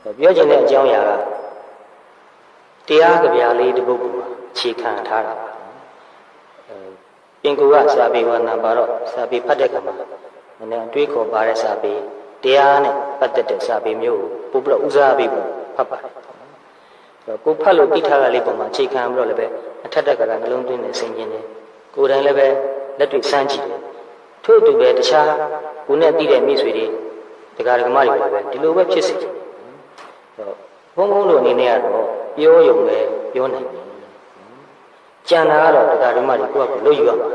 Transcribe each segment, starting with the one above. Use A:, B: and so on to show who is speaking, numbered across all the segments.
A: ပြောချင်တဲ့အကြောင်းအရာကတရားကြပြလေးတစ်ပုဒ်ကိုအခြေခံထားတာပါပြင်ကူကစာပေဝါနာပါတော့စာပေဖတ်တဲ့အခါမှာနည်းနည်းအတွေးခေါ်ပါတဲ့စာပေတရားနဲ့ပတ်သက်တဲ့စာပေမျိုးကိုပို့ပြီးတော့ဦးစားပေးဖို့ဖတ်ပါတယ်ကိုဖတ်လို့သိထားတာလေးပုံမှာအခြေခံပြီးတော့လည်းပဲအထက်တက်ကနှလုံးသွင်းနေဆင်ခြင်နေကိုယ်တိုင်လည်းပဲလက်တွေ့စမ်းကြည့်တယ်ထို့အတူပဲတခြားကိုနဲ့သိတဲ့မိတ်ဆွေတွေဒကာဒကမတွေလည်းပဲဒီလိုပဲဖြစ်စေတယ်ဘုံဘုံတို့အနေနဲ့ကတော့ပြောရုံပဲပြောနိုင်တယ်ကြံတာကတော့ဒကာဒကမတွေကိုယ့်အကူလို့ယူရမှာ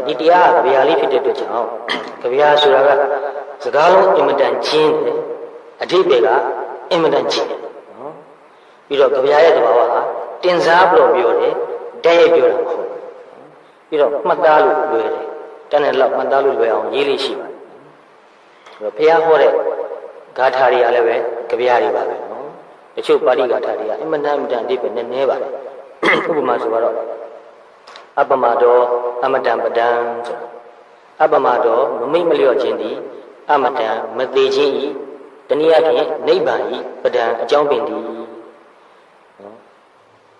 A: ဒီတရားကကြပြာလေးဖြစ်တဲ့အတွက်ကြောင့်ကြပြာဆိုတာကစကားလုံးအင်မတန်ကျင်းတယ်အဓိပ္ပာယ်ကအင်မတန်ကျင်းတယ်နော်ပြီးတော့ကြပြာရဲ့သဘာဝကတင်စားပြီးတော့ပြောတယ်တည့်ရပြောတာမဟုတ်ပြီးတော့မှတ်သားလို့လွယ်တယ်တန်းတဲ့လောက်မှတ်သားလို့လွယ်အောင်ရေးလေးရှိပါတယ်ဘုရားဟောတဲ့ဂါထာတွေကလည်းပဲကြပြာတွေပါပဲနော်တချို့ပါဠိဂါထာတွေကအင်မတန်အဓိပ္ပာယ်နည်းနည်းပါတယ်ဥပမာဆိုတော့အပမတောအမတံပဒံဆိုတာအပမတောမမိတ်မလျော့ခြင်းသည်အမတံမသေးခြင်းဤတနည်းအားဖြင့်နိဗ္ဗာန်ဤပဒံအကြောင်းပင်သည်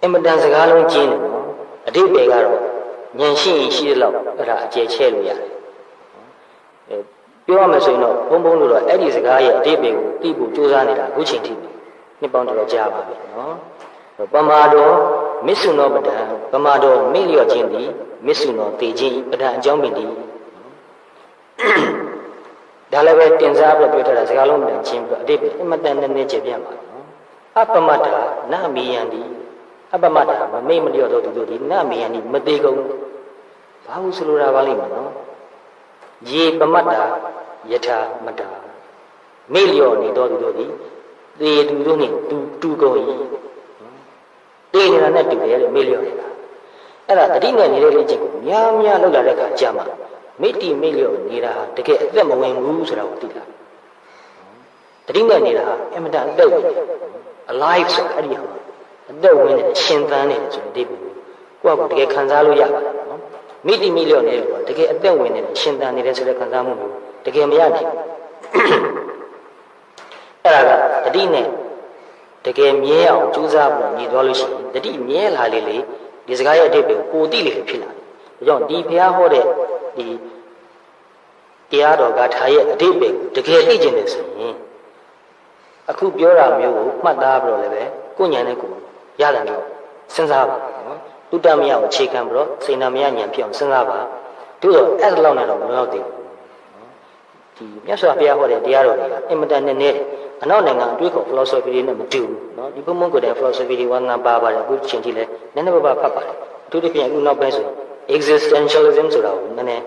A: အမတန်စကားလုံးကျင်းတယ်နော်အဓိပ္ပာယ်ကတော့ဉာဏ်ရှိရင်ရှိတဲ့လောက်အဲ့ဒါအကျယ်ချဲ့လို့ရတယ်ပြောရမယ်ဆိုရင်တော့ဘုံဘုံလို့တော့အဲ့ဒီစကားရဲ့အဓိပ္ပာယ်ကိုသိဖို့ကြိုးစားနေတာအခုချိန်ထိနှစ်ပေါင်းတော်တော်ကြာပါပြီနော်ပမာတော်မစ္ဆုနောပဒံပမာတော်မိလျော့ခြင်းသည်မစ္ဆုနောတေခြင်းပဒံအကြောင်းပင်သည်ဒါလည်းပဲတင်စားပြီးပြောထားတာစကားလုံးတန်ချင်းပြီးအတိတ်အမတန်နဲ့ကျေပြန့်ပါနော်အပမတ္တာနမီယံသည်အပမတ္တာမမိတ်မလျော့သောသူတို့သည်နမီယံသည်မသေးကုန်ဘာလို့ဆိုလိုတာပါလိမ့်မယ်နော်ယေပမတ္တာယထာမတ္တာမိလျော့နေသောသူတို့သည်သေသူတို့နှင့်တူကုန်၏တေးနေတာနဲ့တူတယ်လို့မေ့လျော့နေတာအဲ့ဒါတတိနဲ့နေတဲ့လေ့ကျင့်ကိုများများလောက်လာတဲ့အခါကြာမှာမိတိမေ့လျော့နေတာဟာတကယ်အသက်မဝင်ဘူးဆိုတာကိုသိလာတတိနဲ့နေတာဟာအမတန်အသက်ဝင် alive ဆိုအဲ့ဒီဟာအသက်ဝင်နေရှင်သန်နေတယ်ဆိုတဲ့ဒီကိုကတကယ်ခံစားလို့ရပါတယ်နော်မိတိမေ့လျော့နေတယ်ဆိုတာတကယ်အသက်ဝင်နေရှင်သန်နေတယ်ဆိုတဲ့ခံစားမှုမျိုးတကယ်မရနိုင်အဲ့ဒါကတတိနဲ့တကယ်မြဲအောင်ကြိုးစားပြီးညီသွားလို့ရှိရင်တတိမြဲလာလေဒီစကားရဲ့အဓိပ္ပာယ်ကိုပိုသိလေဖြစ်လာတယ်ဒါကြောင့်ဒီဘုရားဟောတဲ့ဒီတရားတော်ကထာရဲ့အဓိပ္ပာယ်ကိုတကယ်သိကျင်တယ်ဆိုရင်အခုပြောတာမျိုးကိုမှတ်သားပြီးတော့လည်းပဲကိုဉာဏ်နဲ့ကိုရတယ်လို့စဉ်းစားပါနော်တုတ္တမယကိုအခြေခံပြီးတော့စေနာမယဉာဏ်ဖြစ်အောင်စဉ်းစားပါတို့တော့အဲ့ဒါလောက်နဲ့တော့မလောက်သေးဘူးဒီမြတ်စွာဘုရားဟောတဲ့တရားတော်တွေကအင်မတန်နဲ့အနောက်နိုင်ငံအတွေးခေါ် philosophy တွေနဲ့မတူဘူးเนาะဒီဘုံဘုံကိုယ်တိုင် philosophy တွေဝါငါပါပါတယ်အခုချိန်ကြီးလဲနည်းနည်းပါးပါးဖတ်ပါတယ်အထူးသဖြင့်အခုနောက်ပိုင်းဆို existentialism ဆိုတာကိုနည်းနည်း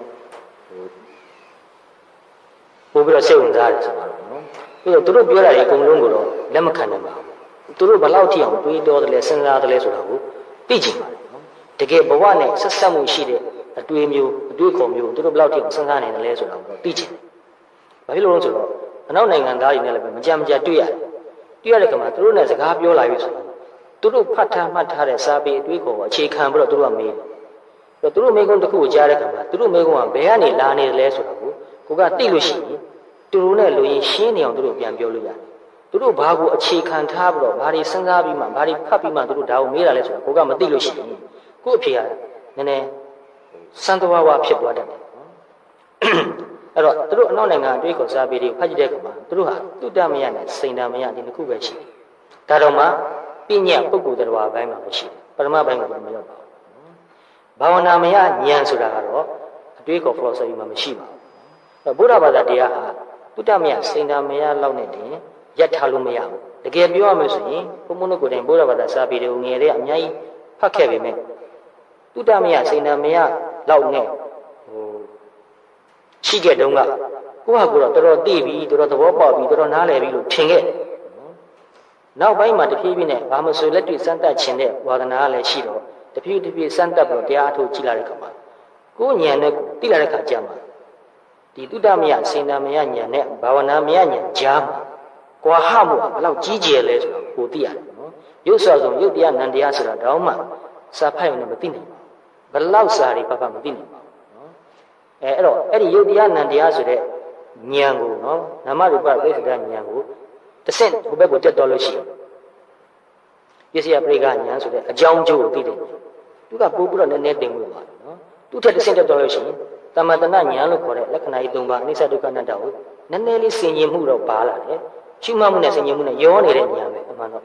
A: ပို့ပြီးတော့စိတ်ဝင်စားတယ်ဆိုပါတော့เนาะပြီးတော့သူတို့ပြောတာတွေအကုန်လုံးကိုတော့လက်မခံနိုင်ပါဘူးသူတို့ဘယ်လောက်ထိအောင်တွေးတောတယ်လဲစဉ်းစားတယ်လဲဆိုတာကိုသိချင်ပါတယ်เนาะတကယ်ဘဝနဲ့ဆက်ဆက်မှုရှိတဲ့အတွေးမျိုးအတွေးခေါ်မျိုးသူတို့ဘယ်လောက်ထိအောင်စဉ်းစားနေတယ်လဲဆိုတာကိုသိချင်ဘာဖြစ်လို့လဲဆိုတော့အနောက်နိုင်ငံသားတွေနဲ့လည်းမကြမ်းမကြတွေ့ရတယ်ခါမှာသူတို့နဲ့စကားပြောလာပြီဆိုတော့သူတို့ဖတ်ထားမှတ်ထားတဲ့စာပေအတွေးခေါ်အခြေခံပြီးတော့သူတို့ကမေးတယ်သူတို့မေးခွန်းတစ်ခုကိုကြားတဲ့ခါမှာသူတို့မေးခွန်းကဘယ်ကနေလာနေတယ်လဲဆိုတာကိုကသိလို့ရှိရင်သူတို့နဲ့လူရင်းရှင်းနေအောင်သူတို့ပြန်ပြောလို့ရတယ်သူတို့ဘာကိုအခြေခံထားပြီးတော့ဘာတွေစဉ်းစားပြီးမှဘာတွေဖတ်ပြီးမှသူတို့ဒါကိုမေးတာလဲဆိုတာကိုကမသိလို့ရှိရင်ကို့အဖေကနည်းနည်းစံတဝါဝါဖြစ်သွားတတ်တယ်အဲ့တော့သူတို့အနောက်နိုင်ငံအတွေးခေါ်စာပေတွေဖတ်ကြည့်တဲ့အခါမှာသူတို့ဟာတုတ္တမယနဲ့စိန်တမယဒီနှစ်ခုပဲရှိတယ်။ဒါတော့မှပညာပုဂ္ဂိုလ်တရားဘိုင်းမှာမရှိဘူး။ပရမဘိုင်းမှာမရောက်ပါဘူး။ဘာဝနာမယဉာဏ်ဆိုတာကတော့အတွေးခေါ် philosophy မှာမရှိပါဘူး။ဘုရားဘာသာတရားဟာတုတ္တမယစိန်တမယလောက်နဲ့တင်ရပ်ထားလို့မရဘူး။တကယ်ပြောရမယ်ဆိုရင်ဘုံဘုံတို့ကိုယ်တိုင်ဘုရားဘာသာစာပေတွေကိုငယ်တဲ့အများကြီးဖတ်ခဲ့ပေမဲ့တုတ္တမယစိန်တမယလောက်နဲ့ရှိခဲ့တုန်းကကိုယ့်ဟာကိုယ်တော့တော်တော်သိပြီတော်တော်သဘောပေါက်ပြီတော်တော်နားလည်ပြီလို့ထင်ခဲ့နောက်ပိုင်းမှာတဖြည်းဖြည်းနဲ့ဘာမဆိုလက်တွေ့စမ်းသပ်ခြင်းတဲ့ဝါဒနာကလည်းရှိတော့တဖြည်းဖြည်းစမ်းသပ်ပြီးတရားအထုတ်ကြည့်လာတဲ့အခါမှာကိုယ်ဉာဏ်နဲ့ကိုသိလာတဲ့အခါကျမှဒီတုတ္တမယစေနာမယဉာဏ်နဲ့ဘာဝနာမယဉာဏ်ကြားမှာကွာဟမှုဘယ်လောက်ကြီးကျယ်လဲဆိုတော့ကိုသိရတယ်နော်ရုပ်စွာဆုံးရုပ်တရားနံတရားဆိုတာတောင်းမှစာဖတ်ရုံနဲ့မသိနိုင်ဘူးဘယ်လောက်စာတွေဖတ်မသိနိုင်ဘူးအဲ့တော့အဲ့ဒီယုတ်တရားနံတရားဆိုတဲ့ ဉာဏ်ကိုနော်နာမရူပပရိစ္ဆေဒဉာဏ်ကိုတစ်ဆင့်ဟိုဘက်ကိုတက်တော်လို့ရှိရင်ပစ္စယပရိက္ခဉာဏ်ဆိုတဲ့အကြောင်းကျိုးကိုသိတယ်သူကပို့ပြီးတော့နည်းနည်းတင်လို့ပါတယ်နော်သူထက်တစ်ဆင့်တက်တော်လို့ရှိရင်တမတနာဉာဏ်လို့ခေါ်တဲ့လက္ခဏာကြီး၃ပါးအနိစ္စဒုက္ခအနတ္တကိုနည်းနည်းလေးဆင်ញင်မှုတော့ပါလာတယ်ရှုမှတ်မှုနဲ့ဆင်ញင်မှုနဲ့ရောနေတဲ့ဉာဏ်ပဲအမှန်တော့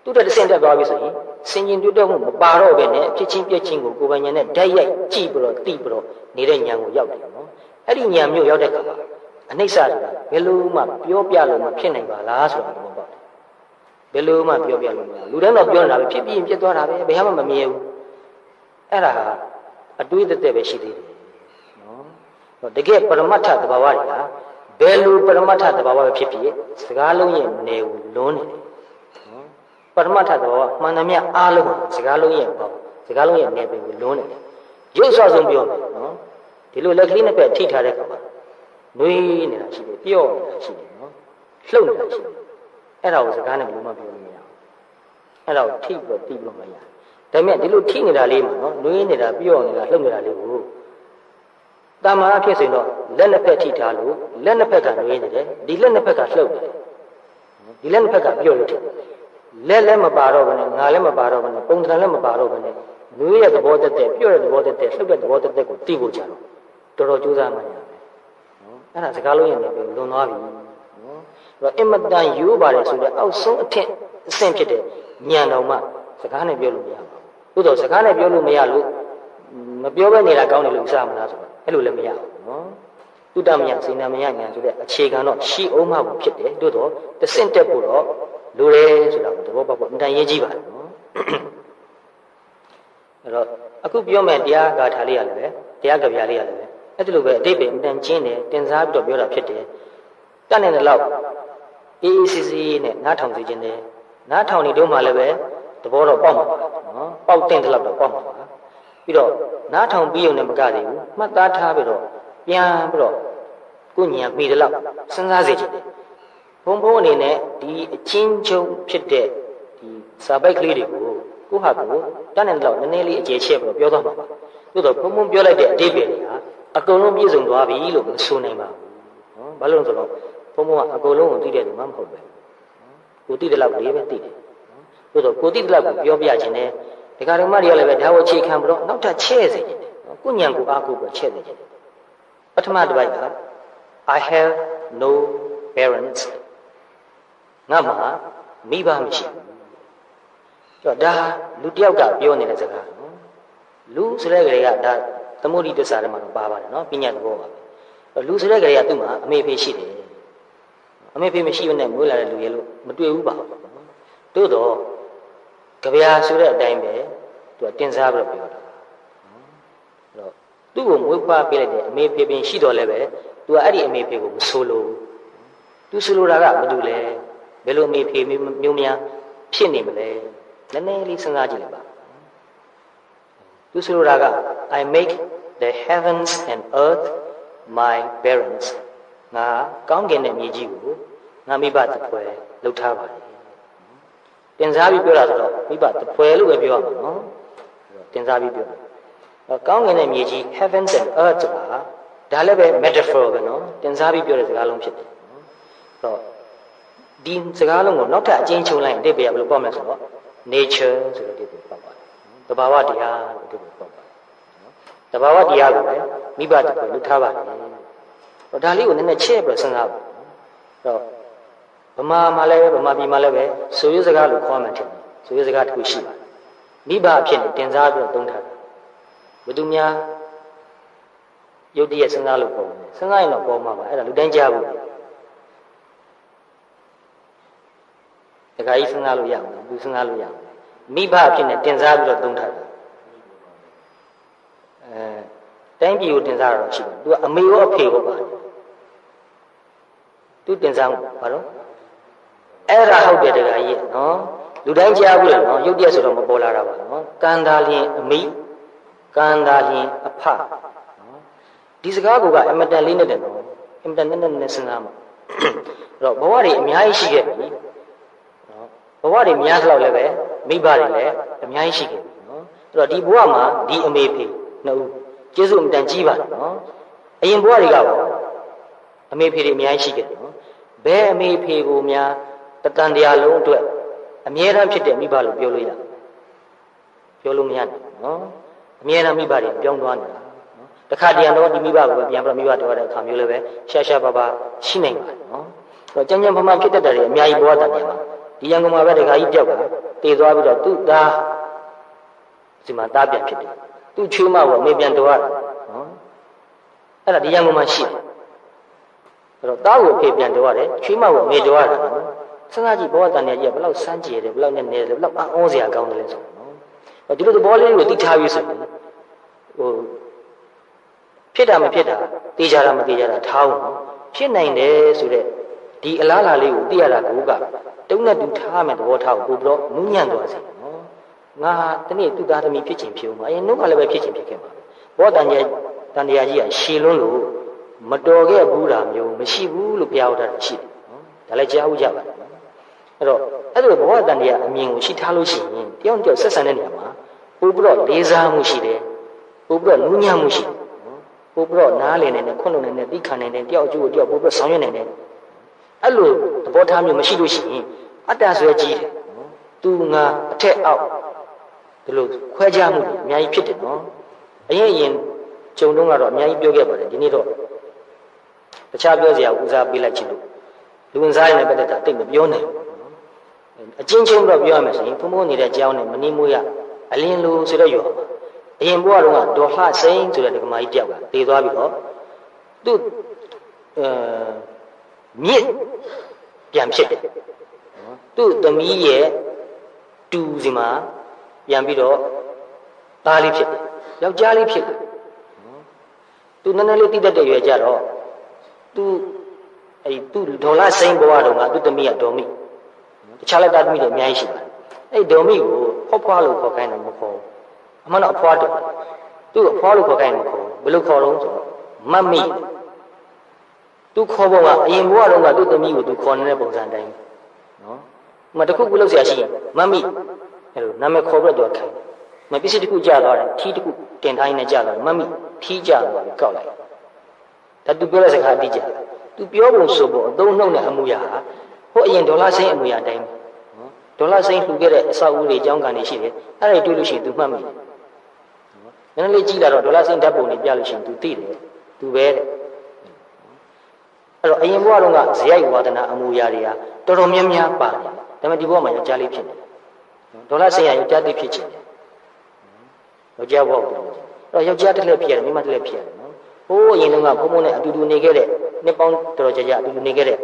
A: သူတက်တစ်ဆင့်တက်သွားပြီဆိုရင်ဆင်ញင်တွေ့တော့မှုမပါတော့ဘဲနဲ့ဖြစ်ချင်းပြက်ချင်းကိုကိုယ်ပိုင်ဉာဏ်နဲ့ဓာတ်ရိုက်ကြည့်ပြီးတော့သိပြီးတော့နေတဲ့ဉာဏ်ကိုရောက်တယ်နော်အဲ့ဒီဉာဏ်မျိုးရောက်တဲ့အခါမှာအနိစ္စဆိုတာဘယ်လိုမှပြောပြလို့မဖြစ်နိုင်ပါလားဆိုတာကိုပေါ့ဘယ်လိုမှပြောပြလို့မရဘူးလူတိုင်းတော့ပြောနေတာပဲဖြစ်ပြီးရင်ဖြစ်သွားတာပဲဘယ်မှမမြဲဘူးအဲ့ဒါအတွေးသက်ပဲရှိသေးတယ်နော်တကယ်ပရမတ္ထသဘာဝတွေကဘယ်လိုပရမတ္ထသဘာဝပဲဖြစ်ဖြစ်စကားလုံးရဲ့နယ်ကိုလွန်းနေတယ်နော်ပရမတ္ထသဘာဝမှန်သမျှအားလုံးစကားလုံးရဲ့ပေါ့စကားလုံးရဲ့နယ်ပင်ကိုလွန်းနေတယ်ရုပ်ဆော့ဆုံးပြောမယ်နော်ဒီလိုလက်ကလေးနှစ်ဖက်ထိထားတဲ့အခါမှာနှွေးနေတာရှိတယ်ပြော့နေတာရှိတယ်နော်လှုပ်နေတာရှိတယ်အဲ့ဒါကိုစကားနဲ့ဘယ်လိုမှပြောလို့မရဘူးအဲ့ဒါကိုထိပြီးတော့တီးလို့မရဒါပေမဲ့ဒီလိုထိနေတာလေးမှာနော်နှွေးနေတာပြော့နေတာလှုပ်နေတာလေးကိုတာမာအဖြစ်ဆိုရင်တော့လက်နှစ်ဖက်ထိထားလို့လက်နှစ်ဖက်ကနှွေးနေတယ်ဒီလက်နှစ်ဖက်ကလှုပ်နေတယ်ဒီလက်နှစ်ဖက်ကပြော့လို့ထိလက်လည်းမပါတော့ဘဲနဲ့ငါလည်းမပါတော့ဘဲနဲ့ပုံသဏ္ဍာန်လည်းမပါတော့ဘဲနဲ့နှွေးရဲ့သဘောတက်တဲ့ပြော့တဲ့သဘောတက်တဲ့လှုပ်တဲ့သဘောတက်တဲ့ကိုသိဖို့ကြတော့တော်တော်ကြိုးစားမှရတယ်အဲ့ဒါစကားလုံးရဲ့နေပြီးလွန်သွားပြီနော်အဲ့တော့အင်မတန်ယူပါတယ်ဆိုတော့အောက်ဆုံးအထက်အဆင့်ဖြစ်တဲ့ဉာဏ်တော်မှစကားနဲ့ပြောလို့မရဘူးသို့တော့စကားနဲ့ပြောလို့မရလို့မပြောဘဲနေတာကောင်းတယ်လို့စားမလားဆိုတော့အဲ့လိုလည်းမရဘူးနော်တုတ္တမယစေနာမယဉာဏ်ဆိုတဲ့အခြေခံတော့ရှိအောင်မှဘူးဖြစ်တယ်သို့တော့တစ်ဆင့်တက်ဖို့တော့လိုတယ်ဆိုတာကိုသဘောပေါက်ဖို့အင်တန်ရေးကြည့်ပါတယ်နော်အဲ့တော့အခုပြောမယ်တရားဂါထာလေးရလည်းပဲတရားကြပြလေးရလည်းပဲအဲ့ဒီလိုပဲအတိတ်ပဲအတန်ကျင်းတယ်တင်စားပြီးတော့ပြောတာဖြစ်တယ်တတ်နေတဲ့လောက်အေးအေးဆေးဆေးနဲ့နားထောင်စေခြင်းနဲ့နားထောင်နေတော့မှလည်းပဲသဘောတော့ပေါက်မှာပါနော်ပေါက်တဲ့လောက်တော့ပေါက်မှာပါပြီးတော့နားထောင်ပြီးုံနဲ့မကသေးဘူးမှတ်သားထားပြီးတော့ပြန်ပြီးတော့ကိုဉာဏ်မိတဲ့လောက်စဉ်းစားစေခြင်းဘုံဘုံအနေနဲ့ဒီအချင်းချုပ်ဖြစ်တဲ့ဒီစာပိုက်ကလေးတွေကိုကိုဟာကိုတတ်နေတဲ့လောက်နည်းနည်းလေးအကျေချက်ပြီးတော့ပြောသွားမှာပါသို့တော့ဘုံဘုံပြောလိုက်တဲ့အတိတ်ပဲလေဟာအကုန်လုံးပြည့်စုံသွားပြီလို့မဆိုနိုင်ပါဘူးနော်ဘာလို့လဲဆိုတော့ဘုံဘုံကအကုန်လုံးကိုသိတဲ့သူမှမဟုတ်ပဲကိုသိတဲ့လောက်လေးပဲသိတယ်သို့တော့ကိုသိတဲ့လောက်ကိုပြောပြခြင်းနဲ့ဒီကရုံမတွေကလည်းပဲဒါကိုအခြေခံပြီးတော့နောက်ထပ်ချဲ့စေခြင်းနော်ကိုညံကိုအားကိုပဲချဲ့စေခြင်းပထမတစ်ပိုက်က I have no parents ငါမှာမိဘမရှိဘူးဒါလူတယောက်ကပြောနေတဲ့စကားနော်လူဆိုတဲ့ကလေးကဒါသမုဒိတ္တစာထဲမှာတော့ပါပါတယ်နော်ပညာသဘောပါပဲလူဆိုတဲ့ကလေးကသူ့မှာအမေဖေရှိတယ်အမေဖေမရှိဘဲနဲ့မွေးလာတဲ့လူရဲ့လို့မတွေ့ဘူးပါတို့တော့ကြပြာဆိုတဲ့အတိုင်းပဲသူကတင်စားပြီးတော့ပြောတာအဲ့တော့သူ့ကိုမွေးဖွားပေးလိုက်တဲ့အမေဖေပင်ရှိတော်လဲပဲသူကအဲ့ဒီအမေဖေကိုမဆိုလို့သူဆိုလိုတာကဘာလို့လဲဘယ်လိုအမေဖေမျိုးများဖြစ်နေမလဲနည်းနည်းလေးစဉ်းစားကြည့်လိုက်ပါသူဆိုလိုတာက I make the heavens and earth my parents ငါကောင်းကင်နဲ့မြေကြီးကိုငါမိဘတပွဲလှုပ်ထားပါတယ်တင်စားပြီးပြောတာဆိုတော့မိဘတပွဲလို့ပဲပြောရမှာနော်တင်စားပြီးပြောတာကောင်းကင်နဲ့မြေကြီး heavens and earth ဆိုတာဒါလည်းပဲ metaphor ပဲနော်တင်စားပြီးပြောတဲ့စကားလုံးဖြစ်တယ်နော်အဲ့တော့ဒီစကားလုံးကိုနောက်ထပ်အကျဉ်းချုပ်လိုက်ရင်အတိတ်ပဲဘယ်လိုပေါ့မလဲဆိုတော့ nature ဆိုတဲ့အတိတ်ပဲပေါ့ပါတယ်သဘာဝတရားလို့အတိတ်ပဲပေါ့ပါတယ်သဘာဝတရားကိုလည်းမိဘတပွဲလှုပ်ထားပါတယ်ဒါလေးကိုနည်းနည်းချဲ့ပြီးစဉ်းစားပါတော့ဗမာမှာလည်းဗမာပြည်မှာလည်းပဲဆိုရစကားလို့ခေါ်မှထင်တယ်ဆိုရစကားတစ်ခုရှိပါတယ်မိဘအဖြစ်နဲ့တင်စားပြီးတော့သုံးထားတယ်ဘယ်သူများယုတ်တရက်စဉ်းစားလို့ပေါ်တယ်စဉ်းစားရင်တော့ပေါ်မှာပါအဲ့ဒါလူတိုင်းကြားဘူးတခါကြီးစဉ်းစားလို့ရမှာလူစဉ်းစားလို့ရမှာမိဘအဖြစ်နဲ့တင်စားပြီးတော့သုံးထားတယ်တိုင်းပြည်ကိုတင်စားရတော့ရှိတယ်သူကအမေရောအဖေရောပါတယ်သူတင်စားမှုဘာလို့အဲ့ဒါဟုတ်တယ်တခါကြီးနော်လူတိုင်းကြားဘူးလေနော်ရုပ်တရက်ဆိုတော့မပေါ်လာတာပါနော်ကံသာလျင်အမိကံသာလျင်အဖနော်ဒီစကားကအမတန်လေးနဲ့တယ်နော်အမတန်နဲ့စဉ်းစားမှာအဲ့တော့ဘဝတွေအများကြီးရှိခဲ့ပြီနော်ဘဝတွေများသလောက်လည်းပဲမိဘတွေလည်းအများကြီးရှိခဲ့ပြီနော်အဲ့တော့ဒီဘဝမှာဒီအမေဖေနှစ်ဦးကျေးဇူးအမတန်ကြီးပါတယ်နော်အရင်ဘဝတွေကပေါ့အ မေဖေတွေအများကြီးရှိခဲ့တယ်နော်ဘယ်အမေဖေကိုများတတန်တရားလုံးအတွက်အမြဲတမ်းဖြစ်တဲ့မိဘလို့ပြောလို့ရပြောလို့မရဘူးနော်အမြဲတမ်းမိဘတွေပြောင်းသွားနေတာနော်တခါတရံတော့ဒီမိဘကိုပဲပြန်ပြီးမိဘတော်တဲ့အခါမျိုးလည်းပဲရှာရှာပါပါရှိနိုင်ပါတယ်နော်အဲ့တော့ကြမ်းကြမ်းဖမှဖြစ်တတ်တယ်အများကြီးဘဝတန်တယ်မှာဒီရန်ကုန်မှာပဲတခါကြီးပြောက်ကတည်သွားပြီးတော့သူ့သားဒီမှာသားပြန်ဖြစ်တယ်သူ့ချွေးမကိုအမေပြန်တော်ရတယ်နော်အဲ့ဒါဒီရန်ကုန်မှာရှိတယ်အဲ့တော့သားကိုအဖေပြန်တော်ရတယ်ချွေးမကိုအမေတော်ရတယ်နော်စဉ်းစားကြည့်ဘဝတန်တယ်ကြီးကဘယ်လောက်စမ်းကြည့်တယ်ဘယ်လောက်နဲ့နေတယ်ဘယ်လောက်အောစရာကောင်းတယ်လဲဆိုနော်ဒီလိုသဘောလေးကိုသိထားပြီးဆိုရင်ဟိုဖြစ်တာမဖြစ်တာသိကြတာမသိကြတာထားအောင်နော်ဖြစ်နိုင်တယ်ဆိုတဲ့ဒီအလားအလာလေးကိုသိရတာကိုကတုံးနဲ့တူထားမယ်သဘောထားကိုပို့ပြီးတော့နူးညံ့သွားစေနော်ငါတနေ့သူ့သားသမီးဖြစ်ချင်ဖြစ်ဦးမှာအရင်နှုတ်ကလည်းပဲဖြစ်ချင်ဖြစ်ခဲ့မှာဘောတန်ကြီးကြီးကရှည်လွန်းလို့မတော်ခဲ့ဘူးတာမျိုးမရှိဘူးလို့ပြောထားတာရှိတယ်နော်ဒါလည်းကြားဦးကြပါတယ်အဲ့တော့အဲ့လိုဘောတန်ကြီးကအမြင်ကိုရှိထားလို့ရှိရင်တယောက်တယောက်ဆက်ဆံတဲ့နေရာမှာပို့ပြီးတော့လေးစားမှုရှိတယ်ပို့ပြီးတော့နူးညံ့မှုရှိတယ်ပို့ပြီးတော့နားလည်နေတဲ့ခွန်းလုံနေတဲ့သိခံနေတဲ့တယောက်အကျိုးကိုတယောက်ပို့ပြီးတော့ဆောင်ရွက်နေတဲ့အဲ့လိုသဘောထားမျိုးမရှိလို့ရှိရင်အတ္တဆွဲကြီးတယ်နော်သူငါအထက်အောက်ဒီလိုခွဲခြားမှုအများကြီးဖြစ်တယ်နော်အရင်ကြုံတော့ကတော့အများကြီးပြောခဲ့ပါတယ်ဒီနေ့တော့တခြားပြောစရာဦးစားပေးလိုက်ချင်လို့လူဝင်စားရတဲ့ပတ်သက်တာတိတ်မပြောနိုင်ဘူးအချင်းချင်းတော့ပြောရမယ်ဆိုရင်ဖုံဖုံနေတဲ့ကြောင်းနဲ့မနီးမိုးရအလင်းလိုဆိုတော့ရောအရင်ဘဝတုန်းကဒေါ်လှစိန်ဆိုတဲ့ဒကမာကြီးတယောက်ကတည်သွားပြီးတော့သူ့မြစ်ပြန်ဖြစ်တယ်သူ့သမီးရဲ့တူစီမှာပြန်ပြီးတော့သားလေးဖြစ်တယ်ယောက်ျားလေးဖြစ်တယ်သူနည်းနည်းလေးတိတတ်တဲ့ရွယ်ကြတော့သူဒေါ်လာစိန်ဘဝတုန်းကသူ့သမီးကဒေါ်မိတခြားလက်သားသမီးတွေအများကြီးရှိတယ်အဲ့ဒေါ်မိကိုဖောက်ဖွားလို့ခေါ်ခိုင်းတယ်မခေါ်အမှန်တော့အဖွားတော့သူ့အဖွားလို့ခေါ်ခိုင်းတယ်မခေါ်ဘယ်လိုခေါ်တော့ဆိုတော့မတ်မိသူခေါ်ပုံကအရင်ဘဝတုန်းကသူ့သမီးကိုသူခေါ်နေတဲ့ပုံစံတိုင်းနော်။မတခုခုလောက်ဆရာရှိရင်မတ်မိအဲ့လိုနာမည်ခေါ်ပြီးတော့ခိုင်းတယ်။မပစ္စည်းတစ်ခုကြာသွားတယ်ထီးတစ်ခုတင်ထားရင်းနဲ့ကြာသွားတယ်မတ်မိထီးကြာသွားပြီးကောက်လိုက်။ဒါသူပြောတဲ့စကားအတိအကျ။သူပြောပုံဆိုပုံအသုံးနှုတ်နဲ့အမူအရာဟာဟိုအရင်ဒေါ်လာစိမ်းအမူအရာတိုင်းနော်။ဒေါ်လာစိမ်းလှူခဲ့တဲ့အဆောက်အဦတွေအကြောင်းကန်တွေရှိတယ်။အဲ့ဒါတွေတွေ့လို့ရှိရင်သူမှတ်မိတယ်။နော်။နည်းနည်းလေးကြည့်လာတော့ဒေါ်လာစိမ်းဓာတ်ပုံတွေပြလို့ရှိရင်သူသိတယ်။သူပဲတဲ့အဲ့တော့အရင်ဘဝတုန်းကဇယိုက်ဝါဒနာအမူအရာတွေကတော်တော်များများပါတယ်ဒါပေမဲ့ဒီဘဝမှာယောက်ျားလေးဖြစ်နေတယ်ဒေါ်လာဆိုင်ရယောက်ျားလေးဖြစ်ချင်တယ်ယောက်ျားဘဝတော့အဲ့တော့ယောက်ျားတစ်လက်ဖြစ်ရတယ်မိန်းမတစ်လက်ဖြစ်ရတယ်နော်ဟိုးအရင်တုန်းကဘုံဘုံနဲ့အတူတူနေခဲ့တဲ့နှစ်ပေါင်းတော်တော်ကြာကြာအတူတူနေခဲ့တဲ့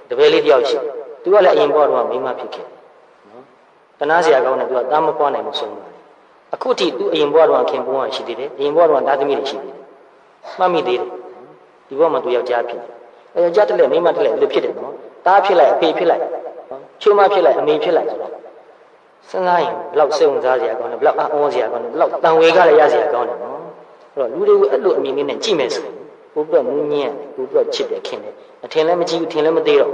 A: တပည့်လေးတယောက်ရှိတယ်သူကလည်းအရင်ဘဝတုန်းကမိန်းမဖြစ်ခဲ့တယ်နော်တနာစရာကောင်းတယ်သူကသားမပွားနိုင်လို့ဆုံးပါတယ်အခုထိသူအရင်ဘဝတုန်းကခင်ပွားရှိသေးတယ်အရင်ဘဝတုန်းကသားသမီးတွေရှိသေးတယ်မှတ်မိသေးတယ်ဒီဘဝမှာသူယောက်ျားဖြစ်တယ်ယောက်ျားတစ်လက်မိန်းမတစ်လက်လို့ဖြစ်တယ်နော်သားဖြစ်လိုက်အဖေဖြစ်လိုက်ချွေးမဖြစ်လိုက်အမေဖြစ်လိုက်ဆိုတော့စဉ်းစားရင်ဘလောက်စိတ်ဝင်စားစရာကောင်းတယ်ဘလောက်အံ့ဩစရာကောင်းတယ်ဘလောက်တန်ဝေကလည်းရစရာကောင်းတယ်နော်အဲ့တော့လူတွေကိုအဲ့လိုအမြင်လေးနဲ့ကြည့်မယ်ဆိုရင်ပို့ပြီးတော့နူးညံ့တယ်ပို့ပြီးတော့ချစ်တယ်ခင်တယ်အထင်လည်းမကြည့်ဘူးထင်လည်းမသေးတော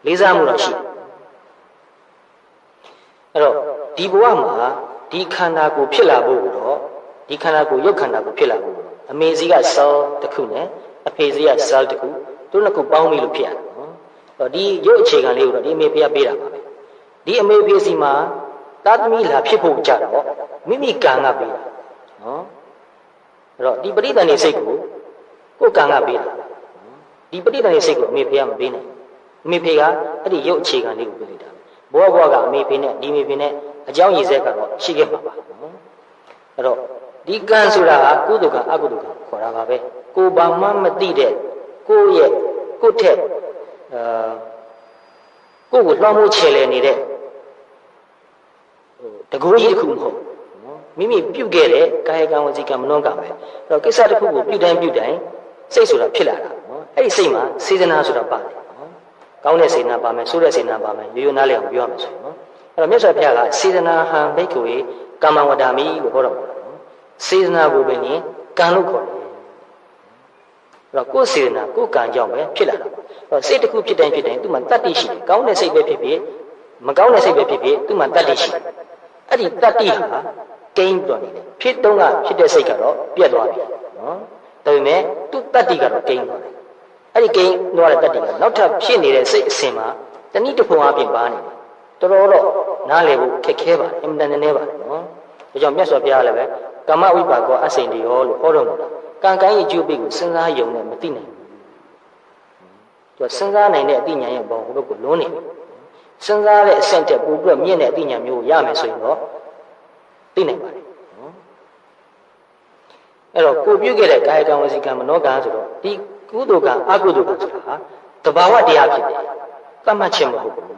A: ့လေးစားမှုတော့ရှိအဲ့တော့ဒီဘဝမှာဒီခန္ဓာကိုယ်ဖြစ်လာဖို့တော့ဒီခန္ဓာကိုယ်ရုပ်ခန္ဓာကိုယ်ဖြစ်လာဖို့အမေစီကစောတစ်ခုနဲ့အဖေစီကစောတစ်ခုတို့နှစ်ခုပေါင်းပြီးလို့ဖြစ်ရတယ်နော်ဒီရုပ်အခြေခံလေးကိုတော့ဒီအမေဖေကပေးတာပါပဲဒီအမေဖေစီမှာသာသမီလာဖြစ်ဖို့ကြတော့မိမိကံကပေးတာနော်အဲ့တော့ဒီပရိသန္ဓေစိတ်ကိုကိုယ်ကံကပေးတာဒီပရိသန္ဓေစိတ်ကိုအမေဖေကမပေးနိုင်အမေဖေကအဲ့ဒီရုပ်အခြေခံလေးကိုပေးလိုက်တာဘဝကအမေဖေနဲ့ဒီအမေဖေနဲ့အကြောင်းရည်စက်ကတော့ရှိခဲ့မှာပါနော်အဲ့တော့ဒီကံဆိုတာကကုသိုလ်ကအကုသိုလ်ကခေါ်တာပါပဲကိုဘာမှမသိတဲ့ကိုယ့်ထက်ကိုယ့်ကိုလွှမ်းမိုးချေလဲနေတဲ့တကူကြီးတစ်ခုမဟုတ်နော်မိမိပြုတ်ခဲ့တဲ့ကာယကံဝစီကံမနှောကံပဲအဲ့တော့ကိစ္စတစ်ခုကိုပြုတ်တိုင်းစိတ်ဆိုတာဖြစ်လာတာနော်အဲ့ဒီစိတ်မှာစေတနာဆိုတာပါတယ်နော်ကောင်းတဲ့စေတနာပါမယ်ဆိုးတဲ့စေတနာပါမယ်ရိုးရိုးနားလည်အောင်ပြောရမယ်ဆိုရင်နော်အဲ့တော့မြတ်စွာဘုရားကစေတနာဟံဘိက္ခုေကာမဝဒ္ဓမိလို့ဟောတော့စေတနာကိုပဲနင်ကံလို့ခေါ်တယ်အဲ့တော့ကိုယ်စေတနာကိုယ်ကံကြောင့်ပဲဖြစ်လာတာအဲ့တော့စိတ်တစ်ခုဖြစ်တိုင်းသူ့မှာတတ္တိရှိတယ်ကောင်းတဲ့စိတ်ပဲဖြစ်ဖြစ်မကောင်းတဲ့စိတ်ပဲဖြစ်ဖြစ်သူ့မှာတတ္တိရှိတယ်အဲ့ဒီတတ္တိဟာကိန်းတော်နေတယ်ဖြစ်တော့ကဖြစ်တဲ့စိတ်ကတော့ပြတ်သွားပြီနော်ဒါပေမဲ့သူ့တတ္တိကတော့ကိန်းသွားတယ် အဲ့ဒီကိန်းတော့တဲ့တတ္တိကနောက်ထပ်ဖြစ်နေတဲ့စိတ်အစဉ်မှာတဏှိတဖုံအပြင်ပါနေတယ်တော်တော်တော့နားလည်ဖို့ခက်ခဲပါတယ်အင်မတန်နည်းနည်းပါတယ်နော်ဒါကြောင့်မြတ်စွာဘုရားလည်းပဲကမ္မဝိပါကောအစိန်တရောလို့ဟောတော်မူတာကံကံရဲ့အကျိုးပေးကိုစဉ်းစားယုံနဲ့မသိနိုင်ဘူးသူကစဉ်းစားနိုင်တဲ့အသိဉာဏ်ရဲ့ဘောင်ဟိုဘက်ကိုလွန်းနေစဉ်းစားတဲ့အဆင့်တက်ပို့ပြီးမြင့်တဲ့အသိဉာဏ်မျိုးကိုရမယ်ဆိုရင်တော့သိနိုင်ပါတယ်နော်အဲ့တော့ကိုပြုခဲ့တဲ့ကာယကံဝစီကံမနောကံဆိုတော့ဒီကုသိုလ်ကံအကုသိုလ်ကံဆိုတာဟာတဘာဝတရားဖြစ်တယ်သတ်မှတ်ခြင်းမဟုတ်ဘူ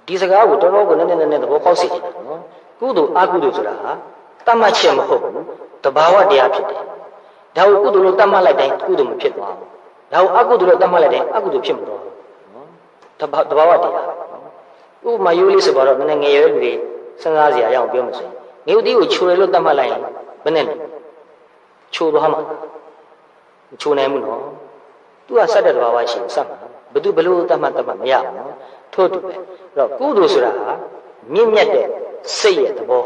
A: းဒီစကားကိုတော်တော်ကိုနည်းနည်းသဘောပေါက်စေချင်တယ်နော်ကုသိုလ်အကုသိုလ်ဆိုတာဟာသတ်မှတ်ခြင်းမဟုတ်ဘူးတဘာဝတရားဖြစ်တယ်ဒါကိုကုသိုလ်လို့သတ်မှတ်လိုက်တိုင်းကုသိုလ်မဖြစ်သွားဘူးဒါကိုအကုသိုလ်လို့သတ်မှတ်လိုက်တိုင်းအကုသိုလ်ဖြစ်မသွားဘူးနော်တဘာဝတရားဥပမာရိုးလေးဆိုတော့နည်းနည်းငယ်ရွယ်လူတွေစဉ်းစားစရာရအောင်ပြောမှဆိုရင်ငရုတ်သီးကိုချိုတယ်လို့သတ်မှတ်လိုက်ရင်ဘယ်နဲ့လဲချိုသွားမှာမချိုနိုင်ဘူးနော်သူကစက်တဲ့တဘာဝရှိရင်စက်မှာဘယ်သူဘလို့သတ်မှတ်မရဘူးနော်ထို့တူပဲအဲ့တော့ကုသိုလ်ဆိုတာဟာမြင့်မြတ်တဲ့စိတ်ရဲ့သဘော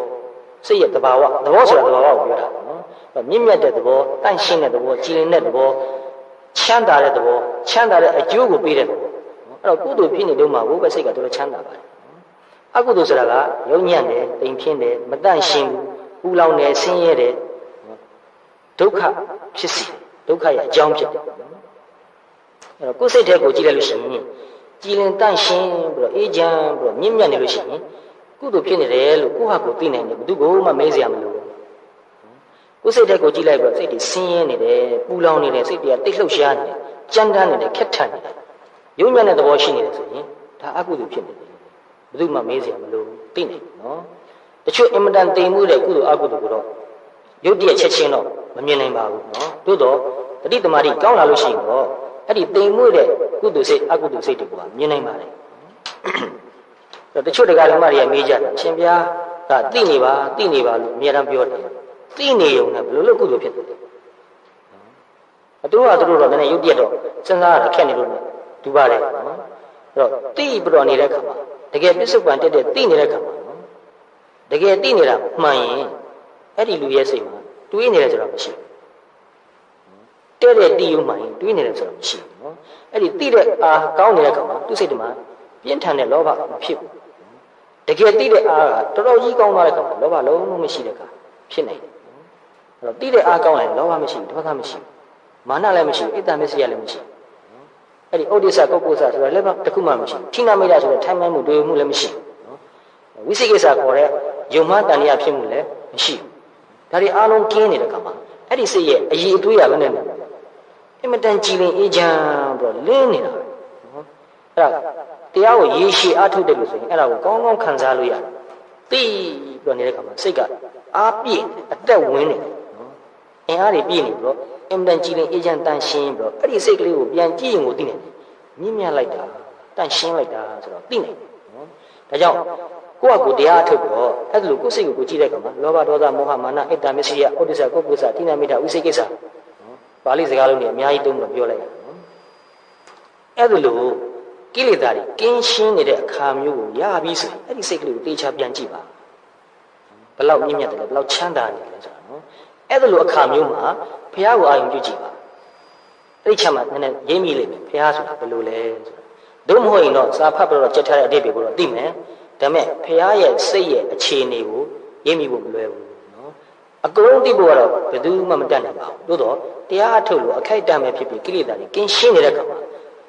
A: စိတ်ရဲ့သဘာဝသဘောဆိုတာသဘာဝကိုပြောတာနော်မြင့်မြတ်တဲ့သဘောတန့်ရှင်းတဲ့သဘောကြည်လင်တဲ့သဘောချမ်းသာတဲ့သဘောချမ်းသာတဲ့အကျိုးကိုပေးတဲ့သဘောအဲ့တော့ကုသိုလ်ဖြစ်နေတော့မှဘုရားစိတ်ကတော်တော်ချမ်းသာပါတယ်အကုသိုလ်ဆိုတာကယုံညံ့တယ်တိမ်ဖြင်းတယ်မတန့်ရှင်းဘူးပူလောင်တယ်ဆင်းရဲတယ်ဒုက္ခဖြစ်စီဒုက္ခရဲ့အကြောင်းဖြစ်တယ်အဲ့တော့ကိုယ်စိတ်ထဲကိုကြည့်လိုက်လို့ရှိရင်ကြည်လင်တန့်ရှင်းပြီးတော့အေးချမ်းပြီးတော့မြင့်မြတ်နေလို့ရှိရင်ကုသိုလ်ဖြစ်နေတယ်လို့ကိုယ့်ဟာကိုယ်သိနိုင်တယ်ဘယ်သူမှမေးစရာမလိုဘူးကိုယ်စိတ်ထဲကိုကြည့်လိုက်ပြီးတော့စိတ်တွေဆင်းရဲနေတယ်ပူလောင်နေတယ်စိတ်တွေကတိတ်လှုပ်ရှားနေတယ်ကြမ်းတမ်းနေတယ်ခက်ထန်နေတယ်ယုံညံ့တဲ့သဘောရှိနေတယ်ဆိုရင်ဒါအကုသိုလ်ဖြစ်နေတယ်ဘယ်သူမှမေးစရာမလိုဘူးသိနေနော်တချို့အင်မတန်တိမ်မှုတဲ့ကုသိုလ်အကုသိုလ်ကိုတော့ရုပ်တရက်ချက်ချင်းတော့မမြင်နိုင်ပါဘူးနော်သို့တော့တတိသမารိကောင်းလာလို့ရှိရင်တော့အဲ့ဒီတိမ်မှုတဲ့ကုသိုလ်စိတ်အကုသိုလ်စိတ်တွေကမြင်နိုင်ပါတယ်တချို့တရားဓမ္မတွေကမေးကြတယ်အရှင်ဘုရားကသိနေပါလို့အများအားပြောတယ်သိနေုံနဲ့ဘယ်လိုလုပ်ကုသိုလ်ဖြစ်တယ်သူတို့တော့လည်းရုပ်တရက်တော့စဉ်းစားရတာခက်နေလို့ဒူပါတယ်နော်အဲ့တော့သိပြီးတော့နေတဲ့ခါမှာတကယ်ပြစ္ဆုတ်ပံတက်တဲ့သိနေတဲ့ခါမှာနော်တကယ်သိနေတာမှန်ရင်အဲ့ဒီလူရဲ့စိတ်မှာတွေးနေတယ်ဆိုတာမရှိဘူးတဲ့တီးရုံမှန်ရင်တွေးနေတယ်ဆိုတာမရှိဘူးနော်အဲ့ဒီသိတဲ့အာကောင်းနေတဲ့ခါမှာသူ့စိတ်ထဲမှာပြင်းထန်တဲ့လောဘမဖြစ်ဘူးတကယ်သိတဲ့အာကတော်တော်ကြီးကောင်းသွားတဲ့ခါမှာလောဘလုံးလုံးမရှိတဲ့ခါဖြစ်နေတယ်အဲ့တော့သိတဲ့အာကောင်းရင်လောဘမရှိဘူးဒေါသမရှိဘူးမာနလည်းမရှိဘူးအိတ်တမစ္စရိယလည်းမရှိဘူးအဲ့ဒီဩဒိစ္စကုက္ကုစဆိုတာလည်းတခုမှမရှိဘူးဌိနမိတ်ဆိုတဲ့ထိုင်မှန်မှုတွေ့မှုလည်းမရှိဘူးနော်ဝိသိကိစ္စခေါ်တဲ့ယုံမှတန်ရဖြစ်မှုလည်းမရှိဘူးဒါတွေအားလုံးကျင်းနေတဲ့ခါမှာအဲ့ဒီစိတ်ရဲ့အည်အသွေးရဘယ်နဲ့လဲအင်မတန်ကြည်လင်အေးချမ်းပြီးတော့လင်းနေတာပဲနော်အဲ့ဒါတရားကိုရေရှည်အားထုတ်တယ်လို့ဆိုရင်အဲ့ဒါကိုကောင်းကောင်းခံစားလို့ရတယ်သိပြီးတော့နေတဲ့ခါမှာစိတ်ကအားပြည့်အသက်ဝင်နေတယ်နော်အင်အားတွေပြည့်နေပြီးတော့အင်မတန်ကြည်လင်အေးချမ်းတန်ရှင်းပြီးတော့အဲ့ဒီစိတ်ကလေးကိုပြန်ကြည့်ရင်ကိုသိနေတယ်မြင့်မြတ်လိုက်တာတန်ရှင်းလိုက်တာဆိုတော့သိနေတယ်နော်ဒါကြောင့်ကိုယ့်အကူတရားထုတ်ပြီးတော့အဲ့ဒါလိုကိုယ်စိတ်ကိုကြည့်တဲ့အခါမှာလောဘဒေါသမောဟမာနအိတ်တမစ္စရိယဩဒိစ္စကုက္ကုစဌိနမိတ်ဝိသိကိစ္စနော်ပါဠိစကားလုံးတွေအများကြီးသုံးလို့ပြောလိုက်ရတယ်နော်အဲ့ဒါလိုကိလေသာတွေကင်းရှင်းနေတဲ့အခါမျိုးကိုရပြီးဆိုရင်အဲ့ဒီစိတ်ကလေးကိုတေချာပြန်ကြည့်ပါဘလောက်မြင့်မြတ်တယ်လဲဘလောက်ချမ်းသာနေတယ်လဲဆိုတာနော်အဲ့ဒါလိုအခါမျိုးမှာဘုရားကိုအာရုံပြုကြည့်ပါအဲ့ဒီချက်မှာနည်းနည်းရိပ်မိလိမ့်မယ်ဘုရားဆိုတာဘယ်လိုလဲဆိုတာတို့မဟုတ်ရင်တော့စာဖတ်ပြီးတော့ကြက်ထားတဲ့အတိတ်တွေကိုတော့သိမယ်ဒါမဲ့ဘုရားရဲ့စိတ်ရဲ့အခြေအနေကိုရိပ်မိဖို့မလွယ်ဘူးနော်အကုန်လုံးသိဖို့ကတော့ဘယ်သူမှမတတ်နိုင်ပါဘူးသို့တော့တရားအထုတ်လို့အခိုက်အတန့်ပဲဖြစ်ဖြစ်ကိလေသာတွေကင်းရှင်းနေတဲ့အခါမှာ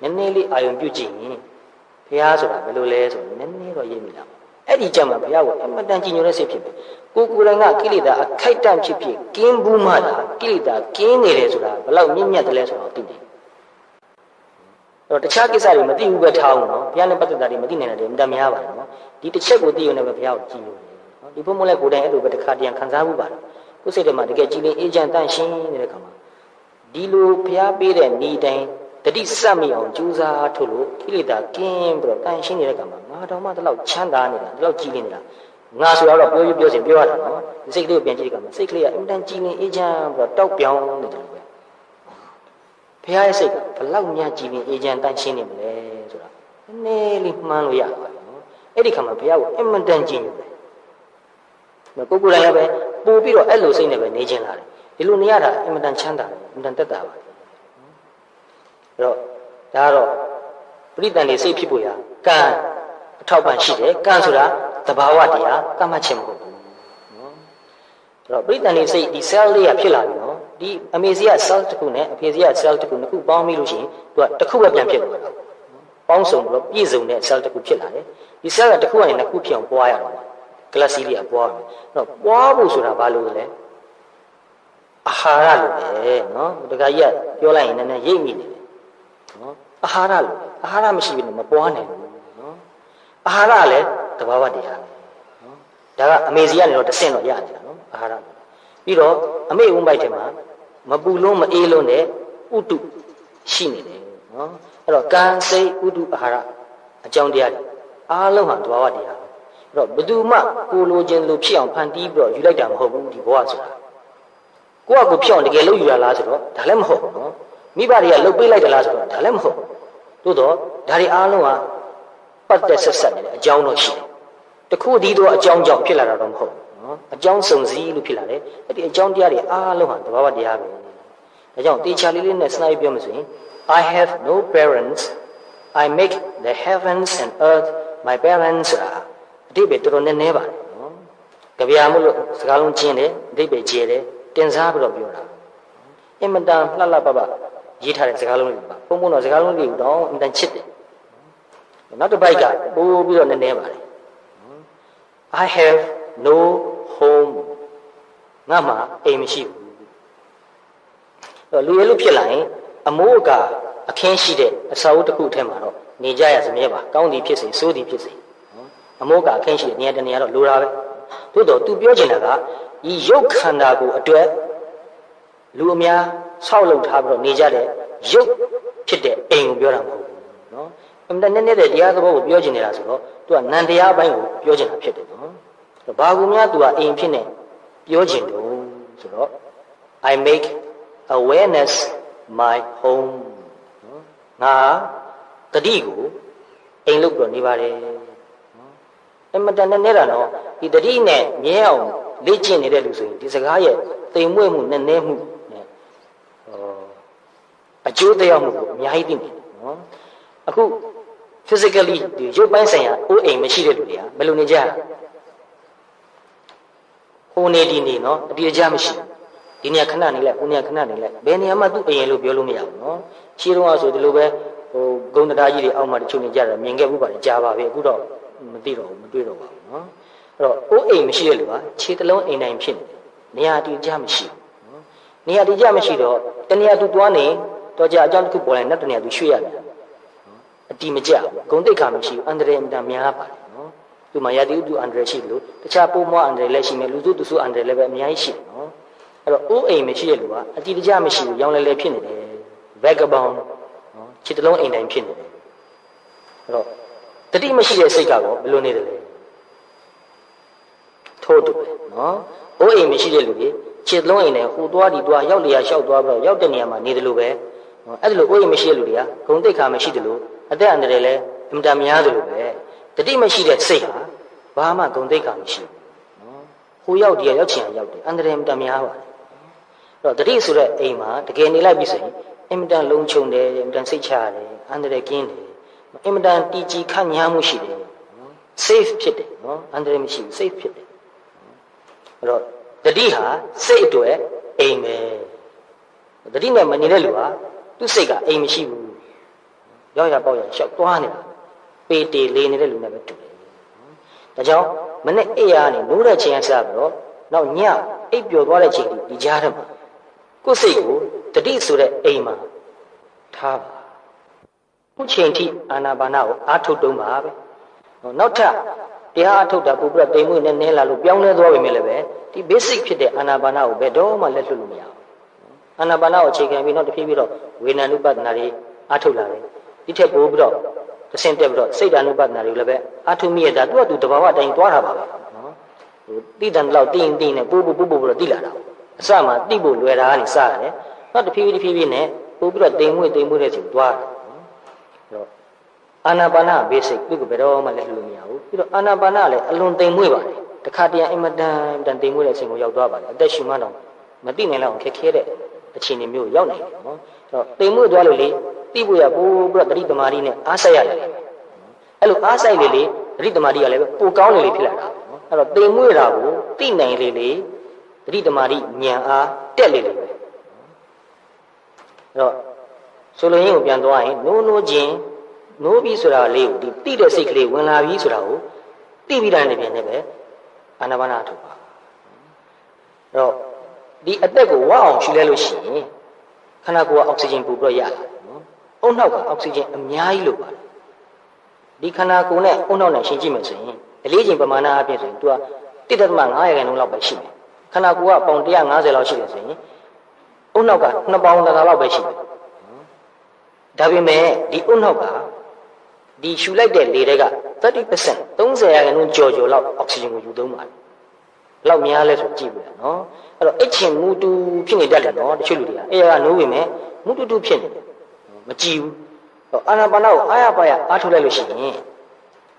A: နည်းနည်းလေးအာရုံပြုကြည့်ရင်ဘုရားဆိုတာဘယ်လိုလဲဆိုတော့နည်းနည်းတော့ရိပ်မိလာပါအဲ့ဒီကြမှာဘုရားကိုအမှန်တန်ကြည်ညိုတဲ့စိတ်ဖြစ်တယ်ကိုယ်တိုင်ကကိလေသာအခိုက်အတန့်ဖြစ်ဖြစ်ကင်းဘူးမှလားကိလေသာကင်းနေတယ်ဆိုတာဘယ်လောက်မြင့်မြတ်တယ်လဲဆိုတော့သိတယ်အဲ့တော့တခြားကိစ္စတွေမသိဘူးပဲထားအောင်နော်ဘုရားနဲ့ပတ်သက်တာတွေမသိနိုင်တယ်အများများပါတယ်နော်ဒီတစ်ချက်ကိုသိရုံနဲ့ပဲဘုရားကိုကြည်ညိုတယ်နော်ဒီဘုံမလဲကိုယ်တိုင်အဲ့လိုပဲတစ်ခါတည်းခံစားမှုပါတယ်ကိုယ်စိတ်ထဲမှာတကယ်ကြည်လင်အေးချမ်းတန့်ရှင်းနေတဲ့ခါမှာဒီလိုဘုရားပေးတဲ့ဤတိုင်းတတိစက်မိအောင်ကြိုးစားထုတ်လို့ကိလေသာကင်းပြီးတော့တန့်ရှင်းနေတဲ့ခါမှာငါတော်မှတလောက်ချမ်းသာနေတာတလောက်ကြည်လင်နေတာငါဆိုတော့ပြောစဉ်ပြောရတာနော်ဒီစိတ်ကလေးကိုပြန်ကြည့်တဲ့ခါမှာစိတ်ကလေးကအင်တန်ကြည်လင်အေးချမ်းပြီးတော့တောက်ပြောင်းနေတယ်ပဲဘုရားရဲ့စိတ်ကဘလောက်များကြည်လင်အေးချမ်းတန့်ရှင်းနေမလဲဆိုတာနည်းနည်းလေးမှန်းလို့ရပါတယ်နော်အဲ့ဒီခါမှာဘုရားကိုအင်မတန်ကြည်ညိုတယ်ကိုယ်တိုင်လည်းပဲပို့ပြီးတော့အဲ့လိုစိတ်နဲ့ပဲနေခြင်းလာတယ်ဒီလိုနေရတာအင်မတန်ချမ်းသာတယ်အင်မတန်တက်တာပါ တော့ဒါကတော့ပရိသန်နေစိတ်ဖြစ်ဖို့ရကံအထောက်ပံ့ရှိတယ်ကံဆိုတာသဘာဝတရားကမှတ်ခြင်းမဟုတ်ဘူးနော်အဲ့တော့ပရိသန်နေစိတ်ဒီ cell လေးကဖြစ်လာပြီနော်ဒီအမေစီက cell တစ်ခုနဲ့အဖေစီက cell တစ်ခုနှစ်ခုပေါင်းပြီးလို့ရှိရင်သူကတစ်ခုပဲပြန်ဖြစ်သွားတာပေါင်းစုံပြီးတော့ပြည့်စုံတဲ့ cell တစ်ခုဖြစ်လာတယ်ဒီ cell ကတစ်ခုကနေနှစ်ခုဖြစ်အောင်ပွားရတော့ကလပ်စီးလေးကပွားတယ်အဲ့တော့ပွားဖို့ဆိုတာဘာလို့လဲအာဟာရလို့ပဲနော်တခါကြီးကပြောလိုက်ရင်လည်းရိပ်မိနေတယ်နော်အာဟာရလို့အာဟာရမရှိဘဲနဲ့မပွားနိုင်ဘူးနော်အာဟာရလည်းသဘာဝတရားပဲနော်ဒါကအမေစီကနေတော့တဆင့်တော့ရနေတာနော်အာဟာရပြီးတော့အမေဝုံးပိုက်ထဲမှာမပူလုံးမအေးလုံးနဲ့ဥတုရှိနေတယ်နော်အဲ့တော့ကံစိတ်ဥတုအာဟာရအကြောင်းတရားတွေအားလုံးဟာသဘာဝတရားပဲအဲ့တော့ဘယ်သူမှကိုလိုချင်လို့ဖြစ်အောင်ဖန်တီးပြီးတော့ယူလိုက်တာမဟုတ်ဘူးဒီဘဝဆိုတာကိုယ့်အကိုဖြစ်အောင်တကယ်လုပ်ယူရလားဆိုတော့ဒါလည်းမဟုတ်ဘူးနော်မိဘတွေကလှုပ်ပေးလိုက်တယ်လားဆိုတော့ဒါလည်းမဟုတ်ဘူးသို့တော့ဒါတွေအားလုံးဟာပတ်သက်ဆက်ဆက်နေတယ်အကြောင်းတော့ရှိတယ်တခုတည်းသောအကြောင်းကြောင့်ဖြစ်လာတာတော့မဟုတ်ဘူးနော်အကြောင်းစုံစည်းလို့ဖြစ်လာတယ်အဲ့ဒီအကြောင်းတရားတွေအားလုံးဟာသဘာဝတရားပဲဒါကြောင့်တေချာလေးလေးနဲ့စနိုက်ပြောမှဆိုရင် I have no parents I make the heavens and earth my parents အတိတ်ပဲတော်တော်နည်းနည်းပါတယ်နော်ကြပြမို့လို့စကားလုံးကျင်းတယ်အတိတ်ပဲကျဲတယ်တင်စားပြီးတော့ပြောတာအင်မတန်လှလှပပရေးထားတဲ့စကားလုံးတွေပါဘုံဘုံတော့စကားလုံးတွေတော့အင်မတန်ချစ်တယ်နောက်တစ်ပိုက်ကပိုးပြီးတော့နည်းနည်းပါတယ် I have no home ငါမှအိမ်မရှိဘူးလူရဲလို့ဖြစ်လာရင်အမိုးအကာအခင်းရှိတဲ့အစာအုပ်တစ်ခုထဲမှာတော့နေကြရစမြဲပါကောင်းသည်ဖြစ်စေဆိုးသည်ဖြစ်စေအမိုးအကာအခင်းရှိတဲ့နေရာတနေရာတော့လိုတာပဲသို့တော့ तू ပြောချင်တာကဒီရုပ်ခန္ဓာကိုအတွက်လူအများဆောက်လုပ်ထားပြီးတော့နေကြတဲ့ရုပ်ဖြစ်တဲ့အိမ်ကိုပြောတာမဟုတ်ဘူးနော်အမှန်တည်းနဲ့တရားသဘောကိုပြောချင်နေတာဆိုတော့ तू ကနန္တရားဘိုင်းကိုပြောချင်တာဖြစ်တယ်နော်ဘာကူများ तू ကအိမ်ဖြစ်နေပြောချင်တယ်ဆိုတော့ I make awareness my home နော်ငါတတိကိုအိမ်လုပ်ပြီးတော့နေပါတယ်နော်အမှန်တည်းနဲ့တာနော်ဒီတတိနဲ့မြဲအောင်လေ့ကျင့်နေတဲ့လူဆိုရင်ဒီစကားရဲ့တိမ်မွေ့မှုနဲ့နဲမှုနဲ့အကျိုးတရားမှုကိုအများကြီးသိနေတယ်နော်အခု physically ဒီရုပ်ပိုင်းဆိုင်ရာအိုးအိမ်မရှိတဲ့လူတွေကဘယ်လိုနေကြလဲဟိုနေဒီနေနော်အတိအကျမရှိဒီနေရာခဏနေလိုက်ဟိုနေရာခဏနေလိုက်ဘယ်နေရာမှသူ့အိမ်လို့ပြောလို့မရဘူးနော်ရှင်းတော့ဆိုဒီလိုပဲဟိုဂုံတရားကြီးတွေအောက်မှာတချို့နေကြတယ်မြင်ခဲ့ဘူးပါတယ်ကြားပါပြီအခုတော့မသိတော့ဘူးမတွေ့တော့ပါဘူးနော်အဲ့တော့အိုးအိမ်မရှိတဲ့လူကခြေတလုံးအိမ်တိုင်းဖြစ်နေတယ်နေရာတိကျမရှိဘူးနော်နေရာတိကျမရှိတော့တနေရာသူသွားနေတော့ကြအကြောင်းတစ်ခုပေါ်လာရင်နောက်တနေရာသူရွှေ့ရတယ်နော်အတိမကျဘူးဂုံတိတ်ခါမရှိဘူးအန္တရာယ်အများများပါတယ်နော်သူမှရာသီဥတုအန္တရာယ်ရှိတယ်လို့တခြားပုံမအန္တရာယ်လည်းရှိမယ်လူစုသူစုအန္တရာယ်လည်းပဲအများကြီးရှိတယ်နော်အဲ့တော့အိုးအိမ်မရှိတဲ့လူကအတိတကျမရှိဘူးရောင်းလဲလဲဖြစ်နေတယ် vagabond နော်ခြေတလုံးအိမ်တိုင်းဖြစ်နေတယ်အဲ့တော့တတိမရှိတဲ့စိတ်ကတော့ဘယ်လိုနေတယ်လဲထို့တူပဲနော်အိုးအိမ်မရှိတဲ့လူကြီးခြေလုံးအိမ်နဲ့ဟိုသွားဒီသွားရောက်လျာလျှောက်သွားပြီးတော့ရောက်တဲ့နေရာမှာနေတယ်လို့ပဲအဲ့ဒါလိုအိုးအိမ်မရှိတဲ့လူတွေကဂုံတိတ်ခါမရှိတယ်လို့အသက်အန္တရာယ်လည်းအင်တာများတယ်လို့ပဲတတိမရှိတဲ့စိတ်ဟာဘာမှဂုံတိတ်ခါမရှိဘူးနော်ဟိုရောက်ဒီရောက်ချင်ရောက်တယ်အန္တရာယ်အင်တာများပါတယ်အဲ့တော့တတိဆိုတဲ့အိမ်မှာတကယ်နေလိုက်ပြီဆိုရင်အင်မတန်လုံးချုံတယ်အင်မတန်စိတ်ချရတယ်အန္တရာယ်ကင်းတယ်အင်မတန်တည်ကြည်ခန့်ညားမှုရှိတယ်နော် safe ဖြစ်တယ်နော်အန္တရာယ်မရှိဘူး safe ဖြစ်တယ်အဲ့တော့တတိဟာစိတ်အတွက်အိမ်ပဲတတိနဲ့မနေတဲ့လူဟာသူ့စိတ်ကအိမ်မရှိဘူးရောက်ရပေါက်ရရှောက်သွားနေတာပေတေလေးနေတဲ့လူနဲ့ပဲတူတယ်ဒါကြောင့်မနေ့အိယာနဲ့နိုးတဲ့ချိန်ကစပြီးတော့နောက်ညအိပ်ပျော်သွားတဲ့ချိန်ဒီကြားထဲမှာကိုယ်စိတ်ကိုတတိဆိုတဲ့အိမ်မှာထားပါခုချိန်ထိအာနာပါနကိုအားထုတ်တုံးပါပဲနောက်ထပ်တရားအထုတ်တာပို့ပြီးတော့တိမ်မွေ့နဲ့နဲလာလို့ပြောင်းလဲသွားပြီမြဲလည်းပဲဒီ basic ဖြစ်တဲ့အာနာပါနကိုဘယ်တော့မှလက်လွတ်လို့မရဘူးအာနာပါနကိုအခြေခံပြီးတော့တဖြည်းဖြည်းတော့ဝေဒနာနုပဒနာတွေအားထုတ်လာတယ်ဒီထက်ပိုပြီးတော့တစ်ဆင့်တက်ပြီးတော့စိတ်ဓာနုပဒနာတွေလည်းပဲအားထုတ်မိရတာသူကသူတဘာဝတိုင်းသွားတာပါပဲနော်ဟိုတိတန်တော့တင်းတင်းနဲ့ပို့တော့တိလာတာအစမှတိဖို့လွယ်တာကနေစရတယ်နောက်တဖြည်းဖြည်းနဲ့ပို့ပြီးတော့တိမ်မွေ့တဲ့ချိန်သွားတယ်နော်အာနာပါန basic သူကဘယ်တော့မှလက်လွတ်လို့မရဘူးပြီးတော့အာနာပါနလည်းအလွန်တိမ်မွေ့ပါတယ်တခါတည်းအင်မတန်တိမ်မွေ့တဲ့အချိန်ကိုရောက်သွားပါတယ်အသက်ရှူမှတော့မသိနိုင်လောက်ခက်ခဲတဲ့အခြေအနေမျိုးရောက်နိုင်တယ်နော်အဲ့တော့တိမ်မွေ့သွားလို့လေ တိဖို့ရပို့ပြီးတော့တတိတမာရီနဲ့အားဆိုင်ရတယ်အဲ့လိုအားဆိုင်လေလေတတိတမာရီကလည်းပိုကောင်းလေလေဖြစ်လာတာအဲ့တော့တိမ်မွေ့တာကိုတိနိုင်လေလေတတိတမာရီဉာဏ်အားတက်လေလေပဲအဲ့တော့ဆိုလိုရင်းကိုပြန်သွားရင်နိုးချင်းနိုးပြီးဆိုတာလေးကိုဒီတိတဲ့စိတ်ကလေးဝင်လာပြီးဆိုတာကိုတိပြီးတာနဲ့ပြန်နေပဲအာနာပါနာထုတ်ပါအဲ့တော့ဒီအသက်ကိုဝအောင်ရှူလဲလို့ရှိရင်ခန္ဓာကိုယ်ကအောက်ဆီဂျင်ပို့ပြီးတော့ရလာတယ်နော်။အုံနောက်ကအောက်ဆီဂျင်အများကြီးလို့ပါတယ်။ဒီခန္ဓာကိုယ်နဲ့အုံနောက်နဲ့ရှင်းကြည့်မယ်ဆိုရင်အလေးချိန်ပမာဏအပြင်ဆိုရင်သူက 1.5% လောက်ပဲရှိမယ်။ခန္ဓာကိုယ်ကပေါင်150လောက်ရှိတယ်ဆိုရင်အုံနောက်က2ပေါင်100လောက်ပဲရှိတယ်။ဒါပေမဲ့ဒီအုံနောက်ကဒီရှူလိုက်တဲ့လေတွေက 30% 30% ကျော်လောက်အောက်ဆီဂျင်ကိုယူသုံးပါတယ်။ဘယ်လောက်များလဲဆိုကြည့်ပြရနော်။အဲ့တော့အချင်းမူတူဖြစ်နေတတ်တယ်နော်တချို့လူတွေကအဲ့ရကနိုးဝင်မယ်မူတူတူဖြစ်နေတယ်မကြည့်ဘူးအာနာပါနာကိုအားရပါရအားထုတ်လိုက်လို့ရှိရင်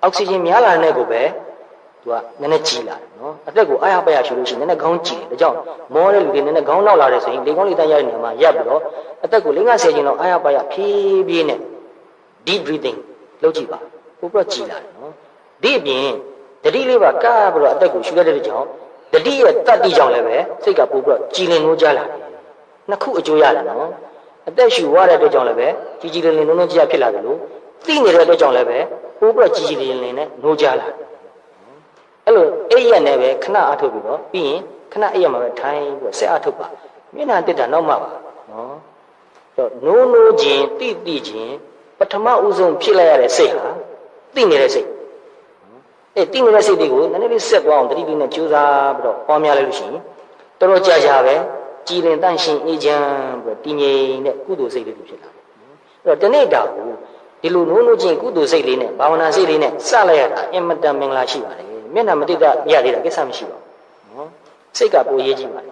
A: အောက်ဆီဂျင်များလာတဲ့ကိုပဲသူကနည်းနည်းကြီးလာတယ်နော်အသက်ကိုအားရပါရရှူလို့ရှိရင်နည်းနည်းခေါင်းကြီးတယ်ဒါကြောင့်မောတဲ့လူတွေနည်းနည်းခေါင်းနောက်လာတယ်ဆိုရင်လေကောင်းလေတန်းရတဲ့နေရာမှာရပ်ပြီးတော့အသက်ကို50ချိန်လောက်အားရပါရဖြည်းဖြည်းနဲ့ deep breathing လုပ်ကြည့်ပါပို့ပြီးတော့ကြီးလာတယ်နော်ဒီအပြင်တတိလေးပါကားပြီးတော့အသက်ကိုရှူရတဲ့ကြောင့်တတိရဲ့တတ်တိကြောင့်လည်းပဲစိတ်ကပို့ပြီးတော့ကြည်လင်နိုးကြလာတယ်နှစ်ခုအကျိုးရတယ်နော်အသက်ရှူရတဲ့အတွက်ကြောင့်လည်းပဲကြည်ကြည်လင်လင်နိုးနိုးကြဖြစ်လာတယ်လို့သိနေတဲ့အတွက်ကြောင့်လည်းပဲပို့ပြီးတော့ကြည်ကြည်လင်လင်နဲ့နိုးကြလာတယ်အဲ့လိုအဲ့ရက်နဲ့ပဲခဏအထုတ်ပြီးတော့ပြီးရင်ခဏအဲ့ရက်မှာပဲထိုင်ပြီးတော့ဆက်အထုတ်ပါမျက်နှာတက်တာနောက်မှပါနော်တော့နိုးချင်းတိချင်းပထမဦးဆုံးဖြစ်လိုက်ရတဲ့စိတ်ဟာသိနေတဲ့စိတ်တိနေတဲ့စိတ်တွေကိုနည်းနည်းလေးဆက်သွားအောင်တတိလေးနဲ့ကြိုးစားပြီးတော့ပွားများလိုက်လို့ရှိရင်တော်တော်ကြာပဲကြည်လင်တန့်ရှင်းအေးချမ်းပြီးတော့တည်ငြိမ်တဲ့ကုသိုလ်စိတ်လေးတွေဖြစ်လာတယ်။အဲ့တော့တနေ့တာကိုဒီလိုနိုးချင်းကုသိုလ်စိတ်လေးနဲ့ဘာဝနာစိတ်လေးနဲ့စလိုက်ရတာအင်မတန်မင်္ဂလာရှိပါတယ်။မျက်နှာမတိတ်ရသေးတာကိစ္စမရှိပါဘူး။နော်။စိတ်ကပိုရေးကြည့်ပါလေ။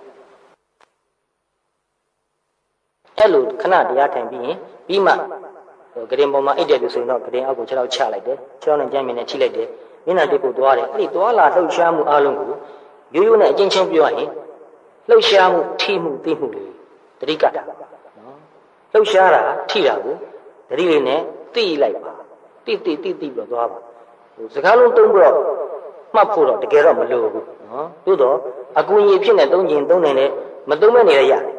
A: အဲ့လိုခဏတရားထိုင်ပြီးရင်ပြီးမှဂရင်ပေါ်မှာအိတ်တယ်လို့ဆိုရင်တော့ဂရင်အောက်ကိုခြေထောက်ချလိုက်တယ်။ခြေထောက်နဲ့ကြမ်းမြင်နဲ့ချိလိုက်တယ်။မျက်နှာတိတ်ကိုသွားတယ်အဲ့ဒီသွားလာလှုပ်ရှားမှုအလုံးကိုရိုးရိုးနဲ့အချင်းချင်းပြောရရင်လှုပ်ရှားမှုထိမှုသိမှုတွေတတိကတာနော်လှုပ်ရှားတာထိတာကိုတတိလေးနဲ့သိလိုက်ပါတိပြီးတော့သွားပါဟိုစကားလုံးတုံးပြီးတော့မှတ်ဖို့တော့တကယ်တော့မလိုဘူးနော်သို့တော့အကူအညီဖြစ်နေသုံးကျင်သုံးနေနဲ့မသုံးမဲ့နေရရတယ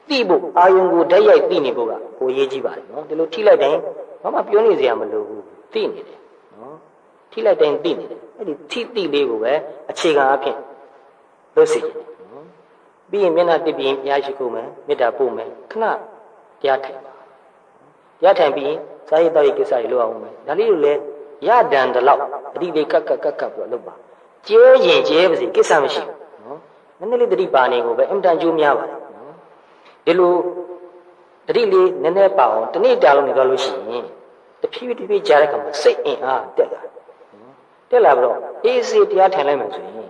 A: ်သိဖို့အာယုံကိုဓာတ်ရိုက်သိနေဖို့ကကိုရေးကြည့်ပါတယ်နော်ဒီလိုထိလိုက်တိုင်းဘာမှပြောနေစရာမလိုဘူးသိနေတယ်နော်ထိလိုက်တိုင်းသိနေတယ်အဲ့ဒီထိလေးကိုပဲအခြေခံအဖြစ်လုပ်စီနော်ပြီးရင်မျက်နှာတစ်ပြီးဘုရားရှိခိုးမယ်မေတ္တာပို့မယ်ခဏတရားထိုင်ပါတရားထိုင်ပြီးစာရေးတော်ရေးကိစ္စတွေလုပ်အောင်မယ်ဒါလေးလိုလဲရဒံတလောက်အတိလေးကပ်ပြီးတော့လုပ်ပါကျဲရင်ကျဲပါစေကိစ္စမရှိဘူးနော်နည်းနည်းလေးတတိပါနေကိုပဲအင်တန်ကျိုးများပါတယ်နော်ဒီလိုတတိလေးနည်းနည်းပါအောင်တနေ့တာလုံးနေတော့လို့ရှိရင်တဖြည်းဖြည်းကြားတဲ့အခါမှာစိတ်အင်အားတက်လာတက်လာပြီးတော့အေးစေးတရားထိုင်လိုက်မှဆိုရင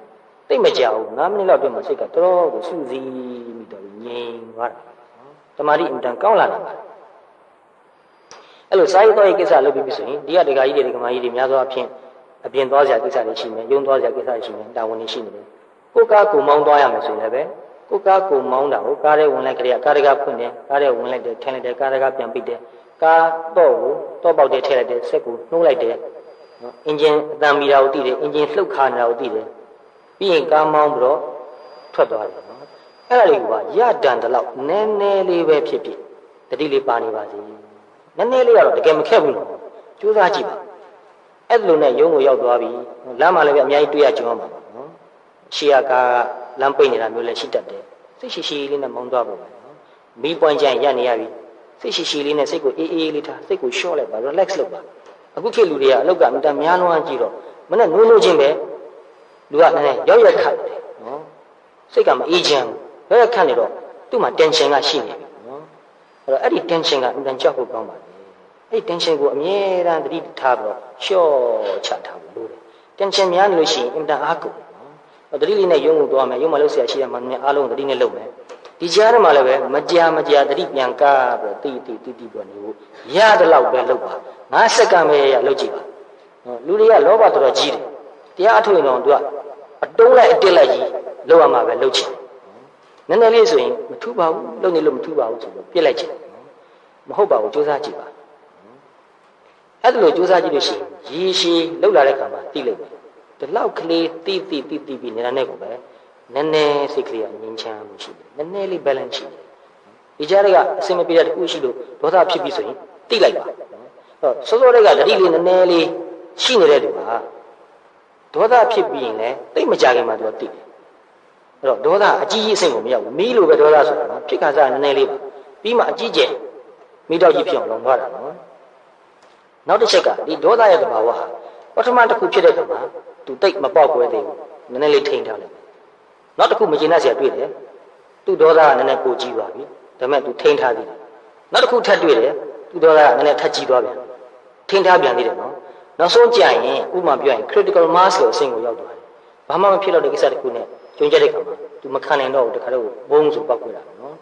A: ်သိမကြောက်ဘူး9မိနစ်လောက်တည်းမှာစိတ်ကတော်တော်ကိုစူးစီးပြီးတော့ငြိမ်သွားတာတမာတိအင်တန်ကောင်းလာတာအဲ့လိုစာရေးတော်ရေးကိစ္စလုပ်ပြီးပြီဆိုရင်ဒီကဒကာကြီးတွေဒကာမကြီးတွေများသောအားဖြင့်အပြင်သွားစရာကိစ္စတွေရှိမယ်ယုံသွားစရာကိစ္စတွေရှိမယ်တာဝန်တွေရှိနေတယ်ကိုကားကိုမောင်းသွားရမယ်ဆိုရင်လည်းပဲကိုကားကိုမောင်းတာကိုကားထဲဝင်လိုက်ကြရကားတကားဖွင့်တယ်ကားထဲဝင်လိုက်တယ်ထိုင်လိုက်တယ်ကားတကားပြန်ပိတ်တယ်ကားတော့ကိုတော့ပေါက်တယ်ထည့်လိုက်တယ်ဆက်ကိုနှိုးလိုက်တယ်အင်ဂျင်အတန်မီတာကိုသိတယ်အင်ဂျင်လှုပ်ခါနေတာကိုသိတယ်ပြီးရင်ကားမောင်းပြီးတော့ထွက်သွားတယ်နော်အဲ့ဒါလေးကရဒံတလောက်နည်းနည်းလေးပဲဖြစ်ဖြစ်တတိလေးပါနေပါစေနည်းနည်းလေးကတော့တကယ်မခက်ဘူးနော်ကြိုးစားကြည့်ပါအဲ့လိုနဲ့ရုံးကိုရောက်သွားပြီလမ်းမှာလည်းပဲအများကြီးတွေ့ရကြုံရမှာပါနော်ရှေ့ကလမ်းပိတ်နေတာမျိုးလည်းရှိတတ်တယ်စိတ်ရှိလေးနဲ့မောင်းသွားဖို့ပဲနော်မီးပွိုင်းကြရင်ရပ်နေရပြီစိတ်ရှိလေးနဲ့စိတ်ကိုအေးအေးလေးထားစိတ်ကိုလျှော့လိုက်ပါ relax လုပ်ပါအခုခေတ်လူတွေကအလောက်ကမတန်များလွန်းကြည့်တော့မနဲ့နိုးချင်းပဲလူကလည်းရောက်ရက်ခတ်တယ်နော်စိတ်ကမအေးချမ်းဘူးရောက်ရက်ခတ်နေတော့သူ့မှာ tension ကရှိနေပြီနော်အဲ့တော့အဲ့ဒီ tension ကအင်တန်ကြောက်ဖို့ကောင်းပါတယ်အဲ့ဒီ tension ကိုအမြဲတမ်းသတိထားပြီးတော့လျှော့ချထားဖို့လိုတယ် tension များနေလို့ရှိရင်အင်တန်အားကုန်နော်သတိလေးနဲ့ရုံးကိုသွားမယ်ရုံးမှာလှုပ်ရှားရှိရမှာနည်းအားလုံးသတိနဲ့လုပ်မယ်ဒီကြားထဲမှာလည်းပဲမကြာသတိပြန်ကားပြီးတော့တီးပြီးတော့နေဖို့ရတယ်လို့ပဲလုပ်ပါ9စက္ကန့်ပဲရလုပ်ကြည့်ပါလူတွေကလောဘတော်ကြီးတယ်တရားအထုတ်ရင်တော့သူကအတုံးလိုက်အတက်လိုက်ကြီးလုပ်ရမှာပဲလုပ်ချင်နည်းနည်းလေးဆိုရင်မထူပါဘူးလုပ်နေလို့မထူပါဘူးဆိုတော့ပြစ်လိုက်ချင် မဟုတ်ပါဘူးစူးစမ်းကြည့်ပါအဲ့ဒါလို့စူးစမ်းကြည့်လို့ရှိရင်ရေရှည်လောက်လာတဲ့ခါမှာသိလိမ့်မယ်ဒီလောက်ကလေးတိပြီးနေတာနဲ့ကိုပဲနည်းနည်းစိတ်ကလေးကငြိမ်းချမ်းမှုရှိတယ်နည်းနည်းလေး balance ရှိတယ်ဒီကြားတွေကအစင်မပြေတဲ့တခုရှိလို့ဒေါသဖြစ်ပြီးဆိုရင်သိလိုက်ပါစောစောတွေကတတိလေးနည်းနည်းလေးရှိနေတဲ့လူကဒေါသဖြစ်ပြီးရင်လည်းသိမကြခင်မှာသူကသိတယ်အဲ့တော့ဒေါသအကြီးကြီးအဆင့်ကိုမရောက်ဘူးမီးလိုပဲဒေါသဆိုတာနော်ဖြစ်ခါစားနည်းနည်းလေးပါပြီးမှအကြီးကျယ်မိတော့ကြီးဖြစ်အောင်လုပ်သွားတာနော်နောက်တစ်ချက်ကဒီဒေါသရဲ့သဘာဝဟာပထမတစ်ခုဖြစ်တဲ့ခါမှာသူတိတ်မပေါက်ကွဲသေးဘူးနည်းနည်းလေးထိန်းထားလိုက်နောက်တစ်ခုမကျေနပ်စရာတွေ့တယ်သူဒေါသကနည်းနည်းပိုကြီးသွားပြီဒါပေမဲ့သူထိန်းထားသေးတယ်နောက်တစ်ခုထပ်တွေ့တယ်သူဒေါသကနည်းနည်းထပ်ကြီးသွားပြန်ထိန်းထားပြန်သေးတယ်နော်နောက်ဆုံးကြရင်ဥပမာပြောရင် critical mass လို့အဆင့်ကိုရောက်သွားတယ်ဘာမှမဖြစ်တော့တဲ့ကိစ္စတစ်ခုနဲ့ကြုံကြတဲ့ခါမှာသူမခံနိုင်တော့ဘူးတခါတော့ဘုံဆိုပောက်ကွဲတာနော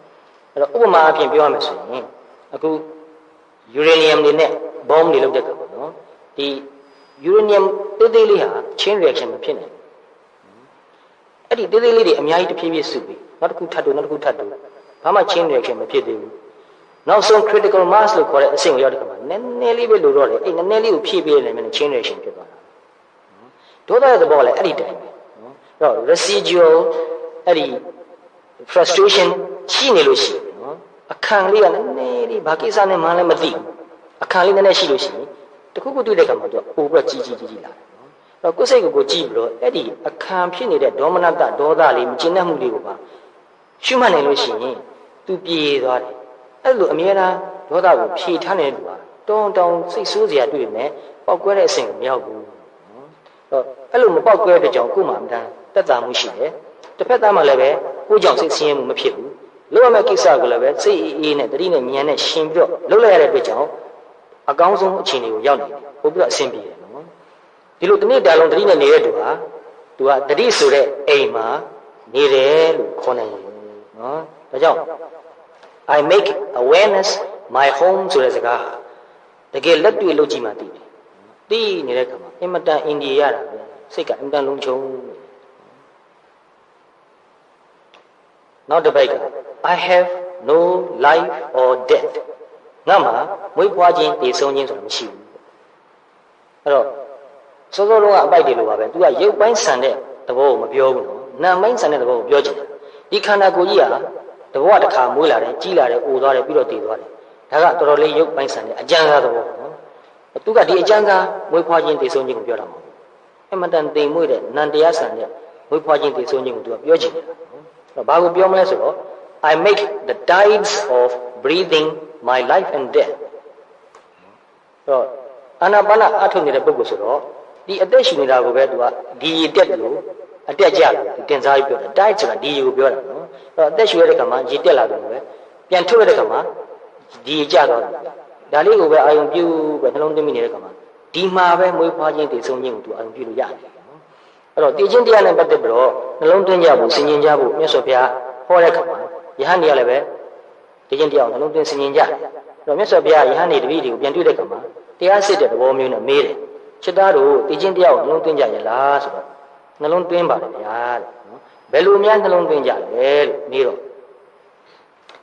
A: ်အဲ့တော့ဥပမာအပြင်ပြောရမယ်ဆိုရင်အခု uranium တွေနဲ့ bomb တွေလုပ်တဲ့ခါမှာနော်ဒီ uranium သေးလေးဟာ chain reaction မဖြစ်နိုင်အဲ့ဒီသေးလေးတွေအများကြီးတစ်ဖြည်းဖြည်းစုပြီးနောက်တစ်ခုထပ်တူဘာမှ chain reaction မဖြစ်သေးဘူးနောက်ဆုံး critical mass လို့ခေါ်တဲ့အဆင့်ကိုရောက်တဲ့ခါမှာနည်းနည်းလေးပဲလိုတော့တယ်အဲ့နည်းနည်းလေးကိုဖြည့်ပေးနေမယ် chain reaction ဖြစ်သွားတာဒေါသရဲ့သဘောကလည်းအဲ့ဒီတိုင်းပဲနော်အဲ့တော့ residual အဲ့ဒီ frustration ရှိနေလို့ရှိတယ်နော်အခန့်လေးကနည်းနည်းလေးဘာကိစ္စနဲ့မှလည်းမသိဘူးအခန့်လေးနည်းနည်းရှိလို့ရှိရင်တခုခုတွေ့တဲ့ခါမှာသူကပို့ပြီးကြီးလာတယ်နော်အဲ့တော့ကိုယ်စိတ်ကိုကြည့်ပြီးတော့အဲ့ဒီအခန့်ဖြစ်နေတဲ့ဒေါမနတဒေါသလေးမကျဉ်းတဲ့မှုလေးကိုပါရှုမှတ်နိုင်လို့ရှိရင်သူပြေသွားတယ်အဲ့လိုအမြဲတမ်းဒေါသကိုဖြေထားနေတဲ့လူကတောင်းစိတ်ဆိုးစရာတွေ့နေပောက်ကွဲတဲ့အဆင့်ကိုမရောက်ဘူးနော်အဲ့လိုမပောက်ကွဲတဲ့ကြောင့်ကိုယ်မှအမှန်တမ်းတက်တာမှုရှိတယ်တစ်ဖက်သားမှလည်းပဲကိုယ်ကြောင့်စိတ်ဆင်းရဲမှုမဖြစ်ဘူးလုပ်ရမယ့်ကိစ္စကိုလည်းပဲစိတ်အေးနဲ့တတိနဲ့ဉာဏ်နဲ့ရှင်ပြီးတော့လုပ်လိုက်ရတဲ့အတွက်ကြောင့်အကောင်းဆုံးအခြေအနေကိုရောက်နေတယ်ပို့ပြီးတော့အဆင်ပြေတယ်နော်ဒီလိုတစ်နေ့တာလုံးတတိနဲ့နေတဲ့သူကတတိဆိုတဲ့အိမ်မှာနေတယ်လို့ခေါ်နိုင်တယ်နော်ဒါကြောင့် I make awareness my home ဆိုတဲ့စကားတကယ်လက်တွေ့လုပ်ကြည့်မှသိတယ်သိနေတဲ့ခါမှာအင်မတန်အိန္ဒိယရတာပဲစိတ်ကအင်မတန်လုံးချုံနောက်တစ်ပိုက်က I have no life or death ငါမှာမွေးဖွားခြင်းတည်ဆုံးခြင်းဆိုတာမရှိဘူးအဲ့တော့စောစောလုံးကအပိုက်တွေလိုပါပဲ तू ကရုပ်ပိုင်းဆန်တဲ့သဘောကိုမပြောဘူးနော်နာမ်ပိုင်းဆန်တဲ့သဘောကိုပြောချင်တယ်ဒီခန္ဓာကိုယ်ကြီးဟာတဘောတစ်ခါမွေးလာတယ်ကြီးလာတယ်အိုသွားတယ်ပြီးတော့တည်သွားတယ်ဒါကတော်တော်လေးရုပ်ပိုင်းဆန်တဲ့အကျဉ်းစားသဘောနော်သူကဒီအကျဉ်းစားမွေးဖွားခြင်းတည်ဆုံးခြင်းကိုပြောတာမဟုတ်ဘူးအမှန်တန်တိမ်မွေးတဲ့နန္တရားဆန်တဲ့မွေးဖွားခြင်းတည်ဆုံးခြင်းကိုသူကပြောချင်တယ်နော်ဘာကိုပြောမလဲဆိုတော့ I make the tides of breathing my life and death တော့အာနာပါနအထုတ်နေတဲ့ပုဂ္ဂိုလ်ဆိုတော့ဒီအသက်ရှင်နေတာကိုပဲသူကဒီရတက်တယ်လို့အတက်ကြလို့တင်စားပြီးပြောတာ tide ဆိုတာဒီကိုပြောတာနော်အဲ့တော့အသက်ရှင်ရတဲ့ခါမှာရေတက်လာတယ်ပဲပြန်ထုတ်ရတဲ့ခါမှာဒီကြတော့ဒါလေးကိုပဲအာယုံပြုပဲနှလုံးသွင်းမိနေတဲ့ခါမှာဒီမှာပဲမွေးဖွားခြင်းတည်ဆုံးခြင်းကိုသူအာယုံပြုလို့ရတယ်နော်အဲ့တော့တည်ခြင်းတရားနဲ့ပတ်သက်ပြီးတော့နှလုံးသွင်းကြဖို့စဉ်းကျင်ကြဖို့မြတ်စွာဘုရားဟောတဲ့ခါမှာယဟန်တွေကလည်းပဲတည်ခြင်းတရားကိုနှလုံးသွင်းစဉ်းကျင်ကြတယ်အဲ့တော့မြတ်စွာဘုရားယဟန်တွေတပည့်တွေကိုပြန်တွေ့တဲ့ခါမှာတရားစစ်တဲ့သဘောမျိုးနဲ့မေးတယ်ချစ်သားတို့တည်ခြင်းတရားကိုနှလုံးသွင်းကြရလားဆိုတော့နှလုံးသွင်းပါတယ်ဗျာတဲ့နော်ဘယ်လိုများနှလုံးသွင်းကြလဲလို့မေးတော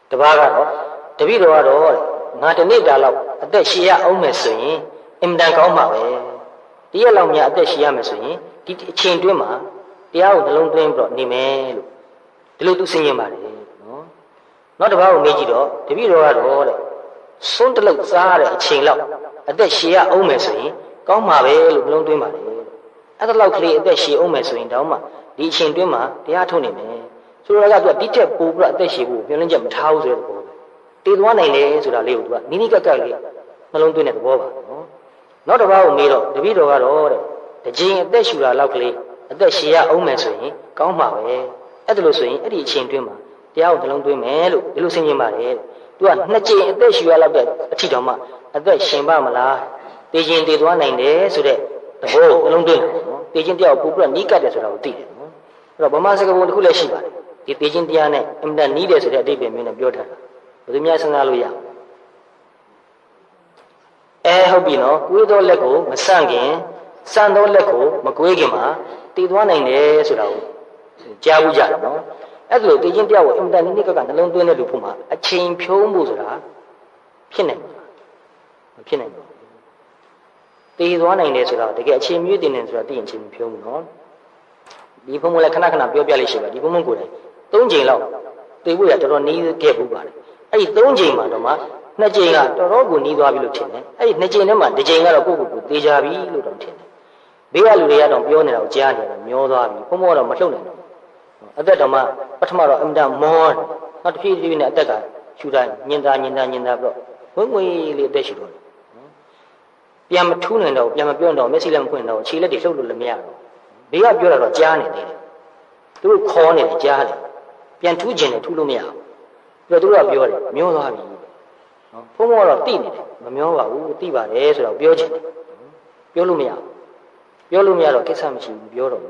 A: ့တပားကတော့တပည့်တော်ကတော့ငါတနေ့တာလောက်အသက်ရှည်ရအောင်မယ်ဆိုရင်အင်မတန်ကောင်းပါပဲတရက်လောက်များအသက်ရှည်ရမယ်ဆိုရင်ဒီအချိန်တွင်းမှာတရားကိုနှလုံးသွင်းပြီးတော့နေမယ်လို့ဒီလိုသူစဉ်းကျင်ပါတယ်နော်နောက်တစ်ပါးကိုမေးကြည့်တော့တပည့်တော်ကတော့တဲ့စွန်းတလုတ်စားတဲ့အချိန်လောက်အသက်ရှည်ရအောင်မယ်ဆိုရင်ကောင်းပါပဲလို့နှလုံးသွင်းပါတယ်အဲ့ဒါလောက်ကလေးအသက်ရှည်အောင်မယ်ဆိုရင်တောင်မှဒီအချိန်တွင်းမှာတရားထုတ်နိုင်မယ်ဆိုတော့ကသူကဒီထက်ပိုပြီးတော့အသက်ရှည်ဖို့မျှော်လင့်ချက်မထားဘူးဆိုတဲ့သဘောပဲတည်သွားနိုင်တယ်ဆိုတာလေးကိုသူကနိနိကကလေးနှလုံးသွင်းတဲ့သဘောပါနော်နောက်တစ်ပါးကိုမေးတော့တပည့်တော်ကတော့တဲ့တစ်ချိန်အသက်ရှူတာလောက်ကလေးအသက်ရှည်ရအောင်မယ်ဆိုရင်ကောင်းပါပဲအဲ့ဒါလို့ဆိုရင်အဲ့ဒီအချိန်တွင်းမှာတရားကိုနှလုံးသွင်းမယ်လို့ဒီလိုစဉ်းကျင်ပါတယ်သူကနှစ်ချိန်အသက်ရှူရလောက်တဲ့အထီတောင်မှအသက်ရှင်ပါမလားတည်ခြင်းတည်သွားနိုင်တယ်ဆိုတဲ့သဘောကိုနှလုံးသွင်းတယ်နော်တည်ခြင်းတရားကိုပို့ပြီးတော့နီးကပ်တယ်ဆိုတာကိုသိတယ်နော်အဲ့တော့ဗမာစကားပုံတစ်ခုလည်းရှိပါတယ်ဒီတည်ခြင်းတရားနဲ့အင်မတန်နီးတယ်ဆိုတဲ့အဓိပ္ပာယ်မျိုးနဲ့ပြောထားတာဘယ်သူများစဉ်းစားလို့ရဟုတ်ပြီနော်ကွေးသောလက်ကိုမဆန့်ခင်စံသောလက်ကိုမကွေးခင်မှာတည်သွားနိုင်တယ်ဆိုတာကိုကြားဘူးကြတယ်နော်အဲ့ဒါလိုတည်ခြင်းတရားကိုအင်မတန်နီးနီးကပ်ကနှလုံးသွင်းတဲ့လူဖို့မှာအချိန်ဖြုံးဖို့ဆိုတာ ဖြစ်နိုင်မဖြစ်နိုင်ဘူးတည်သွားနိုင်တယ်ဆိုတော့တကယ်အချိန်မြင့်တင်တယ်ဆိုတော့သိရင်အချိန်မဖြုံးဘူးနော်ဒီဘုံဘုံလည်းခဏခဏပြောပြလေးရှိပါဒီဘုံဘုံကိုယ်တိုင်3ချိန်လောက်သိဖို့ရတော်တော်နီးခဲ့ဘူးပါတယ်အဲ့ဒီ3ချိန်မှာတော့မှ2ချိန်ကတော်တော်ကိုနီးသွားပြီလို့ထင်တယ်အဲ့ဒီ2ချိန်ထဲမှာ1ချိန်ကတော့ကိုယ့်ကိုယ်ကိုသေချာပြီလို့တော့ထင်တယ်ဘေးကလူတွေကတော့ပြောနေတာကိုကြားနေတာမျောသွားပြီဘုံဘုံကတော့မလှုပ်နိုင်တော့အသက်တော်မှပထမတော့အင်တာမောနောက်တစ်ဖြည်းဖြည်းနဲ့အသက်ကရှူတိုင်းညင်တာပြီးတော့ဝင်းဝင်းလေးအသက်ရှူတော့ပြန်မထူးနိုင်တော့ပြန်မပြောတော့မျက်စိလည်းမဖွင့်တော့ခြေလက်တွေလှုပ်လို့လည်းမရတော့ဘေးကပြောတာတော့ကြားနေသေးတယ်သူတို့ခေါ်နေတယ်ကြားတယ်ပြန်ထူးကျင်တယ်ထူးလို့မရဘူးပြီးတော့သူတို့ကပြောတယ်မျောသွားပြီနော်ဘုံဘောတော့တိနေတယ်မမျောပါဘူးတိပါတယ်ဆိုတော့ပြောချင်တယ်ပြောလို့မရတော့ကိစ္စမရှိဘူးပြောတော့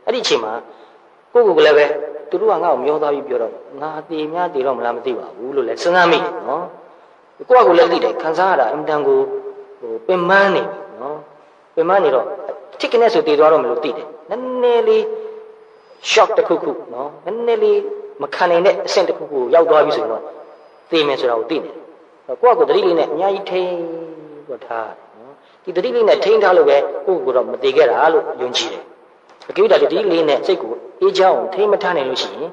A: အဲ့ဒီအချိန်မှာကိုယ့်ကိုယ်လည်းပဲသူတို့ကငါ့ကိုမျောသွားပြီးပြောတော့ငါတေများတေတော့မလားမသိပါဘူးလို့လည်းစဉ်းစားမိတယ်နော်ကိုယ့်ကိုယ်လည်းသိတယ်ခံစားရတာအင်တန်ကိုပင်မနေပြီနော်ပင်မနေတော့ထိကနေဆိုတေသွားတော့မလို့သိတယ်နည်းနည်းလေး shock တစ်ခုခုနော်နည်းနည်းလေးမခံနိုင်တဲ့အဆင့်တစ်ခုခုရောက်သွားပြီဆိုတော့သိမယ်ဆိုတာကိုသိနေတယ်ကိုယ့်ကိုယ်တတိလေးနဲ့အများကြီးထိန်းတော့ထားနော်ဒီတတိလေးနဲ့ထိန်းထားလို့ပဲကိုယ့်ကိုယ်တော့မသေးခဲ့တာလို့ယုံကြည်တယ်အကိဋ္ဌတတိလေးနဲ့စိတ်ကိုအေးချမ်းအောင်ထိန်းမထားနိုင်လို့ရှိရင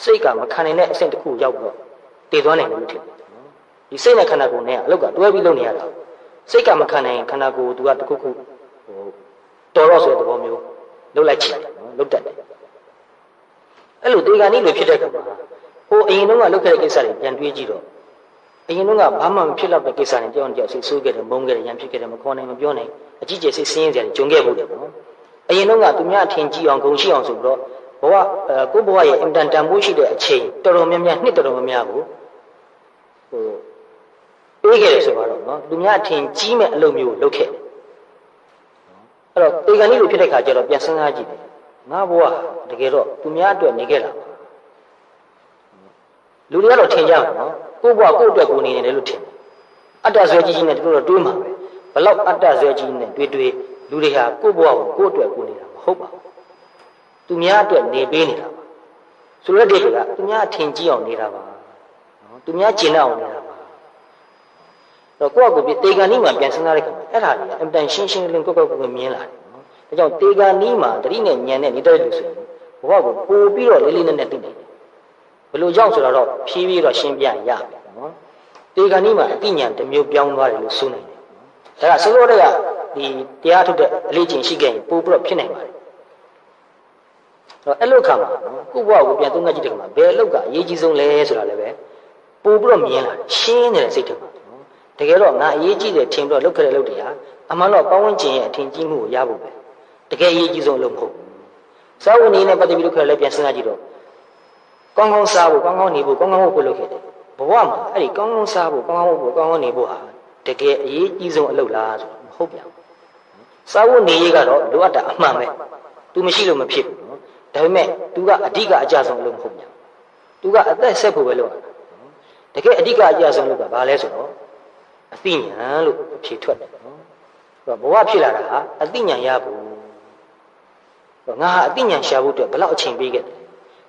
A: ်စိတ်ကမခံနိုင်တဲ့အဆင့်တစ်ခုရောက်တော့တည်သွားနိုင်လို့ထင်တယ်ဒီစိတ်နဲ့ခန္ဓာကိုယ်နဲ့အလုပ်ကတွဲပြီးလုပ်နေရတာစိတ်ကမခံနိုင်ခန္ဓာကိုယ်သူကတစ်ခုခုတော်တော့ဆိုတဲ့သဘောမျိုးလုပ်လိုက်ချင်တယ်နော်လုပ်တတ်တယ်အဲ့လိုတေဂာနိလိုဖြစ်တဲ့အခါမှာဟိုအရင်တုန်းကလုပ်ခဲ့တဲ့ကိစ္စတွေပြန်တွေးကြည့်တော့အရင်တုန်းကဘာမှမဖြစ်တော့တဲ့ကိစ္စတွေကြောင်းကြောက်စိတ်ဆိုးခဲ့တယ်မုန်းခဲ့တယ်ရံဖြစ်ခဲ့တယ်မခေါ်နိုင်မပြောနိုင်အကြီးကျယ်စိတ်ဆင်းရဲစရာတွေဂျုံခဲ့ဖို့တယ်နော်အရင်တုန်းကသူများအထင်ကြီးအောင်ဂုဏ်ရှိအောင်ဆိုပြီးတော့ကိုယ့်ဘဝရဲ့အင်တန်တန်ဖိုးရှိတဲ့အချိန်တော်တော်များများနှစ်တော်တော်များများကိုပေးခဲ့တယ်ဆိုတော့နော်သူများအထင်ကြီးမဲ့အလုပ်မျိုးလုပ်ခဲ့တယ်အဲ့တော့တေဂာနိလိုဖြစ်တဲ့ခါကျတော့ပြန်စဉ်းစားကြည့်တယ်ငါဘဝတကယ်တော့သူများအတွက်နေခဲ့တာလူတွေကတော့ထင်ကြမှာနော်ကိုယ့်ဘဝကိုယ့်အတွက်ကိုနေနေတယ်လို့ထင်တယ်အတ္တဇွဲကြီးနဲ့တို့တော့တွေးမှာပဲဘလောက်အတ္တဇွဲကြီးနဲ့တွေးလူတွေဟာကိုယ့်ဘဝကိုကိုယ့်အတွက်ကိုနေတာမဟုတ်ပါဘူးသူများအတွက်နေပေးနေတာပါဆိုတော့ဒီကသူများအထင်ကြီးအောင်နေတာပါနော်သူများကျင်အောင်နေတာပါတော့ကိုယ့်အကူတေဂာနိမှာပြန်စဉ်းစားတဲ့အခါမှာအဲ့ဒါတွေကအင်တန်ရှင်းရှင်းလင်းကိုယ်မြင်လာတယ်ဒါကြောင့်တေဂာနိမှာတတိနဲ့ဉာဏ်နဲ့နေတဲ့လူဆိုရင်ဘဝကိုပို့ပြီးတော့လေးလေးနက်နက်သိနေတယ်ဘယ်လိုကြောင့်ဆိုတော့ဖြည်းဖြည်းတော့ရှင်းပြရပြီနော်တေဂာနိမှာအတိညာတစ်မျိုးပြောင်းသွားတယ်လို့ဆိုနိုင်တယ်ဒါကဆိုလိုတဲ့ကဒီတရားထုတ်တဲ့အလေးချိန်ရှိခဲ့ရင်ပို့ပြီးတော့ဖြစ်နိုင်ပါတယ်အဲ့လိုခါမှာကိုယ့်ဘဝကိုပြန်သုံးသပ်ကြည့်တဲ့အခါမှာဘယ်အလုပ်ကအရေးကြီးဆုံးလဲဆိုတာလည်းပဲပို့ပြီးတော့မြင်လာတယ်ရှင်းနေတဲ့စိတ်ထဲမှာတကယ်တော့ငါအရေးကြီးတယ်ထင်ပြီးတော့လုပ်ခဲ့တဲ့လုပ်တွေဟာအမှန်တော့ပတ်ဝန်းကျင်ရဲ့အထင်ကြီးမှုကိုရဖို့ပဲတကယ်အရေးကြီးဆုံးအလုပ်မဟုတ်ဘူးစာဝတ်နေနဲ့ပတ်သက်ပြီးလုပ်ခဲ့လည်းပြန်စဉ်းစားကြည့်တော့ကောင်းကောင်းစားဖို့ကောင်းကောင်းနေဖို့ကောင်းကောင်းဖို့လုပ်ခဲ့တယ်ဘဝမှာအဲ့ဒီကောင်းကောင်းစားဖို့ကောင်းကောင်းဖို့ကောင်းကောင်းနေဖို့ဟာတကယ်အရေးကြီးဆုံးအလုပ်လားဆိုတော့မဟုတ်ပြန်ဘူးစာဝတ်နေရေးကတော့လိုအပ်တာအမှန်ပဲသူမရှိလို့မဖြစ်ဘူးနော်ဒါပေမဲ့သူကအဓိကအကျဆုံးအလုပ်မဟုတ်ပြန်သူကအသက်ဆက်ဖို့ပဲလုပ်တာတကယ်အဓိကအကျဆုံးလုပ်တာဘာလဲဆိုတော့အသိဉာဏ်လို့အဖြေထွက်တယ်နော်ဘဝဖြစ်လာတာဟာအသိဉာဏ်ရဖို့ငါဟာအသိဉာဏ်ရှာဖို့အတွက်ဘယ်လောက်အချိန်ပေးခဲ့တယ်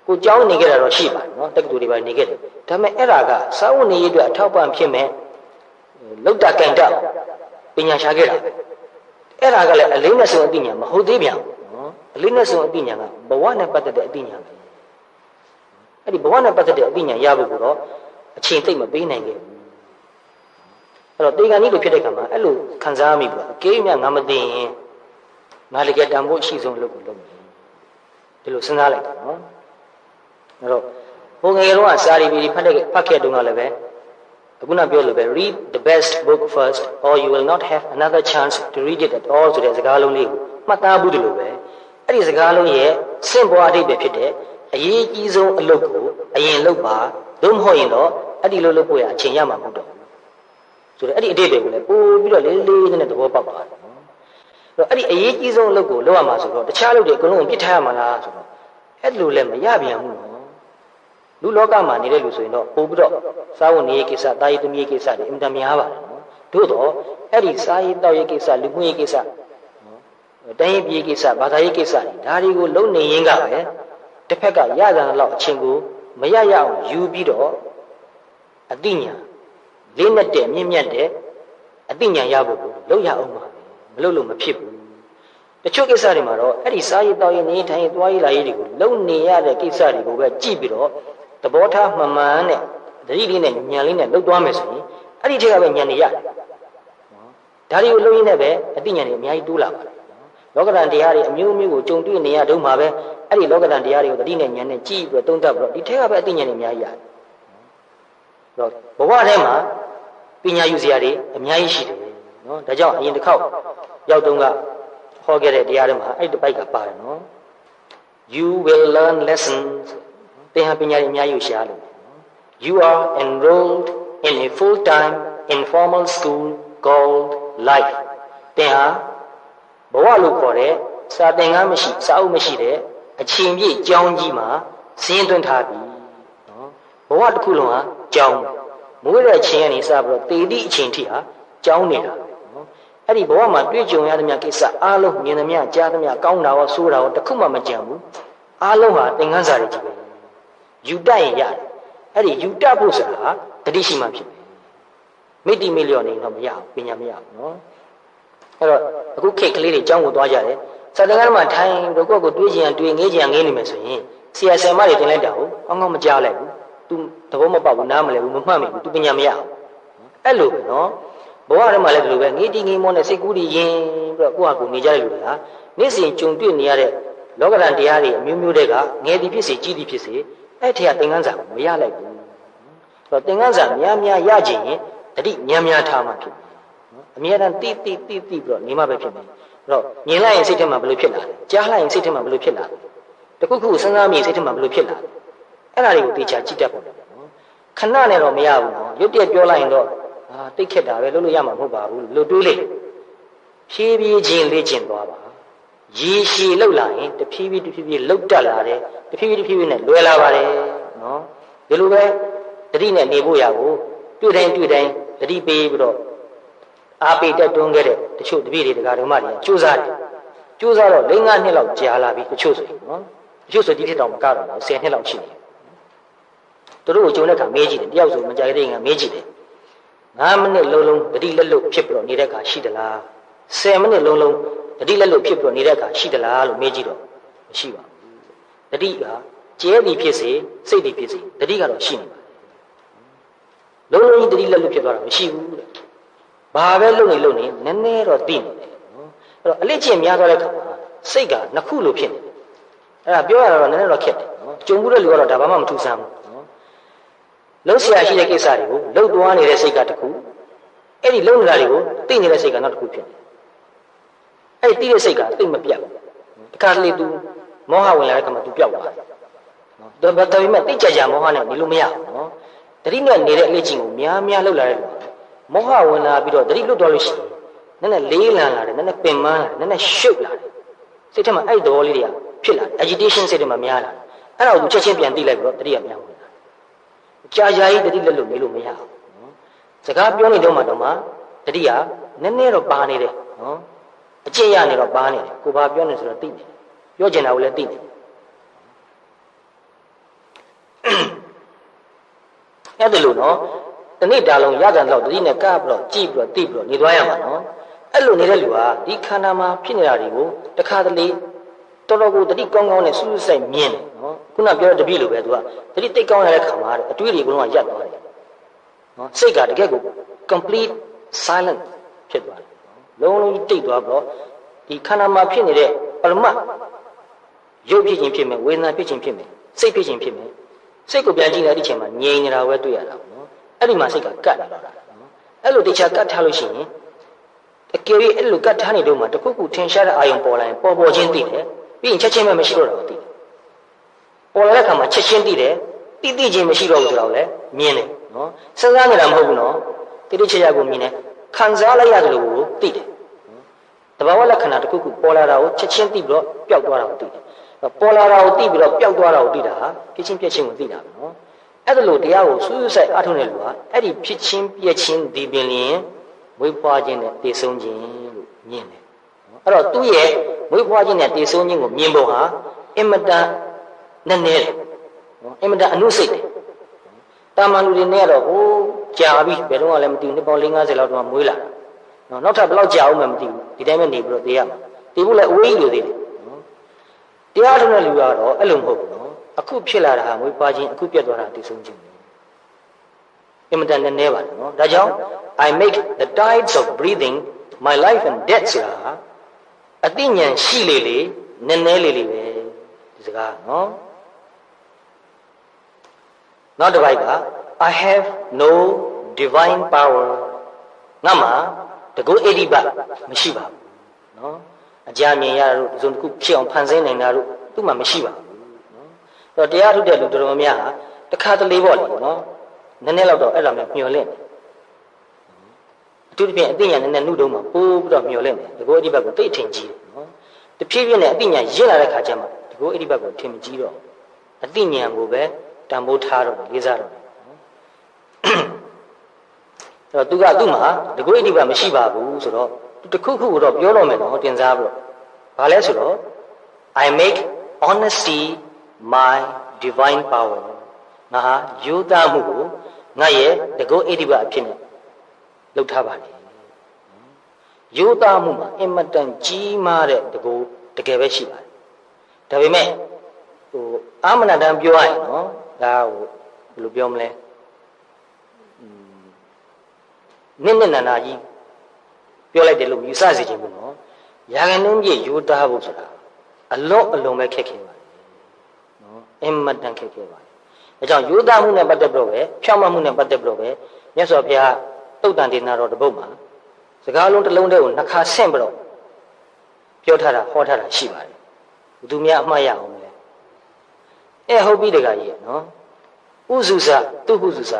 A: ကိုကြောင်းနေခဲ့တာတော့ရှိပါတယ်နော်တက္ကသိုလ်တွေပါနေခဲ့တယ်ဒါပေမဲ့အဲ့ဒါကစာဝတ်နေရေးအတွက်အထောက်ပံ့ဖြစ်မဲ့လောက်တာကင်တာပညာရှာခဲ့တာအဲ့ဒါကလည်းအလေးနဲ့ဆုံးအသိဉာဏ်မဟုတ်သေးပြန်ဘူးနော်အလေးနဲ့ဆုံးအသိဉာဏ်ကဘဝနဲ့ပတ်သက်တဲ့အသိဉာဏ်ပဲအဲ့ဒီဘဝနဲ့ပတ်သက်တဲ့အသိဉာဏ်ရဖို့ကိုတော့အချိန်သိမ့်မပေးနိုင်ခဲ့ဘူးအဲ့တော့တေဂာနိလိုဖြစ်တဲ့ခါမှာအဲ့လိုခံစားမိဘူးအကေးမြငါမသိရင်ငါတကယ်တန်ဖို့အရှိဆုံးလုပ်ကိုလုပ်မယ်ဒီလိုစဉ်းစားလိုက်တာနော်အဲ့တော့ဘုံငယ်တော့စာရီပီဖတ်ခဲ့တုန်းကလည်းပဲအခုနပြောလို့ပဲ read the best book first or you will not have another chance to read it at all ဆိုတဲ့စကားလုံးလေးကိုမှတ်သားဘူးတယ်လို့ပဲအဲ့ဒီစကားလုံးရဲ့စင့်ပွားအဓိပ္ပာယ်ဖြစ်တဲ့အရေးကြီးဆုံးအလုပ်ကိုအရင်လုပ်ပါသို့မဟုတ်ရင်တော့အဲ့ဒီလိုလုပ်ဖို့ရအချိန်ရမှာမဟုတ်တော့ဆိုတော့အဲ့ဒီအဓိပ္ပာယ်ကိုလည်းပို့ပြီးတော့လေးလေးနဲ့သဘောပေါက်သွားတယ်နော်အဲ့ဒီအရေးကြီးဆုံးအလုပ်ကိုလုပ်ရမှာဆိုတော့တခြားလုပ်တွေအကုန်လုံးပြစ်ထားရမှာလားဆိုတော့အဲ့လိုလည်းမရပြန်ဘူးနော်လူလောကမှာနေတဲ့လူဆိုရင်တော့ပို့ပြီးတော့စားဝတ်နေရေးကိစ္စတာရေးသမီးရေးကိစ္စတွေအင်တာများပါတယ်နော်သို့တော့အဲ့ဒီစားရေးတောက်ရေးကိစ္စလူမှုရေးကိစ္စနော်တိုင်းရေးပြည်ကိစ္စဘာသာရေးကိစ္စတွေဒါတွေကိုလုံနေရင်းကပဲတစ်ဖက်ကရကြတဲ့လောက်အချင်းကိုမရရအောင်ယူပြီးတော့အတိညာ လေးနဲ့တဲ့မြင့်မြတ်တဲ့အသိဉာဏ်ရဖို့လောက်ရအောင်ပါမလို့လို့မဖြစ်ဘူးတချို့ကိစ္စတွေမှာတော့အဲ့ဒီစားရည်တောက်ရည်နေထိုင်သွားရည်လာရည်တွေကိုလုံနေရတဲ့ကိစ္စတွေကိုပဲကြည့်ပြီးတော့သဘောထားမှန်မှန်နဲ့တတိလေးနဲ့ဉာဏ်လေးနဲ့လှုပ်သွားမယ်ဆိုရင်အဲ့ဒီထက်ကပဲဉာဏ်တွေရတယ်ဒါတွေကိုလုံရင်းနဲ့ပဲအသိဉာဏ်တွေအများကြီးတိုးလာပါတယ်လောကဓာတ်တရားတွေအမျိုးမျိုးကိုကြုံတွေ့နေရတုန်းမှာပဲအဲ့ဒီလောကဓာတ်တရားတွေကိုတတိနဲ့ဉာဏ်နဲ့ကြည့်ပြီးတော့သုံးသပ်ပြီးတော့ဒီထက်ကပဲအသိဉာဏ်တွေအများကြီးရတယ်တော့ဘဝထဲမှာပညာယူစရာတွေအများကြီးရှိတယ်နော်ဒါကြောင့်အရင်တစ်ခေါက်ရောက်တုန်းကဟောခဲ့တဲ့တရားတွေမှာအဲ့ဒီတစ်ပိုက်ကပါတယ်နော် you will learn lessons သင်ဟာပညာတွေအများကြီးရှားလို့ you are enrolled in a full time informal school called life သင်ဟာဘဝလို့ခေါ်တဲ့စာသင်ခန်းမရှိစာအုပ်မရှိတဲ့အချိန်ပြည့်ကျောင်းကြီးမှာဇင်းသွင်းထားပြီနော်ဘဝတစ်ခုလုံးဟာကျောင်းမွေးတဲ့အချိန်ကနေစပြီးတော့တည်သည့်အချိန်ထိဟာကျောင်းနေတာနော်အဲ့ဒီဘဝမှာတွေ့ကြုံရသမျှကိစ္စအားလုံးမြင်သမျှကြားသမျှကောင်းတာရောဆိုးတာရောတစ်ခုမှမကြံဘူးအားလုံးဟာသင်ခန်းစာတွေကြီးပဲယူတတ်ရင်ရတယ်အဲ့ဒီယူတတ်ဖို့ဆိုတာတတိရှိမှဖြစ်တယ်မိတိမိလျော်နေတော့မရဘူးပညာမရဘူးနော်အဲ့တော့အခုခေတ်ကလေးတွေကျောင်းကိုသွားကြတယ်စာသင်ခန်းမှာထိုင်တော့ကိုယ့်ကိုတွေးကြံတွေးငေးကြံငေးနေမယ်ဆိုရင်ဆရာဆရာမတွေတင်လိုက်တာကိုကောင်းကောင်းမကြားလိုက်ဘူး तू သဘောမပေါက်ဘူးနားမလဲဘူးမမှတ်မိဘူး तू ပညာမရဘူးအဲ့လိုပဲနော်ဘဝထဲမှာလည်းဒီလိုပဲငေးတီးငေးမောနဲ့စိတ်ကူးတွေယင်ပြီးတော့ကိုယ့်ဟာကိုယ်နေကြတဲ့လူတွေဟာနေ့စဉ်ကြုံတွေ့နေရတဲ့လောကဓာတ်တရားတွေအမျိုးမျိုးတွေကငယ်သည်ဖြစ်စေကြီးသည်ဖြစ်စေအဲ့ထက်ကသင်ခန်းစာကိုမရလိုက်ဘူးဆိုတော့သင်ခန်းစာများများရကြရင်တတိများများထားမှဖြစ်တယ်အမြဲတမ်းတိပြီးတော့နေမှပဲဖြစ်တယ်အဲ့တော့မြင်လိုက်ရင်စိတ်ထဲမှာဘယ်လိုဖြစ်လာလဲကြားလိုက်ရင်စိတ်ထဲမှာဘယ်လိုဖြစ်လာလဲတခုခုစဉ်းစားမိရင်စိတ်ထဲမှာဘယ်လိုဖြစ်လာလဲအဲ့ဒါတွေကိုသိချာကြည့်တတ်ဖို့နော်ခဏနဲ့တော့မရဘူးနော်ရုပ်တရက်ပြောလိုက်ရင်တော့တိတ်ခက်တာပဲလုပ်လို့ရမှာမဟုတ်ပါဘူးလို့တွေးလိုက်ဖြည်းဖြည်းချင်းလေ့ကျင့်သွားပါရေရှည်လောက်လာရင်တဖြည်းဖြည်းလှုပ်တက်လာတယ်တဖြည်းဖြည်းနဲ့လွယ်လာပါတယ်နော်ဒီလိုပဲတတိနဲ့နေဖို့ရကိုတွေ့တိုင်းတတိပေးပြီးတော့အားပေးတက်တွန်းခဲ့တဲ့တချို့တပည့်တွေတရားဓမ္မတွေကြိုးစားတယ်ကြိုးစားတော့၄-၅နှစ်လောက်ကြာလာပြီတချို့ဆိုရင်နော်တချို့ဆိုဒီထက်တော့မကတော့ဘူး10နှစ်လောက်ရှိတယ်သူတို့ကိုကြုံတဲ့အခါမေးကြည့်တယ်တယောက်ဆိုမကြိုက်တဲ့ငါမေးကြည့်တယ်9မိနစ်လုံးတတိလက်လွတ်ဖြစ်ပြီးတော့နေတဲ့အခါရှိသလား10မိနစ်လုံးတတိလက်လွတ်ဖြစ်ပြီးတော့နေတဲ့အခါရှိသလားလို့မေးကြည့်တော့မရှိပါဘူးတတိကကျဲသည်ဖြစ်စေစိတ်သည်ဖြစ်စေတတိကတော့ရှိနေပါတယ်လုံးကြီးတတိလက်လွတ်ဖြစ်သွားတာမရှိဘူးတဲ့ဘာပဲလုပ်နေနည်းနည်းတော့သိနေတယ်နော်အဲ့တော့အလေးကျင့်များသွားတဲ့အခါမှာစိတ်ကနှစ်ခုလိုဖြစ်နေတယ်အဲ့ဒါပြောရတော့နည်းနည်းတော့ခက်တယ်နော်ကြုံမှုတဲ့လူကတော့ဒါဘာမှမထူးဆန်းဘူးနော်လှုပ်ရှားရှိတဲ့ကိစ္စတွေကိုလှုပ်သွားနေတဲ့စိတ်ကတစ်ခုအဲ့ဒီလှုပ်နေတာတွေကိုသိနေတဲ့စိတ်ကနောက်တစ်ခုဖြစ်တယ်အဲ့ဒီသိတဲ့စိတ်ကသိမပြတ်ဘူးတခါတလေ तू မောဟဝင်လာတဲ့အခါမှာ तू ပျောက်သွားတယ်နော်ဒါပေမဲ့သိကြမောဟနဲ့နေလို့မရဘူးနော်တတိနဲ့နေတဲ့အလေးချင်းကိုများလှုပ်လာတဲ့လူမောဟဝင်လာပြီးတော့တတိလွတ်သွားလို့ရှိရင်နည်းနည်းလေးလံလာတယ်နည်းနည်းပင်ပန်းလာတယ်နည်းနည်းရှုပ်လာတယ်စိတ်ထဲမှာအဲ့တော်လေးတွေကဖြစ်လာတယ် agitation စိတ်ထဲမှာများလာတယ်အဲ့ဒါကိုချက်ချင်းပြန်သိလိုက်ပြီးတော့တတိကများဝင်လာကြာကြီးတတိလက်လို့နေလို့မရဘူးနော်စကားပြောနေတော့မှတတိကနည်းနည်းတော့ပါနေတယ်နော်အကျင့်ရနေတော့ပါနေတယ်ကိုဘာပြောနေဆိုတော့သိတယ်ပြောချင်တာကိုလည်းသိတယ်အဲ့ဒါလို့နော်တနေ့တာလုံးရကြံတော့တတိနဲ့ကပ်ပြီးတော့ကြည့်ပြီးတော့သိပြီးတော့နေသွားရမှာနော်အဲ့လိုနေတဲ့လူဟာဒီခန္ဓာမှာဖြစ်နေတာတွေကိုတခါတလေတော်တော်ကိုတတိကောင်းနဲ့စူးစိုက်မြင်တယ်နော်ခုနပြောတဲ့တပည့်လိုပဲသူကတတိသိကောင်းရတဲ့ခါမှာအတွေးတွေကတော့ရပ်သွားတယ်နော်စိတ်ကတကယ်ကို complete silent ဖြစ်သွားတယ်လုံးတိတ်သွားပြီးတော့ဒီခန္ဓာမှာဖြစ်နေတဲ့ပရမတ်ရုပ်ဖြစ်ခြင်းဖြစ်မယ်ဝေဒနာဖြစ်ခြင်းဖြစ်မယ်စိတ်ဖြစ်ခြင်းဖြစ်မယ်စိတ်ကိုပြန်ကြည့်လိုက်တဲ့အချိန်မှာငြိမ်နေတာပဲတွေ့ရတာပေါ့နော်အဲ့ဒီမှာစိတ်ကကတ်နေတာနော်အဲ့လိုတခြားကတ်ထားလို့ရှိရင်အကယ်၍အဲ့လိုကတ်ထားနေတော့မှတခုခုထင်ရှားတဲ့အာယုံပေါ်လာရင်ပေါ်ချင်းသိတယ်ပြီးရင်ချက်ချင်းပဲမရှိတော့တာသိတယ်ပေါ်လာတဲ့အခါမှာချက်ချင်းသိတယ်သိချင်းမရှိတော့ဘူးဆိုတော့လည်းမြင်တယ်နော်စဉ်းစားနေတာမဟုတ်ဘူးနော်တိချက်ရကိုမြင်တယ်ခံစားလိုက်ရတယ်လို့သိတယ်တဘာဝလက္ခဏာတခုခုပေါ်လာတာကိုချက်ချင်းသိပြီးတော့ပျောက်သွားတာကိုသိတယ်ပေါ်လာတာကိုသိပြီးတော့ပျောက်သွားတာကိုသိတာဟာဖြစ်ချင်းပြက်ချင်းကိုသိတာပဲနော်အဲ့ဒါလို့တရားကိုစူးစိုက်အားထုတ်နေလို့ဟာအဲ့ဒီဖြစ်ချင်းပြက်ချင်းဒီပင်လျင်မွေးဖွားခြင်းနဲ့တည်ဆုံးခြင်းလို့မြင်တယ်အဲ့တော့သူ့ရဲ့မွေးဖွားခြင်းနဲ့တည်ဆုံးခြင်းကိုမြင်ဖို့ဟာအင်မတန်နည်းတယ်နော်အင်မတန်အနုစိတ်တယ်တာမန်လူတွေနဲ့ကတော့ဟို ကြာပြီဘယ်တော့မှလည်းမသိဘူးနှစ်ပေါင်း50လောက်တော့မွေးလာတာနော်နောက်ထပ်ဘယ်လောက်ကြာအောင်မှမသိဘူးဒီတိုင်းပဲနေပြီးတော့သိရမှာသိဖို့လည်းအဝေးကြီးလို့သိတယ်နော်တရားထုံးတဲ့လူကတော့အဲ့လိုမဟုတ်ဘူးနော်အခုဖြစ်လာတာဟာမွေးပွားခြင်းအခုပြတ်သွားတာသိဆုံးခြင်းအင်မတန်နည်းပါတယ်နော်ဒါကြောင့် I make the tides of breathing my life and death ဆိုတာအသိဉာဏ်ရှိလေလေနည်းနည်းလေးလေးပဲဒီစကားနော်နောက်တစ်ပိုက်က I have no divine power ငါမှာတကုတ်80ပတ်မရှိပါဘူးနော်အကြမြင်ရတာတို့ဇုံတစ်ခုဖြစ်အောင်ဖန်ဆင်းနိုင်တာတို့သူ့မှာမရှိပါဘူးနော်အဲ့တော့တရားထုတ်တဲ့လူတော်များများဟာတစ်ခါတလေပေါ့လေနော်နည်းနည်းလောက်တော့အဲ့လိုမျိုးမျှော်လင့်တယ်အထူးသဖြင့်အသိဉာဏ်နဲ့နှုတ်တုံးမှာပိုးပြီးတော့မျှော်လင့်တယ်တကုတ်80ပတ်ကိုသိအထင်ကြီးတယ်နော်တဖြည်းဖြည်းနဲ့အသိဉာဏ်ရင့်လာတဲ့ခါကျမှတကုတ်80ပတ်ကိုထင်မကြီးတော့အသိဉာဏ်ကိုပဲတန်ဖိုးထားတော့လေးစားတော့အဲ့တော့သူ့မှာတကုတ်80ပတ်မရှိပါဘူးဆိုတော့တခုခုတော့ပြောတော့မယ်နော်တင်စားပြီးတော့ဘာလဲဆိုတော့ I make honesty my divine power ငါဟာယူသားမှုကိုငါရဲ့တကုတ်80ပတ်အဖြစ်နဲ့လုပ်ထားပါလေယူသားမှုမှာအင်မတန်ကြီးမားတဲ့တကုတ်တကယ်ပဲရှိပါတယ်ဒါပေမဲ့အာမနာတန်ပြောရရင်နော်ဒါဟိုဘယ်လိုပြောမလဲနစ်နာကြီးပြောလိုက်တယ်လို့ယူဆစေချင်ဘူးနော်ရာဂနှင်းပြည့်ယူသားဖို့ဆိုတာအလွန်ပဲခက်ခဲပါတယ်နော်အင်မတန်ခက်ခဲပါတယ်ဒါကြောင့်ယူသားမှုနဲ့ပတ်သက်ပြီးတော့ပဲဖြောင့်မတ်မှုနဲ့ပတ်သက်ပြီးတော့ပဲမြတ်စွာဘုရားတုတ်တန်ဒေသနာတော်တစ်ပုဒ်မှာစကားလုံးတစ်လုံးတည်းကိုနှစ်ခါဆင့်ပြီးတော့ပြောထားတာဟောထားတာရှိပါတယ်ဘသူများအမှားရအောင်လဲဟုတ်ပြီတခါကြီးနော်ဥစုစသူဟုစုစ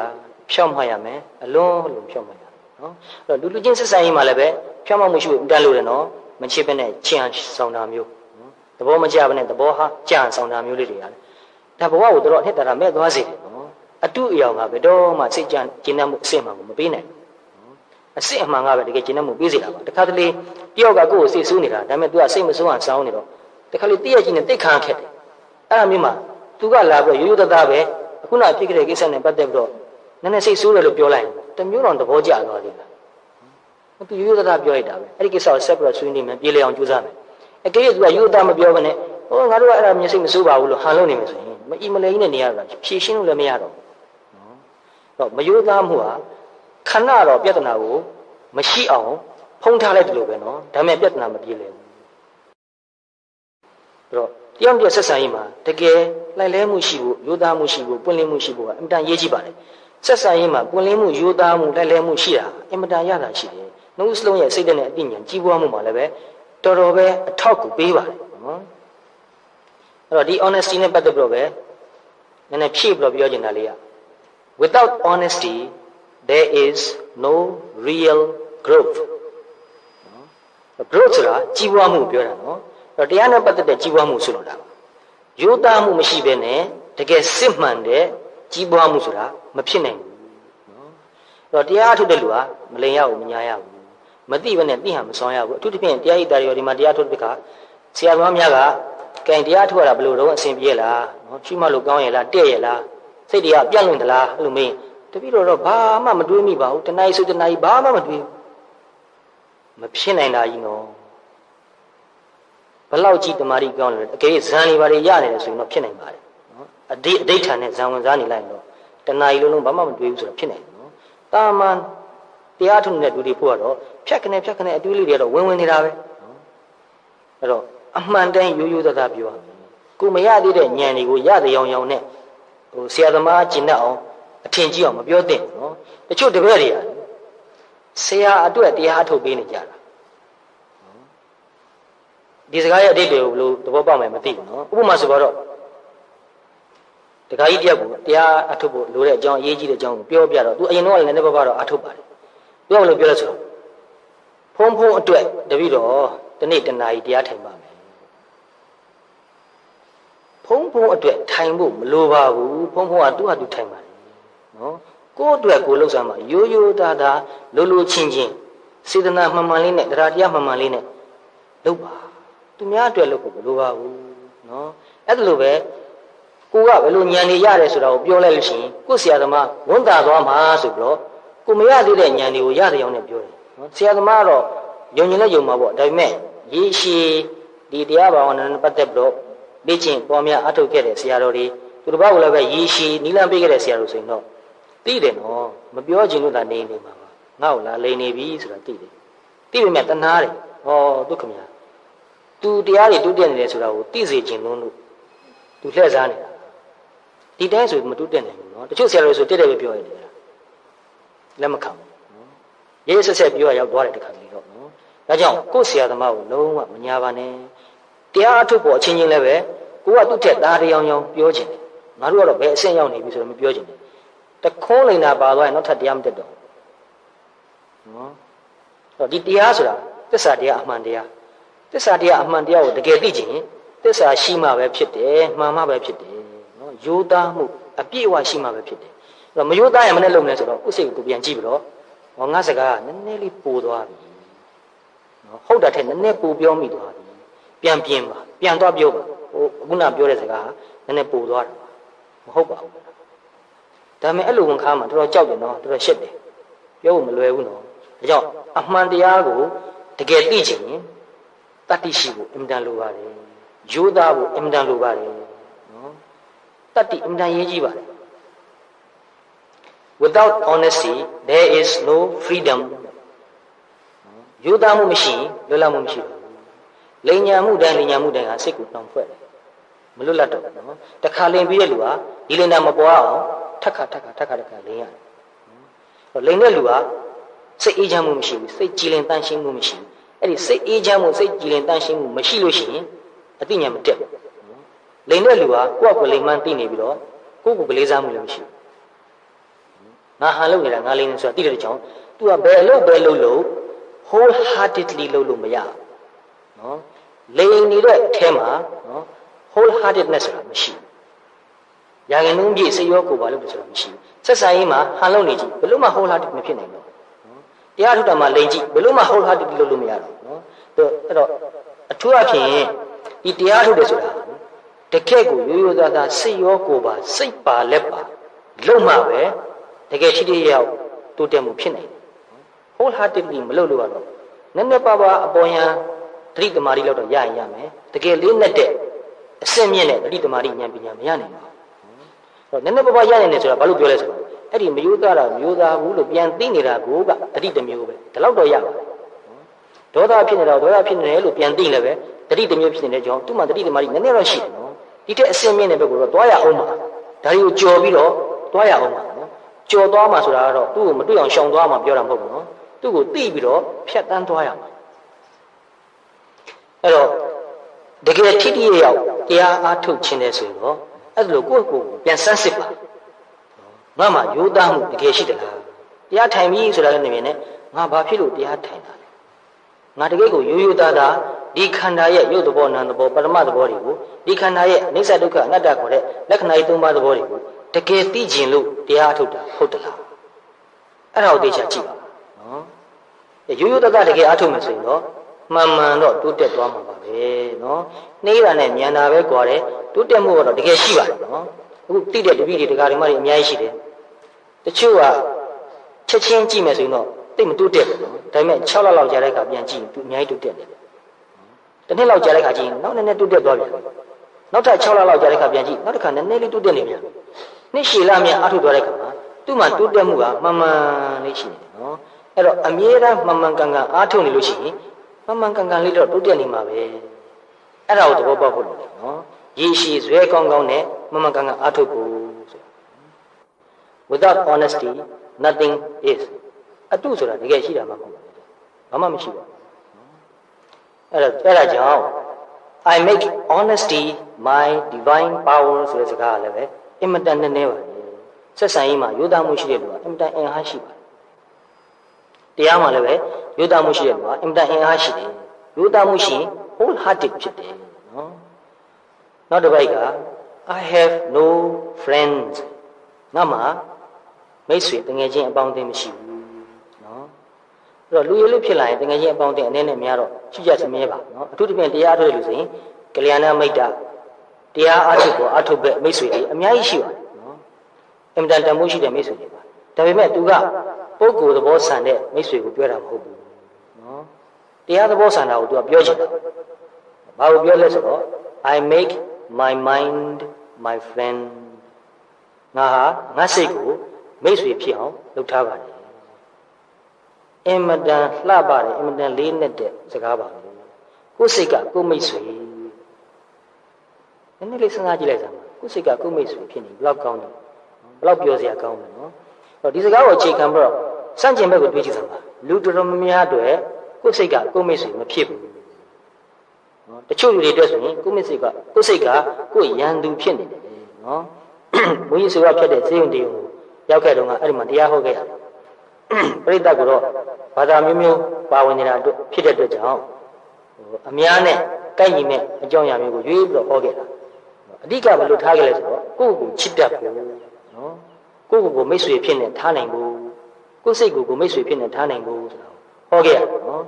A: ဖြောင့်မှတ်ရမယ်အလွန်ဖြောင့်မှတ်ရမယ်နော်အဲ့တော့လူချင်းဆက်ဆံရေးမှာလည်းပဲဖြောင့်မှတ်မှုရှိဖို့တန်းလို့တယ်နော်မချစ်ဘဲနဲ့ချင်အောင်ဆောင်တာမျိုးနော်သဘောမကျဘဲနဲ့သဘောဟာကြံဆောင်တာမျိုးလေးတွေရတယ်ဒါဘဝကိုတော့အနှစ်သာရမဲ့သွားစေတယ်နော်အတုအယောင်ကဘယ်တော့မှစိတ်ကြံကျဉ်းမှုအစစ်မှန်ကိုမပေးနိုင်ဘူးအစစ်အမှန်ကပဲတကယ်ကျဉ်းမှုပေးစေတာပါတခါတလေတယောက်ကကိုယ့်ကိုစိတ်ဆိုးနေတာဒါပေမဲ့ तू ကစိတ်မဆိုးအောင်စောင်းနေတော့တခါလေတည့်ရကြီးနဲ့တိတ်ခါခက်တယ်အဲ့ဒါမျိုးမှာ तू ကလာပြီးရိုးရိုးသားသားပဲအခုနဖြစ်ခဲ့တဲ့ကိစ္စနဲ့ပတ်သက်ပြီးတော့နည်းနည်းစိတ်ဆိုးတယ်လို့ပြောလိုက်ရင်တမျိုးတော့သဘောကျသွားသေးတယ်။ तू ရိုးရိုးသားသားပြောလိုက်တာပဲအဲ့ဒီကိစ္စကိုဆက်ပြီးတော့ဆွေးနွေးမယ်ပြေလည်အောင်ကြိုးစားမယ်။အကယ်၍ तू ကရိုးရိုးသားမပြောဘဲနဲ့ဟိုငါတို့ကအဲ့ဒါမျက်စိမဆိုးပါဘူးလို့ဟန်လို့နေမယ်ဆိုရင်မအီမလဲကြီးနဲ့နေရတာဖြေရှင်းလို့လည်းမရတော့ဘူး။နော်။တော့မရိုးသားမှုဟာခဏတော့ပြဿနာကိုမရှိအောင်ဖုံးထားလိုက်တယ်လို့ပဲနော်။ဒါပေမဲ့ပြဿနာမပြေလည်ဘူး။အဲ့တော့တယောက်တည်းဆက်ဆံရေးမှာတကယ်လိုက်လဲမှုရှိဖို့ရိုးသားမှုရှိဖို့ပွင့်လင်းမှုရှိဖို့ကအင်မတန်ရေးကြည့်ပါတယ်ဆက်ဆံရေးမှာပွင့်လင်းမှုရိုးသားမှုလိုက်လဲမှုရှိတာအင်မတန်ရတာရှိတယ်နှုတ်စလုံးရဲ့စိတ်နဲ့အသိဉာဏ်ကြီးပွားမှုမှာလည်းပဲတော်တော်ပဲအထောက်ကူပေးပါတယ်နော်အဲ့တော့ဒီ honesty နဲ့ပတ်သက်ပြီးတော့ပဲနည်းနည်းဖြည့်ပြီးတော့ပြောချင်တာလေးက without honesty there is no real growth နော် growth ဆိုတာကြီးပွားမှုပြောတာနော်အဲ့တော့တရားနဲ့ပတ်သက်တဲ့ကြီးပွားမှုဆိုလို့တာပါရိုးသားမှုမရှိဘဲနဲ့တကယ်စစ်မှန်တဲ့ကြီးပွားမှုဆိုတာမဖြစ်နိုင်ဘူးနော်အဲ့တော့တရားထုတ်တဲ့လူဟာမလိန်ရဘူးမညာရဘူးမသိဘဲနဲ့သိဟန်မဆောင်ရဘူးအထူးသဖြင့်တရားဤတရားဒီမှာတရားထုတ်တဲ့ခါဆရာသမားများကကဲတရားထုတ်ရတာဘယ်လိုတော့အဆင်ပြေရလားနော်ချွေးမလို့ကောင်းရလားတဲ့ရလားစိတ်တွေကပြတ်လွင့်သလားအဲ့လိုမင်းတပည့်တော်တော့ဘာမှမတွေးမိပါဘူးတဏှာဆိုတဏှာဘာမှမတွေးမဖြစ်နိုင်တာကြီးနော်ဘလောက်ကြည့်တမာရီကောင်းလဲအကယ်ဇန်နေပါလေရနေတယ်ဆိုရင်တော့ဖြစ်နိုင်ပါတယ်နော်အဋ္ဌာနဲ့ဇန်ဝင်စားနေလိုက်တော့တဏှာကြီးလုံးဘာမှမတွေးဘူးဆိုတော့ဖြစ်နိုင်တယ်နော်တာမန်တရားထုံတဲ့လူတွေဖို့ကတော့ဖြတ်ခနဲ့အတွေးလေးတွေကတော့ဝင်နေတာပဲနော်အဲ့တော့အမှန်တမ်းရိုးရိုးသားသားပြောရမယ်ကိုမရသေးတဲ့ဉာဏ်တွေကိုရတဲ့ရောင်နဲ့ဟိုဆရာသမားကျင့်တတ်အောင်အထင်ကြီးအောင်မပြောသင့်နော်တချို့တပည့်တွေကဆရာအတွက်တရားထုတ်ပေးနေကြတာဒီစကားရဲ့အဓိပ္ပာယ်ကိုဘယ်လိုသဘောပေါက်မယ်မသိဘူးနော်ဥပမာဆိုတော့တခါကြီးတယောက်ကိုတရားအထုတ်ဖို့လိုတဲ့အကြောင်းအရေးကြီးတဲ့အကြောင်းကိုပြောပြတော့သူအရင်တော့လည်းနည်းနည်းပါးပါးတော့အထုတ်ပါတယ်သူကဘယ်လိုပြောလဲဆိုတော့ဖုံးအတွက်တပည့်တော်ဒီနေ့တနာရီတရားထိုင်ပါမယ်ဖုံးအတွက်ထိုင်ဖို့မလိုပါဘူးဖုံးကသူ့ဟာသူထိုင်ပါတယ်နော်ကိုယ့်အတွက်ကိုလှုပ်ရှားမှာရိုးရိုးသားသားလိုချင်းစေတနာမှန်မှန်လေးနဲ့တရားတရားမှန်မှန်လေးနဲ့လုပ်ပါသူများအတွက်လုပ်ဖို့မလိုပါဘူးနော်အဲ့ဒါလိုပဲကိုကဘယ်လိုဉာဏ်တွေရတယ်ဆိုတာကိုပြောလိုက်လို့ရှိရင်ကိုယ့်ဆရာသမားဝန်တာသွားမှာဆိုပြီးတော့ ကိုမရသေးတဲ့ဉာဏ်တွေကိုရတဲ့အောင်နဲ့ပြောတယ်နော်ဆရာသမားကတော့ယုံရင်လည်းယုံမှာပေါ့ဒါပေမဲ့ရေရှည်ဒီတရားဘာဝနာနဲ့ပတ်သက်ပြီးတော့လေ့ကျင့်ပေါ်များအထုတ်ခဲ့တဲ့ဆရာတော်တွေသူတို့ဘာကိုလည်းပဲရေရှည်နီးလန်းပေးခဲ့တဲ့ဆရာတော်ဆိုရင်တော့သိတယ်နော်မပြောချင်လို့သာနေနေမှာပါငါ့ကိုလာလိန်နေပြီဆိုတာသိတယ်သိပေမဲ့တနာတယ်ဟောဒုက္ခများသူတရားတွေတုတ်တက်နေတယ်ဆိုတာကိုသိစေခြင်းလုံးလို့သူလှည့်စားနေတာဒီတိုင်းဆိုမတုတ်တက်နိုင်ဘူးနော်တချို့ဆရာတော်ဆိုတက်တယ်ပဲပြောရတယ်လက်မခံဘူးနော်ရေးဆက်ဆက်ပြောရရောက်သွားတယ်တခါကြီးတော့နော်ဒါကြောင့်ကိုယ်ဆရာသမားကိုလုံးဝမညာပါနဲ့တရားအထုတ်ဖို့အချင်းချင်းလည်းပဲကိုကသူ့ထက်သားတရားရောင်ပြောခြင်းတယ်ငါတို့ကတော့ဘယ်အဆင့်ရောက်နေပြီဆိုတော့မပြောခြင်းတယ်တခုံးလိန်တာပါသွားရင်နောက်ထပ်တရားမတက်တော့နော်အဲ့တော့ဒီတရားဆိုတာသစ္စာတရားအမှန်တရားသစ္စာတရားအမှန်တရားကိုတကယ်သိခြင်းသစ္စာရှိမှပဲဖြစ်တယ်မှန်မှပဲဖြစ်တယ်နော်ယိုသားမှုအပြည့်အဝရှိမှပဲဖြစ်တယ်အဲ့တော့မယိုသားရင်မနဲ့လုံနေဆိုတော့ဥစိတ်ကိုပြန်ကြည့်ပြီးတော့ဟောငါစကားကနည်းနည်းလေးပိုသွားပြီနော်ဟုတ်တာထက်နည်းနည်းပိုပြောမိသွားပြီပြန်ပြင်ပါပြန်သွားပြောပါဟိုခုနပြောတဲ့စကားကနည်းနည်းပိုသွားတယ်မဟုတ်ပါဘူးဒါပေမဲ့အဲ့လိုဝန်ခါမှာတော်တော်ကြောက်တယ်နော်တော်တော်ရှက်တယ်ပြောဖို့မလွယ်ဘူးနော်ဒါကြောင့်အမှန်တရားကိုတကယ်သိချင်ရင်တတ္တိရှိဖို့အင်မတန်လိုပါတယ်ရိုးသားဖို့အင်မတန်လိုပါတယ်နော်တတ္တိအင်မတန်ရေးကြီးပါတယ် without honesty there is no freedom ရိုးသားမှုမရှိလွတ်လပ်မှုမရှိဘူးလိမ်ညာမှုတိုင်းလိမ်ညာမှုတိုင်းဟာစိတ်ကိုနှောင်ဖွဲ့တယ်မလွတ်လပ်တော့ဘူးနော်တခါလိမ်ပြီးတဲ့လူဟာဒီလိမ်တာမပွားအောင်ထက်ခါလိမ်ရတယ်လိမ်တဲ့လူဟာစိတ်အေးချမ်းမှုမရှိဘူးစိတ်ကြည်လင်တန့်ရှင်းမှုမရှိဘူးအဲ့ဒီစိတ်အေးချမ်းမှုစိတ်ကြည်လင်တန့်ရှင်းမှုမရှိလို့ရှိရင်အသိဉာဏ်မတက်ဘူးလိမ်တဲ့လူဟာကိုယ့်ကိုယ်လိမ်မှန်းသိနေပြီးတော့ကိုယ့်ကိုယ်ကလေးစားမှုလည်းမရှိဘူးငါဟန်လုပ်နေတာငါလိမ်နေဆိုတာသိတဲ့ကြောင့် तू ကဘယ်လို့ whole heartedly လုပ်လို့မရဘူးနော်လိမ်နေတဲ့အထဲမှာနော် whole heartedness ဆိုတာမရှိဘူးရာဂနှုံးပြည့်စိတ်ရောကိုယ်ပါလို့ဆိုတာမရှိဘူးဆက်ဆံရေးမှာဟန်လုပ်နေကြည့်ဘယ်လို့မှ whole hearted မဖြစ်နိုင်တော့တရားထုတ်တာမှလိမ်ကြည့်ဘယ်လို့မှ whole hearted လုပ်လို့မရတော့နော်အဲ့တော့အထူးအဖြစ်ဒီတရားထုတ်တယ်ဆိုတာတကယ့်ကိုရိုးသားသားစိတ်ရောကိုယ်ပါစိတ်ပါလက်ပါလုံးမှပဲတကယ်ထိထိရောက်တိုးတက်မှုဖြစ်နိုင်တယ် whole heartedly မလုပ်လို့ကတော့နည်းနည်းပါးပါးအပေါ်ယံတတိတမာတိလောက်တော့ရရင်ရမယ်တကယ်လေးနဲ့တဲ့အစင်မြင့်တဲ့တတိတမာတိဉာဏ်ပညာမရနိုင်ပါဘူးနည်းနည်းပါးပါးရနိုင်တယ်ဆိုတာဘာလို့ပြောလဲဆိုတော့အဲ့ဒီမယိုးသားတာမယိုးသားဘူးလို့ပြန်သိနေတာကိုကတတိတစ်မျိုးပဲဒီလောက်တော့ရပါတယ်ဒေါသဖြစ်နေတော့ဒေါသဖြစ်နေတယ်လို့ပြန်သိလည်းပဲတတိတစ်မျိုးဖြစ်နေတဲ့ကြောင့်သူ့မှာတတိတမာတိနည်းနည်းတော့ရှိတယ်နော်ဒီတဲ့အစင်မြင့်တဲ့ဘက်ကိုတော့တွားရအောင်ပါဒါတွေကိုကြော်ပြီးတော့တွားရအောင်ပါနော်ကြော်သွားမှာဆိုတာကတော့သူ့ကိုမတွေ့အောင်ရှောင်သွားမှာပြောတာမဟုတ်ဘူးနော်သူ့ကိုသိပြီးတော့ဖြတ်တန်းသွားရမှာအဲ့တော့တကယ်ထိထိရောက်တရားအားထုတ်ခြင်းတဲ့ဆိုရင်တော့အဲ့လိုကိုယ့်ကိုယ်ပြန်စမ်းစစ်ပါငါမှရိုးသားမှုတကယ်ရှိသလားတရားထိုင်ပြီဆိုတာလည်းနေမြင်နဲ့ငါဘာဖြစ်လို့တရားထိုင်တာလဲငါတကယ်ကိုရိုးသားသားဒီခန္ဓာရဲ့ရုပ်သဘောနာမ်သဘောပရမတ်သဘောတွေကိုဒီခန္ဓာရဲ့အနိစ္စဒုက္ခအနတ္တခေါ်တဲ့လက္ခဏာ၃ပါးသဘောတွေကိုတကယ်သိကျင်လို့တရားထုတ်တာဟုတ်သလားအဲ့ဒါကိုသိချင်ကြည့်ပါနော်ရိုးသားသားတကယ်အားထုတ်မယ်ဆိုရင်တော့မှန်မှန်တော့တိုးတက်သွားမှာပါပဲနော်နှေးတာနဲ့မြန်တာပဲကြွားတယ်တိုးတက်မှုကတော့တကယ်ရှိပါတယ်နော်အခုတိတဲ့တပည့်တွေတရားဓမ္မတွေအများကြီးရှိတယ်တချို့ကချက်ချင်းကြည့်မယ်ဆိုရင်တော့တိတ်မတိုးတက်ဘူးနော်ဒါပေမဲ့6လလောက်ကြာတဲ့အခါပြန်ကြည့်သူအများကြီးတိုးတက်တယ်တစ်နှစ်လောက်ကြာတဲ့အခါကြည့်နောက်နည်းနည်းတိုးတက်သွားပြန်နောက်ထပ်6လလောက်ကြာတဲ့အခါပြန်ကြည့်နောက်တစ်ခါနည်းနည်းလေးတိုးတက်နေပြန်နှစ်ရှည်လမြန်အားထုတ်သွားတဲ့အခါမှာသူ့မှာတိုးတက်မှုကမှန်မှန်လေးရှိနေတယ်နော်အဲ့တော့အမြဲတမ်းမှန်မှန်ကန်ကန်အားထုတ်နေလို့ရှိရင်မှန်မှန်ကန်ကန်လေးတော့တိုးတက်နေမှာပဲအဲ့ဒါကိုသဘောပေါက်ဖို့လိုတယ်နော်ရည်ရှိဇွဲကောင်းကောင်းနဲ့မှန်မှန်ကန်ကန်အားထုတ်ဖို့ဆို without honesty nothing is အတုဆိုတာတကယ်ရှိတာမှမဟုတ်ဘူးဘာမှမရှိပါဘူးအဲ့ဒါကြောင့် I make honesty my divine power ဆိုတဲ့စကားလည်းပဲအင်မတန်နဲ့ပါဆက်ဆံရေးမှာရိုးသားမှုရှိတဲ့လူကအင်မတန်အင်အားရှိပါတယ်တရားမှာလည်းပဲရိုးသားမှုရှိတဲ့လူကအင်မတန်အင်အားရှိတယ်ရိုးသားမှုရှိရင် whole hearted ဖြစ်တယ်နော်နောက်တစ်ပိုက်က I have no friends ငါမှာမိတ်ဆွေတငယ်ချင်းအပေါင်းအသင်းမရှိဘူးနော်အဲ့တော့လူရည်လို့ဖြစ်လာရင်တငယ်ချင်းအပေါင်းအသင်းအနေနဲ့များတော့ရှိကြစမြဲပါနော်အထူးသဖြင့်တရားထုတ်တဲ့လူဆိုရင်ကလျာဏမိတ်တာတရားအားထုတ်ကိုအားထုတ်ပဲမိတ်ဆွေတွေအများကြီးရှိပါတယ်နော်အင်မတန်တန်ဖိုးရှိတဲ့မိတ်ဆွေတွေပါဒါပေမဲ့သူက ပုဂ္ဂိုလ်သဘောဆန်တဲ့မိတ်ဆွေကိုပြောတာမဟုတ်ဘူးနော်တရားသဘောဆန်တာကိုသူကပြောချင်တာဘာကိုပြောလဲဆိုတော့ I make my mind my friend ငါစိတ်ကိုမိတ်ဆွေဖြစ်အောင်လုပ်ထားပါတယ်အင်မတန်လှပါတယ်အင်မတန်လေးနက်တဲ့စကားပါပဲကိုယ်စိတ်ကကိုယ်မိတ်ဆွေနည်းနည်းလေးစဉ်းစားကြည့်လိုက်စမ်းပါကိုယ်စိတ်ကကိုယ်မိတ်ဆွေဖြစ်နေဘယ်လောက်ကောင်းတယ်ဘယ်လောက်ပြောစရာကောင်းတယ်နော်ဒီစကားကိုအခြေခံပြီးတော့စန့်ကျင်ဘက်ကိုတွေးကြည့်စမ်းပါလူတော်တော်များများအတွက်ကိုယ်စိတ်ကကိုယ်မိတ်ဆွေမဖြစ်ဘူးနော်တချို့လူတွေအတွက်ဆိုရင်ကိုယ်မိတ်ဆွေကကိုယ်စိတ်ကကိုယ်ရန်သူဖြစ်နေတယ်နော်ဘုန်းကြီးဆိုရဖြစ်တဲ့ဈေးုံတေုံကိုရောက်ခဲ့တော့ကအဲ့ဒီမှာတရားဟောခဲ့ရတယ်ပရိသတ်ကတော့ဘာသာမျိုးမျိုးပါဝင်နေတာအတွက်ဖြစ်တဲ့အတွက်ကြောင့်အများနဲ့ကိုက်ညီမဲ့အကြောင်းအရာမျိုးကိုရွေးပြီးတော့ဟောခဲ့တာအဓိကဘယ်လိုထားခဲ့လဲဆိုတော့ကိုယ့်ကိုချစ်တတ်ဖို့နော်ကိုယ့်ကိုမိတ်ဆွေဖြစ်နေထားနိုင်ဖို့ကိုယ့်စိတ်ကိုမိတ်ဆွေဖြစ်နေထားနိုင်ဖို့ဆိုတာဟောခဲ့ရနော်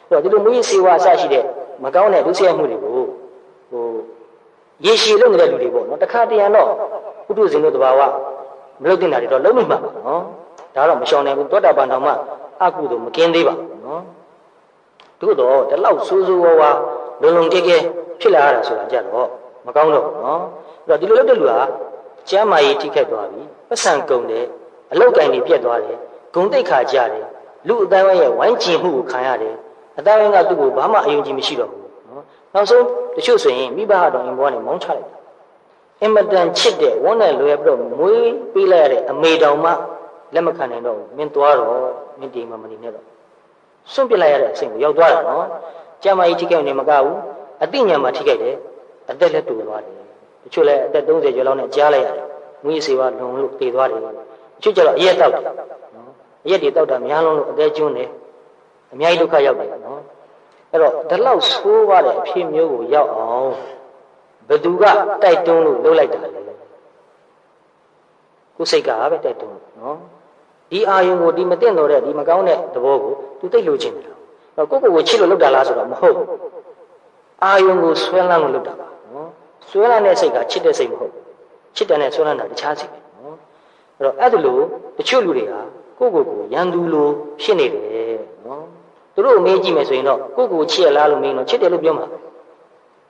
A: အဲ့တော့ဒီလိုမူရင်းစေဝါအစရှိတဲ့မကောင်းတဲ့ဒုစရိုက်မှုတွေကိုရေရှည်လုပ်နေတဲ့လူတွေပေါ့နော်တခါတရံတော့ပုထုဇဉ်တို့တဘာဝမလုပ်တင်တာတွေတော့လုံးမိမှာပါနော်ဒါတော့မရှောင်နိုင်ဘူးသောတာပန်တော်မှအကုသို့မကင်းသေးပါဘူးနော်သို့တော့ဒီလောက်ဆိုးဆိုးဝါးဝါလုံလုံကဲကဲဖြစ်လာရတာဆိုတာကြတော့မကောင်းတော့ဘူးနော်အဲ့တော့ဒီလိုလုပ်တဲ့လူဟာကျမ်းမာရေးထိခိုက်သွားပြီပတ်စံကုန်တယ်အလောက်ကင်တွေပြတ်သွားတယ်ဂုံတိတ်ခါကြတယ်လူအတိုင်းဝိုင်းရဲ့ဝိုင်းကျင်မှုကိုခံရတယ်အတိုင်းဝိုင်းကသူ့ကိုဘာမှအယုံကြည်မရှိတော့ဘူးနော်နောက်ဆုံးတချို့ဆိုရင်မိဘတော်အိမ်ဘွားနဲ့မောင်းချလိုက်တာအင်မတန်ချစ်တဲ့ဝန်းနဲ့လွယ်ပြီးတော့မွေးပေးလိုက်ရတဲ့အမေတော်မှလက်မခံနိုင်တော့ဘူးမင်းသွားတော့မင်းဒီမှာမနေနဲ့တော့စွန့်ပစ်လိုက်ရတဲ့အဆင့်ကိုရောက်သွားတာနော်ကျမ်းမာရေးထိခိုက်နေမကဘူးအသိဉာဏ်မှာထိခိုက်တယ်အသက်လည်းတူသွားတယ်တချို့လည်းအသက်30ကျော်လောက်နဲ့ကြားလိုက်ရတယ်ငွေစေဝါလုံလို့တည်သွားတယ်တချို့ကျတော့အရက်တောက်တယ်နော်အရက်တွေတောက်တာများလုံးလို့အသက်ကျွန်းတယ်အများကြီးဒုက္ခရောက်တယ်နော်အဲ့တော့ဒီလောက်ဆိုးရတဲ့အဖြစ်မျိုးကိုရောက်အောင်ဘသူကတိုက်တွန်းလို့လုပ်လိုက်တာလေကိုယ်စိတ်ကပဲတိုက်တွန်းနော်ဒီအာယုံကိုဒီမသိတော့တဲ့ဒီမကောင်းတဲ့သဘောကိုသူသိလို့ချင်းတယ်တော့ကိုကိုချစ်လို့လုပ်တာလားဆိုတော့မဟုတ်ဘူးအာယုံကိုဆွဲလန်းလို့လုပ်တာပါနော်ဆွဲလန်းတဲ့စိတ်ကချစ်တဲ့စိတ်မဟုတ်ဘူးချစ်တယ်နဲ့ဆွဲလန်းတာတခြားစိတ်ပဲနော်အဲ့တော့အဲ့ဒါလို့တချို့လူတွေကကိုရန်သူလိုဖြစ်နေတယ်နော်သူတို့မေးကြည့်မယ်ဆိုရင်တော့ကိုချစ်ရလားလို့မေးတော့ချစ်တယ်လို့ပြောမှာ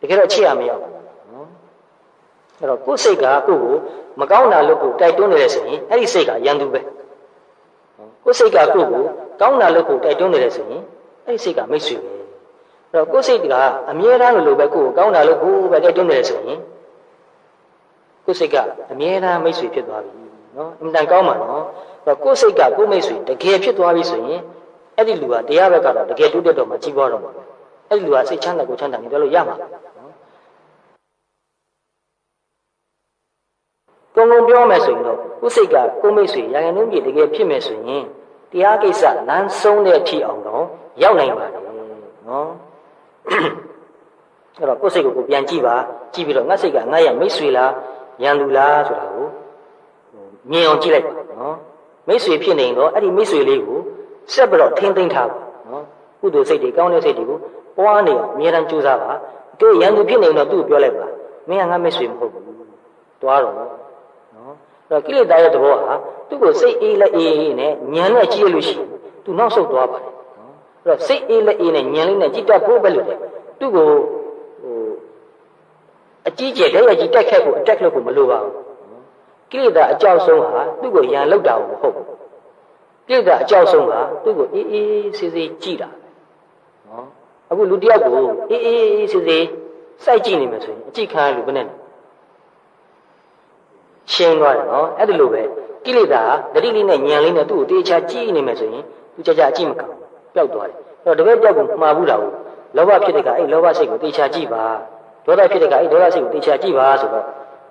A: တကယ်တော့ချစ်ရမရဘူးနော်အဲ့တော့ကိုယ်စိတ်ကကိုမကောင်းတာလို့ကိုတိုက်တွန်းနေတယ်ဆိုရင်အဲ့ဒီစိတ်ကရန်သူပဲကိုယ်စိတ်ကကိုကောင်းတာလို့ကိုတိုက်တွန်းနေတယ်ဆိုရင်အဲ့ဒီစိတ်ကမိတ်ဆွေပဲအဲ့တော့ကိုယ်စိတ်ကအမြဲတမ်းလိုပဲကိုကောင်းတာလို့ကိုပဲတိုက်တွန်းနေတယ်ဆိုရင်ကိုယ်စိတ်ကအမြဲတမ်းမိတ်ဆွေဖြစ်သွားပြီနော်အမှန်တန်ကောင်းပါနော်အဲ့တော့ကိုယ်စိတ်ကကိုမိတ်ဆွေတကယ်ဖြစ်သွားပြီဆိုရင်အဲ့ဒီလူကတရားဘက်ကတော့တကယ်တိုးတက်တော့မှကြီးပွားတော့မှာအဲ့ဒီလူကစိတ်ချမ်းသာကိုချမ်းသာနေတယ်လို့ရမှာကုံကုံပြောမယ်ဆိုရင်တော့ကိုယ်စိတ်ကကိုမိတ်ဆွေရာဂနှုံးကြီးတကယ်ဖြစ်မယ်ဆိုရင်တရားကိစ္စလမ်းဆုံးတဲ့အထိအောင်တော့ရောက်နိုင်ပါတယ်နော်အဲ့တော့ကိုယ်စိတ်ကိုပြန်ကြည့်ပါကြည့်ပြီးတော့ငါစိတ်ကငါရဲ့မိတ်ဆွေလားရန်သူလားဆိုတာကိုမြင်အောင်ကြည့်လိုက်ပါနော်မိတ်ဆွေဖြစ်နေတော့အဲ့ဒီမိတ်ဆွေလေးကိုဆက်ပြီးတော့ထိမ့်သိမ့်ထားပါနော်ကုသိုလ်စိတ်တွေကောင်းတဲ့စိတ်တွေကိုပွားနေအောင်အမြဲတမ်းကြိုးစားပါကိုရန်သူဖြစ်နေတော့သူ့ကိုပြောလိုက်ပါမင်းကငါမိတ်ဆွေမဟုတ်ဘူးတွားတော့နော်အဲ့တော့ကိလေသာရဲ့သဘောဟာသူ့ကိုစိတ်အေးလက်အေးနဲ့ညံနဲ့ကြည့်ရလို့ရှိရင်သူနောက်ဆုတ်သွားပါတယ်နော်အဲ့တော့စိတ်အေးလက်အေးနဲ့ညံလေးနဲ့ကြည့်တတ်ဖို့ပဲလို့တယ်သူ့ကိုအကြီးကျယ်တဲ့ရကြီးတက်ခက်ဖို့အတက်လုပ်ဖို့မလိုပါဘူးကိလေသာအကြောက်ဆုံးဟာသူ့ကိုရန်လောက်တာမဟုတ်ဘူးကိလေသာအကြောက်ဆုံးဟာသူ့ကိုအေးအေးဆေးဆေးကြည့်တာနော်အခုလူတယောက်ကိုအေးအေးဆေးဆေးစိုက်ကြည့်နေမှဆိုရင်အကြည့်ခံရလို့ဘယ်နဲ့ရှင်းသွားတယ်နော်အဲ့ဒါလိုပဲကိလေသာတတိလေးနဲ့ညံလေးနဲ့သူ့ကိုတေချာကြည့်နေမယ်ဆိုရင်သူကြကြအကြည့်မကောင်းပျောက်သွားတယ်အဲ့တော့တပည့်ပျောက်ကိုမှားဘူးတာကိုလောဘဖြစ်တဲ့ကအဲ့လောဘစိတ်ကိုတေချာကြည့်ပါဒေါသဖြစ်တဲ့ကအဲ့ဒေါသစိတ်ကိုတေချာကြည့်ပါဆိုတော့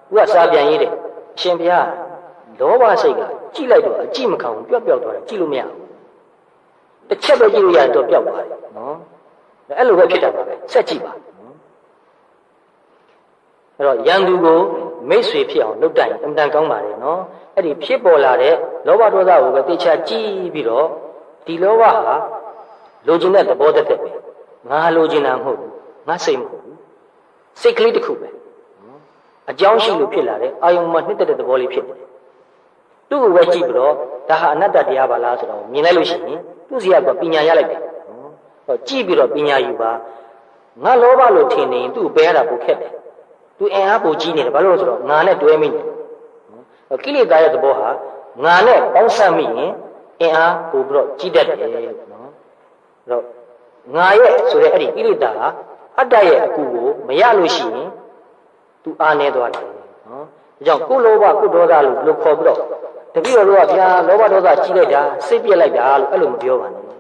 A: သူကစာပြန်ရေးတယ်အရှင်ဘုရားလောဘစိတ်ကကြည့်လိုက်တော့အကြည့်မကောင်းပျောက်သွားတယ်ကြည့်လို့မရဘူးတစ်ချက်ပဲကြည့်လို့ရတော့ပျောက်သွားတယ်နော်အဲ့လိုပဲဖြစ်တာပါပဲဆက်ကြည့်ပါအဲ့တော့ရန်သူကိုမိတ်ဆွေဖြစ်အောင်လုပ်တတ်ရင်အမှန်တန်ကောင်းပါတယ်နော်အဲ့ဒီဖြစ်ပေါ်လာတဲ့လောဘဒေါသကိုပဲတေချာကြည့်ပြီးတော့ဒီလောဘဟာလိုချင်တဲ့သဘောတသက်ပဲငါလိုချင်တာမဟုတ်ဘူးငါစိတ်မဟုတ်ဘူးစိတ်ကလေးတစ်ခုပဲအကြောင်းရှိလို့ဖြစ်လာတဲ့အာယုံမှာနှစ်သက်တဲ့သဘောလေးဖြစ်တယ် သူ့ကိုပဲကြည့်ပြီးတော့ဒါဟာအနတ္တတရားပါလားဆိုတော့မြင်လိုက်လို့ရှိရင်သူ့စီကပညာရလိုက်တယ်ဟောကြည့်ပြီးတော့ပညာယူပါငါလောဘလို့ထင်နေရင်သူ့ကိုပယ်ရတာပိုခက်တယ်သူအင်အားပိုကြီးနေတယ်ဘာလို့လဲဆိုတော့ငါနဲ့တွဲမိနေတယ်ကိလေသာရဲ့သဘောဟာငါနဲ့ပေါင်းစပ်မိရင်အင်အားပိုပြီးတော့ကြီးတတ်တယ်နော်အဲ့တော့ငါရဲ့ဆိုတဲ့အဲ့ဒီကိလေသာဟာအတ္တရဲ့အကူကိုမရလို့ရှိရင်သူအားနေသွားတယ်နော်ဒါကြောင့်ကိုယ်လောဘကိုယ်ဒေါသလို့ခေါ်ပြီးတော့တပည့်တော်တို့ကဗျာလောဘဒေါသကြီးလိုက်တာစိတ်ပြက်လိုက်တာလို့အဲ့လိုမပြောပါနဲ့နော်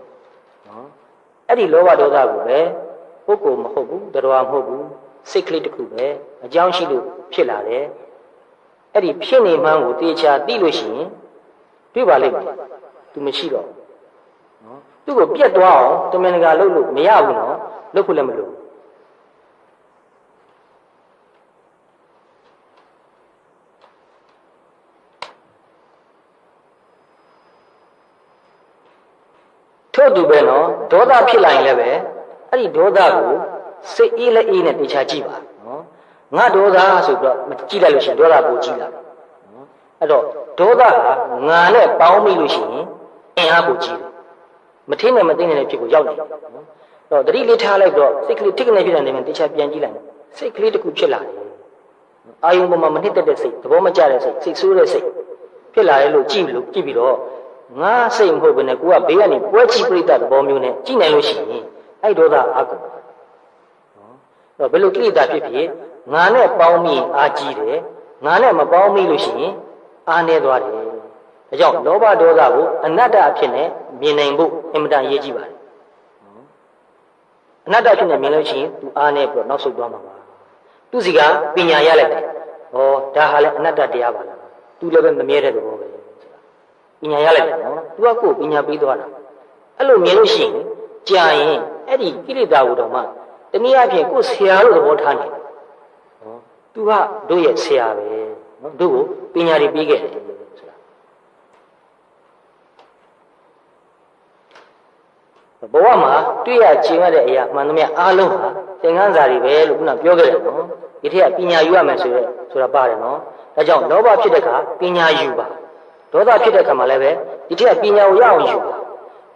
A: အဲ့ဒီလောဘဒေါသကိုပဲပုဂ္ဂိုလ်မဟုတ်ဘူးတရားမဟုတ်ဘူးစိတ်ကလေးတစ်ခုပဲအကြောင်းရှိလို့ဖြစ်လာတယ်အဲ့ဒီဖြစ်နေမှန်းကိုတေချာသိလို့ရှိရင်တွေ့ပါလိမ့်မယ်သူမရှိတော့နော်သူ့ကိုပြတ်သွားအောင်တမင်တကာလုပ်လို့မရဘူးနော်လုပ်ဖို့လည်းမလိုထို့တူပဲနော်ဒေါသဖြစ်လာရင်လည်းပဲအဲ့ဒီဒေါသကိုစိတ်အေးလက်အေးနဲ့တေချာကြည့်ပါနော်ငါဒေါသဆိုပြီးတော့ကြည့်လိုက်လို့ရှိရင်ဒေါသပိုကြည့်လာနော်အဲ့တော့ဒေါသဟာငါနဲ့ပေါင်းမိလို့ရှိရင်အင်အားပိုကြည့်တယ်မထင်းနဲ့မသိနေတဲ့ဖြစ်ကိုရောက်နေတယ်နော်အဲ့တော့တတိလေးထားလိုက်တော့စိတ်ကလေးထိကနေဖြစ်နေတယ်တေချာပြန်ကြည့်လိုက်စိတ်ကလေးတစ်ခုဖြစ်လာတယ်အာယုံပေါ်မှာမနှစ်သက်တဲ့စိတ်သဘောမကျတဲ့စိတ်စိတ်ဆိုးတဲ့စိတ်ဖြစ်လာတယ်လို့ကြည့်ပြီးတော့ငါစိတ်မဟုတ်ဘဲနဲ့ကိုကဘေးကနေပွဲချပြိတ္တသဘောမျိုးနဲ့ကြည့်နိုင်လို့ရှိရင်အဲ့ဒေါသအာကုန်နော်အဲ့တော့ဘယ်လိုကိလေသာဖြစ်ဖြစ်ငါနဲ့ပေါင်းမိအာကြီးတယ်ငါနဲ့မပေါင်းမိလို့ရှိရင်အာနေသွားတယ်ဒါကြောင့်လောဘဒေါသကိုအနတ္တအဖြစ်နဲ့မြင်နိုင်ဖို့အင်မတန်အရေးကြီးပါတယ်အနတ္တဖြစ်နေမြင်လို့ရှိရင်သူအာနေပြီးတော့နောက်ဆုတ်သွားမှာပါသူစီကပညာရလိုက်တယ်ဩဒါဟာလည်းအနတ္တတရားပါလားသူလည်းပဲမမြဲတဲ့သဘောပဲပညာရလိုက်တယ်နော်သူကကိုယ်ပညာပေးသွားတာအဲ့လိုမြင်လို့ရှိရင်ကြာရင်အဲ့ဒီကိလေသာကိုတော့မှတနည်းအားဖြင့်ကိုယ်ဆရာလို့သဘောထားနေတယ်နော်သူကတို့ရဲ့ဆရာပဲနော်တို့ကိုပညာတွေပေးခဲ့တယ်ဆိုတာဘဝမှာတွေ့ရကျင်ရတဲ့အရာမှန်သမျှအားလုံးဟာသင်္ကန်းစာတွေပဲလို့ခုနပြောခဲ့တယ်နော်ဒီထက်ကပညာယူရမယ်ဆိုတာပါတယ်နော်ဒါကြောင့်လောဘဖြစ်တဲ့အခါပညာယူပါဒေါသဖြစ်တဲ့အခါမှာလည်းပဲဒီထက်ကပညာကိုရအောင်ယူပါ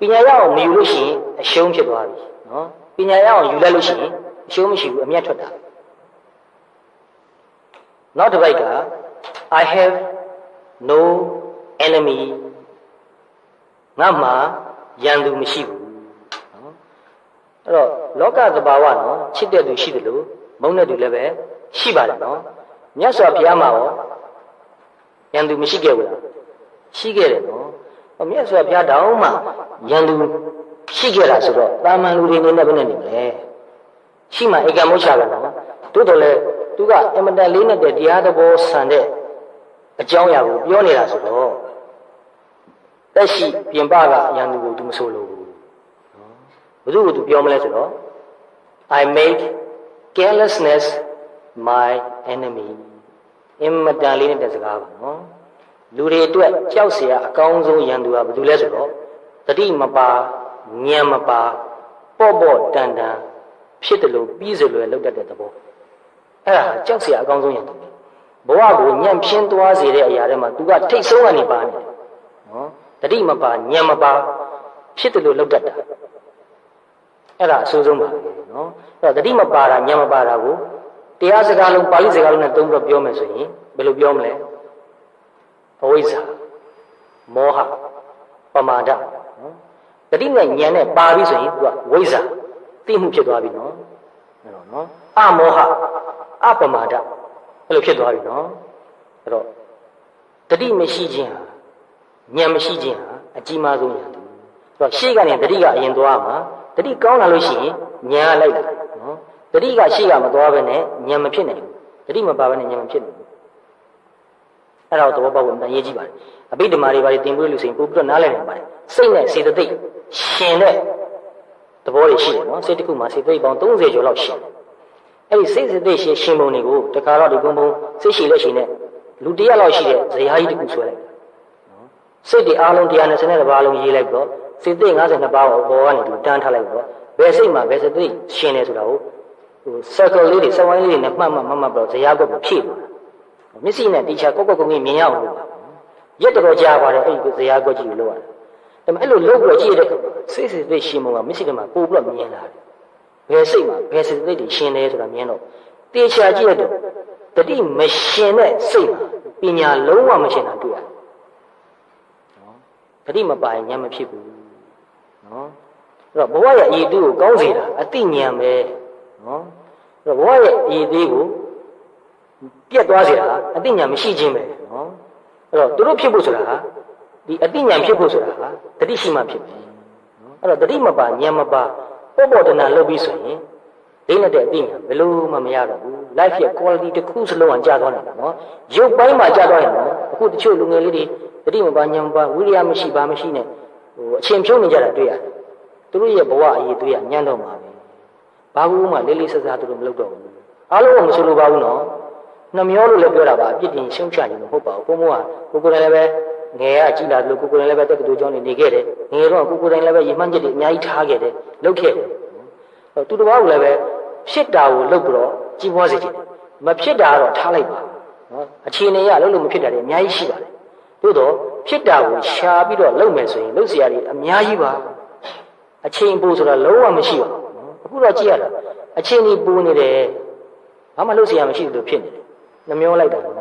A: ပညာရအောင်မယူလို့ရှိရင်အရှုံးဖြစ်သွားပြီနော်ပညာရအောင်ယူလိုက်လို့ရှိရင်အရှုံးမရှိဘူးအမြတ်ထွက်တာနောက်တစ်ပိုက်က I have no enemy ငါမှာရန်သူမရှိဘူးနော်အဲ့တော့လောကသဘာဝနော်ချစ်တဲ့သူရှိတယ်လို့မုန်းတဲ့သူလည်းပဲရှိပါတယ်နော်မြတ်စွာဘုရားမှာရောရန်သူမရှိခဲ့ဘူးလားရှိခဲ့တယ်နော်မြတ်စွာဘုရားတောင်းမှရန်သူရှိခဲ့တာဆိုတော့တာမန်လူတွေနေနဲ့ဘယ်နဲ့နေမလဲရှိမှဧကမောချကနော်တိုးတော်လဲသူကအင်မတန်လေးနဲ့တဲ့တရားသဘောဆန်တဲ့အကြောင်းအရာကိုပြောနေတာဆိုတော့တက်ရှိပြင်ပကရန်သူကိုသူမဆိုလို့ဘူးဘယ်သူကိုသူပြောမလဲဆိုတော့ I make carelessness my enemy အင်မတန်လေးနဲ့တဲ့စကားပါနော်လူတွေအတွက်ကြောက်เสียအကောင်းဆုံးရန်သူကဘာလို့လဲဆိုတော့တတိမပါဉာဏ်မပါပေါ့တန်ဖြစ်တယ်လို့ပြီးစလွယ်လောက်တတ်တဲ့သဘောအဲ့ဒါကြောက်เสียအကောင်းဆုံးရန်သူဘဝကိုညံ့ဖျင်းသွားစေတဲ့အရာတွေမှာသူကထိတ်ဆုံးကနေပါနေတယ်နော်တတိမပါဉာဏ်မပါဖြစ်တယ်လို့လောက်တတ်တာအဲ့ဒါအဆိုးဆုံးပါပဲနော်အဲ့တော့တတိမပါတာဉာဏ်မပါတာကိုတရားစကားလုံးပါဠိစကားလုံးနဲ့သုံးပြီးပြောမယ်ဆိုရင်ဘယ်လိုပြောမလဲအဝိဇ္ဇာမောဟပမာဒနော်တတိနဲ့ဉာဏ်နဲ့ပါပြီဆိုရင်သူကဝိဇ္ဇာသိမှုဖြစ်သွားပြီနော်အဲ့တော့နော်အမောဟအပမာဒအဲ့လိုဖြစ်သွားပြီနော်အဲ့တော့တတိမရှိခြင်းဟာဉာဏ်မရှိခြင်းဟာအကြီးမားဆုံးဉာဏ်သူအဲ့တော့ရှေ့ကနေတတိကအရင်သွားမှာတတိကောင်းလာလို့ရှိရင်ဉာဏ်ကလိုက်လာနော်တတိကရှေ့ကမသွားဘဲနဲ့ဉာဏ်မဖြစ်နိုင်ဘူးတတိမပါဘဲနဲ့ဉာဏ်မဖြစ်နိုင်ဘူးအဲ့ဒါကိုသဘောပေါက်ဖို့အရေးကြီးပါတယ်အဘိဓမ္မာတွေဘာတွေသင်ပေးလို့ဆိုရင်ပို့ပြီးတော့နားလည်နိုင်ပါတယ်စိတ်နဲ့စေတသိက်ရှင်တဲ့သဘောတွေရှိတယ်နော်စိတ်တစ်ခုမှာစေတသိက်ပေါင်း30ကျော်လောက်ရှင်တယ်အဲ့ဒီစိတ်စေတသိက်ရှင်ပုံတွေကိုတခါတော့ဒီဘုံစိတ်ရှိလက်ရှိနဲ့လူ100လောက်ရှိတဲ့ဇယားကြီးတစ်ခုဆွဲလိုက်တယ်နော်စိတ်တွေအားလုံး120ပါးလုံးရေးလိုက်တော့စေတသိက်52ပါးကိုပေါ်ကနေသူတန်းထားလိုက်တော့ဘယ်စိတ်မှာဘယ်စေတသိက်ရှင်နေဆိုတာကိုဟို circle လေးတွေစဝိုင်းလေးတွေနဲ့မှတ်ပြီးတော့ဇယားကွက်ကိုဖြည့်သွားမျက်စိနဲ့တေချာကောက်ကောက်မြင်ရအောင်လို့ ရက်တော်ကြာပါတယ်အဲ့ဒီဇရာကွက်ကြီးကိုလောက်ရတယ်ဒါပေမဲ့အဲ့လိုလောက်ပြီးတော့ကြည့်ရတဲ့ကောင်စိတ်စိတ်သိရှင်မောကမရှိတယ်မှာပို့ပြီးတော့မြင်လာတယ်ဘယ်စိတ်မှာဘယ်စိတ်သိတွေရှင်တယ်ဆိုတာမြင်တော့တေချာကြည့်ရတော့တတိမရှင်တဲ့စိတ်မှာပညာလုံးဝမရှင်တာတွေ့ရတယ်နော်တတိမပိုင်ဉာဏ်မဖြစ်ဘူးနော်အဲ့တော့ဘဝရဲ့အရေးအသွေးကိုကောင်းစေတာအသိဉာဏ်ပဲနော်အဲ့တော့ဘဝရဲ့အရေးအသွေးကိုပြတ်သွားစေတာအသိဉာဏ်မရှိခြင်းပဲနော်အဲ့တော့သူတို့ဖြစ်ဖို့ဆိုတာဒီအသိဉာဏ်ဖြစ်ဖို့ဆိုတာကတတိရှိမှဖြစ်တယ်နော်အဲ့တော့တတိမပါဉာဏ်မပါပေါ်တဏလုပ်ပြီးဆိုရင်ဒိဋ္ဌတဲ့အသိဉာဏ်ဘယ်လို့မှမရတော့ဘူး life ရဲ့ quality တစ်ခုစလုံးအောင်ကြာသွားတယ်နော်ရုပ်ပိုင်းမှာကြာသွားရင်နော်အခုတချို့လူငယ်လေးတွေတတိမပါဉာဏ်မပါဝိရိယမရှိပါမရှိနဲ့ဟိုအချင်းဖြုံးနေကြတာတွေ့ရတယ်သူတို့ရဲ့ဘဝအရေးတွေးရညံ့တော့မှာပဲဘာဘူးမှလေးလေးဆဆသူတို့မလုပ်တော့ဘူးအားလုံးကမဆိုလိုပါဘူးနော်နှမျောလို့လည်းပြောတာပါအပြစ်တင်ရှုံချရင်မဟုတ်ပါဘူးကိုမိုးကကိုယ်လည်းပဲငယ်ကကြည်လာလို့ကိုယ်လည်းပဲတက္ကသိုလ်ကျောင်းနေခဲ့တယ်ငယ်တော့ကိုယ်လည်းပဲရမှန်းချက်တွေအများကြီးထားခဲ့တယ်လုပ်ခဲ့တယ်သူတစ်ပါးကလည်းပဲဖြစ်တာကိုလုပ်ပြီးတော့ကြီးပွားစေချင်တယ်မဖြစ်တာကတော့ထားလိုက်ပါနော်အခြေအနေရလို့မဖြစ်တာတွေအများကြီးရှိပါတယ်သို့တော့ဖြစ်တာကိုရှာပြီးတော့လုပ်မယ်ဆိုရင်လုပ်เสียရည်အများကြီးပါအချိန်ပိုဆိုတာလုံးဝမရှိပါဘူးအခုတော့ကြည့်ရတာအချိန်ကြီးပိုနေတယ်ဘာမှလုပ်เสียရမရှိဘူးလို့ဖြစ်နေတယ်နှမျောလိုက်တာနော်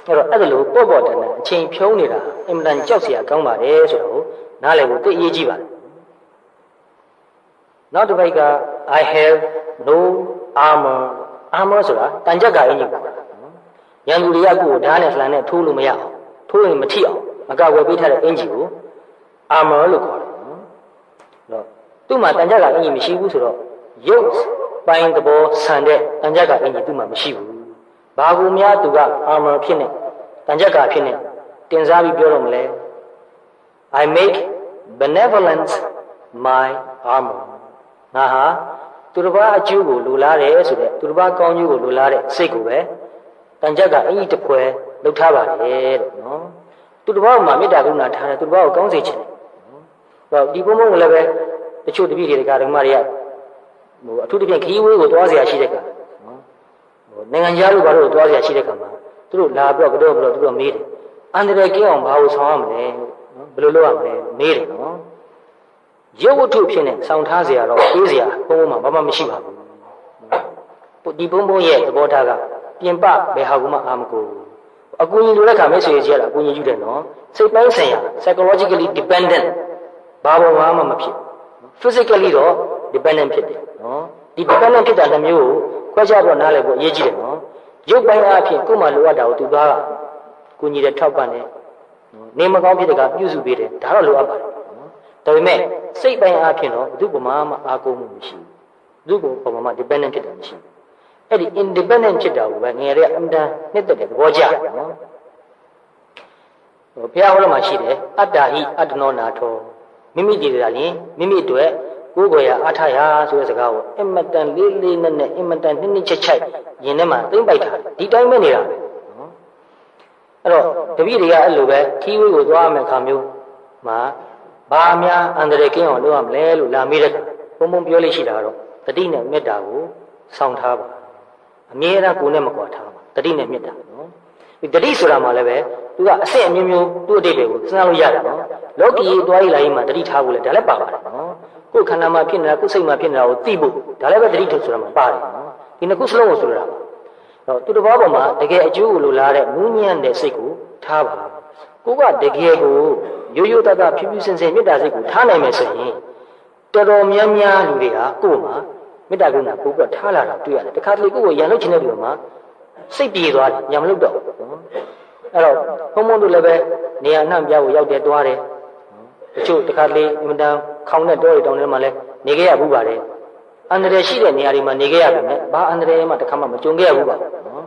A: အဲ့ဒါလို့ပေါ့တန်အချိန်ဖြုံးနေတာအင်မတန်ကြောက်เสียကောင်းပါတယ်ဆိုတော့နားလည်ဖို့သိအရေးကြီးပါတယ်နောက်တစ်ပိုက်က I have no armor ဆိုတာတန်ကြပ်ကအင်ကြီးပါရန်သူတွေကကိုယ်ဓာတ်နဲ့ဖလန်နဲ့ထိုးလို့မရအောင်ထိုးရင်မထိအောင်မကဝယ်ပေးထားတဲ့အင်ကြီးကို armor လို့ခေါ်တယ်နော်သူ့မှာတန်ကြပ်ကအင်ကြီးမရှိဘူးဆိုတော့ရုပ်ပိုင်းသဘောဆန်တဲ့တန်ကြပ်ကအင်ကြီးသူ့မှာမရှိဘူးဘာကူများသူက armor ဖြစ်နေတန်ကြပ်ကဖြစ်နေတင်စားပြီးပြောတော့မလဲ I make benevolence my armor ငါဟာသူတစ်ပါးအကျိုးကိုလိုလားတယ်ဆိုတဲ့သူတစ်ပါးကောင်းကျိုးကိုလိုလားတဲ့စိတ်ကိုပဲတန်ကြပ်ကအင်ကြီးတစ်ဖွဲလှုပ်ထားပါတယ်တဲ့နော်သူတစ်ပါးမှာမေတ္တာကရုဏာထားတယ်သူတစ်ပါးကိုကောင်းစေချင်တယ်ဒီဘုံဘုံကလည်းပဲတချို့တပည့်တွေကဓမ္မတွေကဟိုအထူးသဖြင့်ခီးဝေးကိုသွားเสียရှိတဲ့ကနော်ဟိုနိုင်ငံခြားလူဘာလို့သွားเสียရှိတဲ့ကမှာသူတို့လာပြီးတော့ကတော့သူတို့မေးတယ်အန္တရာယ်ကင်းအောင်ဘာလို့ဆောင်ရမလဲနော်ဘယ်လိုလုပ်ရမလဲမေးတယ်နော်ရုပ်ဝတ္ထုဖြစ်နေဆောင်ထားเสียတော့ပေးเสียဘုံဘုံမှာဘာမှမရှိပါဘူးဒီဘုံဘုံရဲ့သဘောထားကပြင်ပဘယ်ဟာမှအာမကိုအကူကြီးလိုတဲ့ခါမိတ်ဆွေကြီးရတာအကူကြီးယူတယ်နော်စိတ်ပိုင်းဆိုင်ရာ psychologically dependent ဘာမှမဖြစ် physically တော့ dependent ဖြစ်တယ်နော်ဒီ dependent ဖြစ်တာတစ်မျိုးကိုခွဲခြားတော့နားလည်ဖို့အရေးကြီးတယ်နော်ရုပ်ပိုင်းအဖြစ်ကိုယ်မှလိုအပ်တာကိုသူသားကကိုကြီးတဲ့ထောက်ပံ့တယ်နေမကောင်းဖြစ်တဲ့ကပြုစုပေးတယ်ဒါတော့လိုအပ်ပါတယ်နော်ဒါပေမဲ့စိတ်ပိုင်းအဖြစ်တော့ဘယ်သူမှအားကိုးမှုမရှိဘူးဘယ်သူမှ dependent ဖြစ်တာမရှိဘူးအဲ့ဒီ independent ဖြစ်တာကိုပဲငယ်တဲ့အမှန်တန်နှစ်သက်တဲ့သဘောကျတယ်နော်ဘုရားဟောလို့မှရှိတယ်အတ္တဟိအတ္တနောနာထောမိမိတည်တာရင်မိမိအတွက်ကိုယ်ကိုယ်ရအားထားရဆိုတဲ့စကားကိုအင်မတန်လေးလေးနက်နက်အင်မတန်နှစ်နှစ်ချက်ချက်ရင်ထဲမှာသိမ့်ပိုက်ထားတယ်ဒီတိုင်းပဲနေတာပဲနော်အဲ့တော့တပည့်တွေကအဲ့လိုပဲခီးဝေးကိုသွားမယ်ခါမျိုးမှာဘာများအန္တရာယ်ကင်းအောင်လုပ်ရမလဲလို့လာမေးတဲ့ဘုံဘုံပြောလို့ရှိတာကတော့တတိနဲ့မေတ္တာကိုဆောင်ထားပါအမြဲတမ်းကိုယ်နဲ့မကွာထားပါတတိနဲ့မေတ္တာနော်ဒီတတိဆိုတာမှလည်းပဲသူကအစစ်အမျိုးမျိုးသူ့အတိတ်တွေကိုစဉ်းစားလို့ရတယ်နော်လောကီသွားရေးလာရေးမှာတတိထားဖို့လေဒါလည်းပါပါတယ်နော်ကိုယ်ခန္ဓာမှာဖြစ်နေတာကိုယ်စိတ်မှာဖြစ်နေတာကိုသိဖို့ဒါလည်းပဲတတိထုတ်ဆိုတာမှပါတယ်နော်ဒီနှစ်ခုစလုံးကိုဆိုလိုတာပါတော့သူတစ်ပါးပေါ်မှာတကယ်အကျိုးကိုလိုလားတဲ့နူးညံ့တဲ့စိတ်ကိုထားပါကိုကတကယ်ကိုရိုးရိုးသားသားဖြူဖြူစင်စင်မေတ္တာစိတ်ကိုထားနိုင်မယ်ဆိုရင်တော်တော်များများလူတွေကကိုယ်မှာမေတ္တာကရုဏာပို့ပြီးထားလာတာတွေ့ရတယ်တခါတလေကိုယ်ကိုရန်လုပ်ချင်တဲ့လူမှာစိတ်ပြေသွားတယ်ညံမလုပ်တော့ဘူးနော်အဲ့တော့ဘုံဘုံတို့လည်းပဲနေရာအနှံ့ပြားကိုရောက်တယ်တွားတယ်တချို့တခါတလေအင်မတန်ခေါင်းနဲ့တောတွေတောင်ထဲမှာလည်းနေခဲ့ရဘူးပါတယ်အန္တရာယ်ရှိတဲ့နေရာတွေမှာနေခဲ့ရပြီနဲ့ဘာအန္တရာယ်မှတစ်ခါမှမကြုံခဲ့ရဘူးပါနော်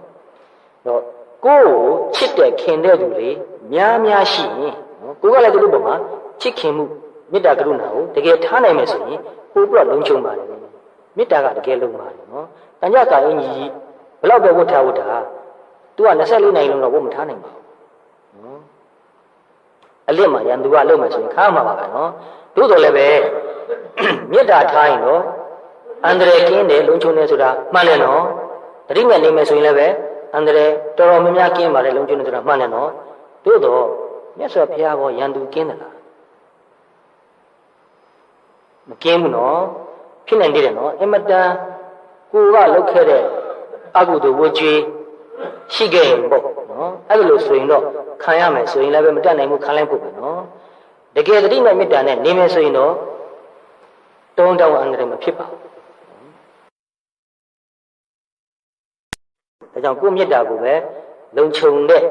A: တော့ကိုယ်ကိုချစ်တဲ့ခင်တဲ့သူတွေများရှိရင်နော်ကိုယ်ကလည်းသူတို့ပေါ်မှာချစ်ခင်မှုမေတ္တာကရုဏာကိုတကယ်ထားနိုင်မယ်ဆိုရင်ပို့ပြီးတော့လုံခြုံပါတယ်မေတ္တာကတကယ်လုံပါတယ်နော်တန်ကြကာအင်ကြီးဘလောက်ပဲဝတ်ထားသူက24နိုင်လုံးတော့ဝတ်မထားနိုင်ပါဘူးနော်အလစ်မှာရန်သူကလုံမယ်ဆိုရင်ခါမှာပါပဲနော်သို့တော်လည်းပဲမေတ္တာထားရင်တော့အန္တရာယ်ကင်းတယ်လုံခြုံတယ်ဆိုတာမှန်တယ်နော်တတိမဲ့နေမယ်ဆိုရင်လည်းပဲ အန္တရာယ်တော်တော်များများကင်းပါတယ်လုံခြုံနေဆိုတာမှန်တယ်နော်တို့တော့မြတ်စွာဘုရားကရန်သူကင်းတယ်လားမကင်းဘူးနော်ဖြစ်နိုင်သေးတယ်နော်အမတန်ကိုကလောက်ခဲ့တဲ့အကုသိုလ်ဝကြွေးရှိခဲ့ရင်ပေါ့နော်အဲ့လိုဆိုရင်တော့ခံရမယ်ဆိုရင်လည်းပဲမတတ်နိုင်ဘူးခံလိုက်ဖို့ပဲနော်တကယ်တတိမမေတ္တာနဲ့နေမယ်ဆိုရင်တော့တုံးတောင်းအန္တရာယ်မဖြစ်ပါဘူးဒါကြောင့်ကိုယ်မေတ္တာကိုပဲလုံခြုံတဲ့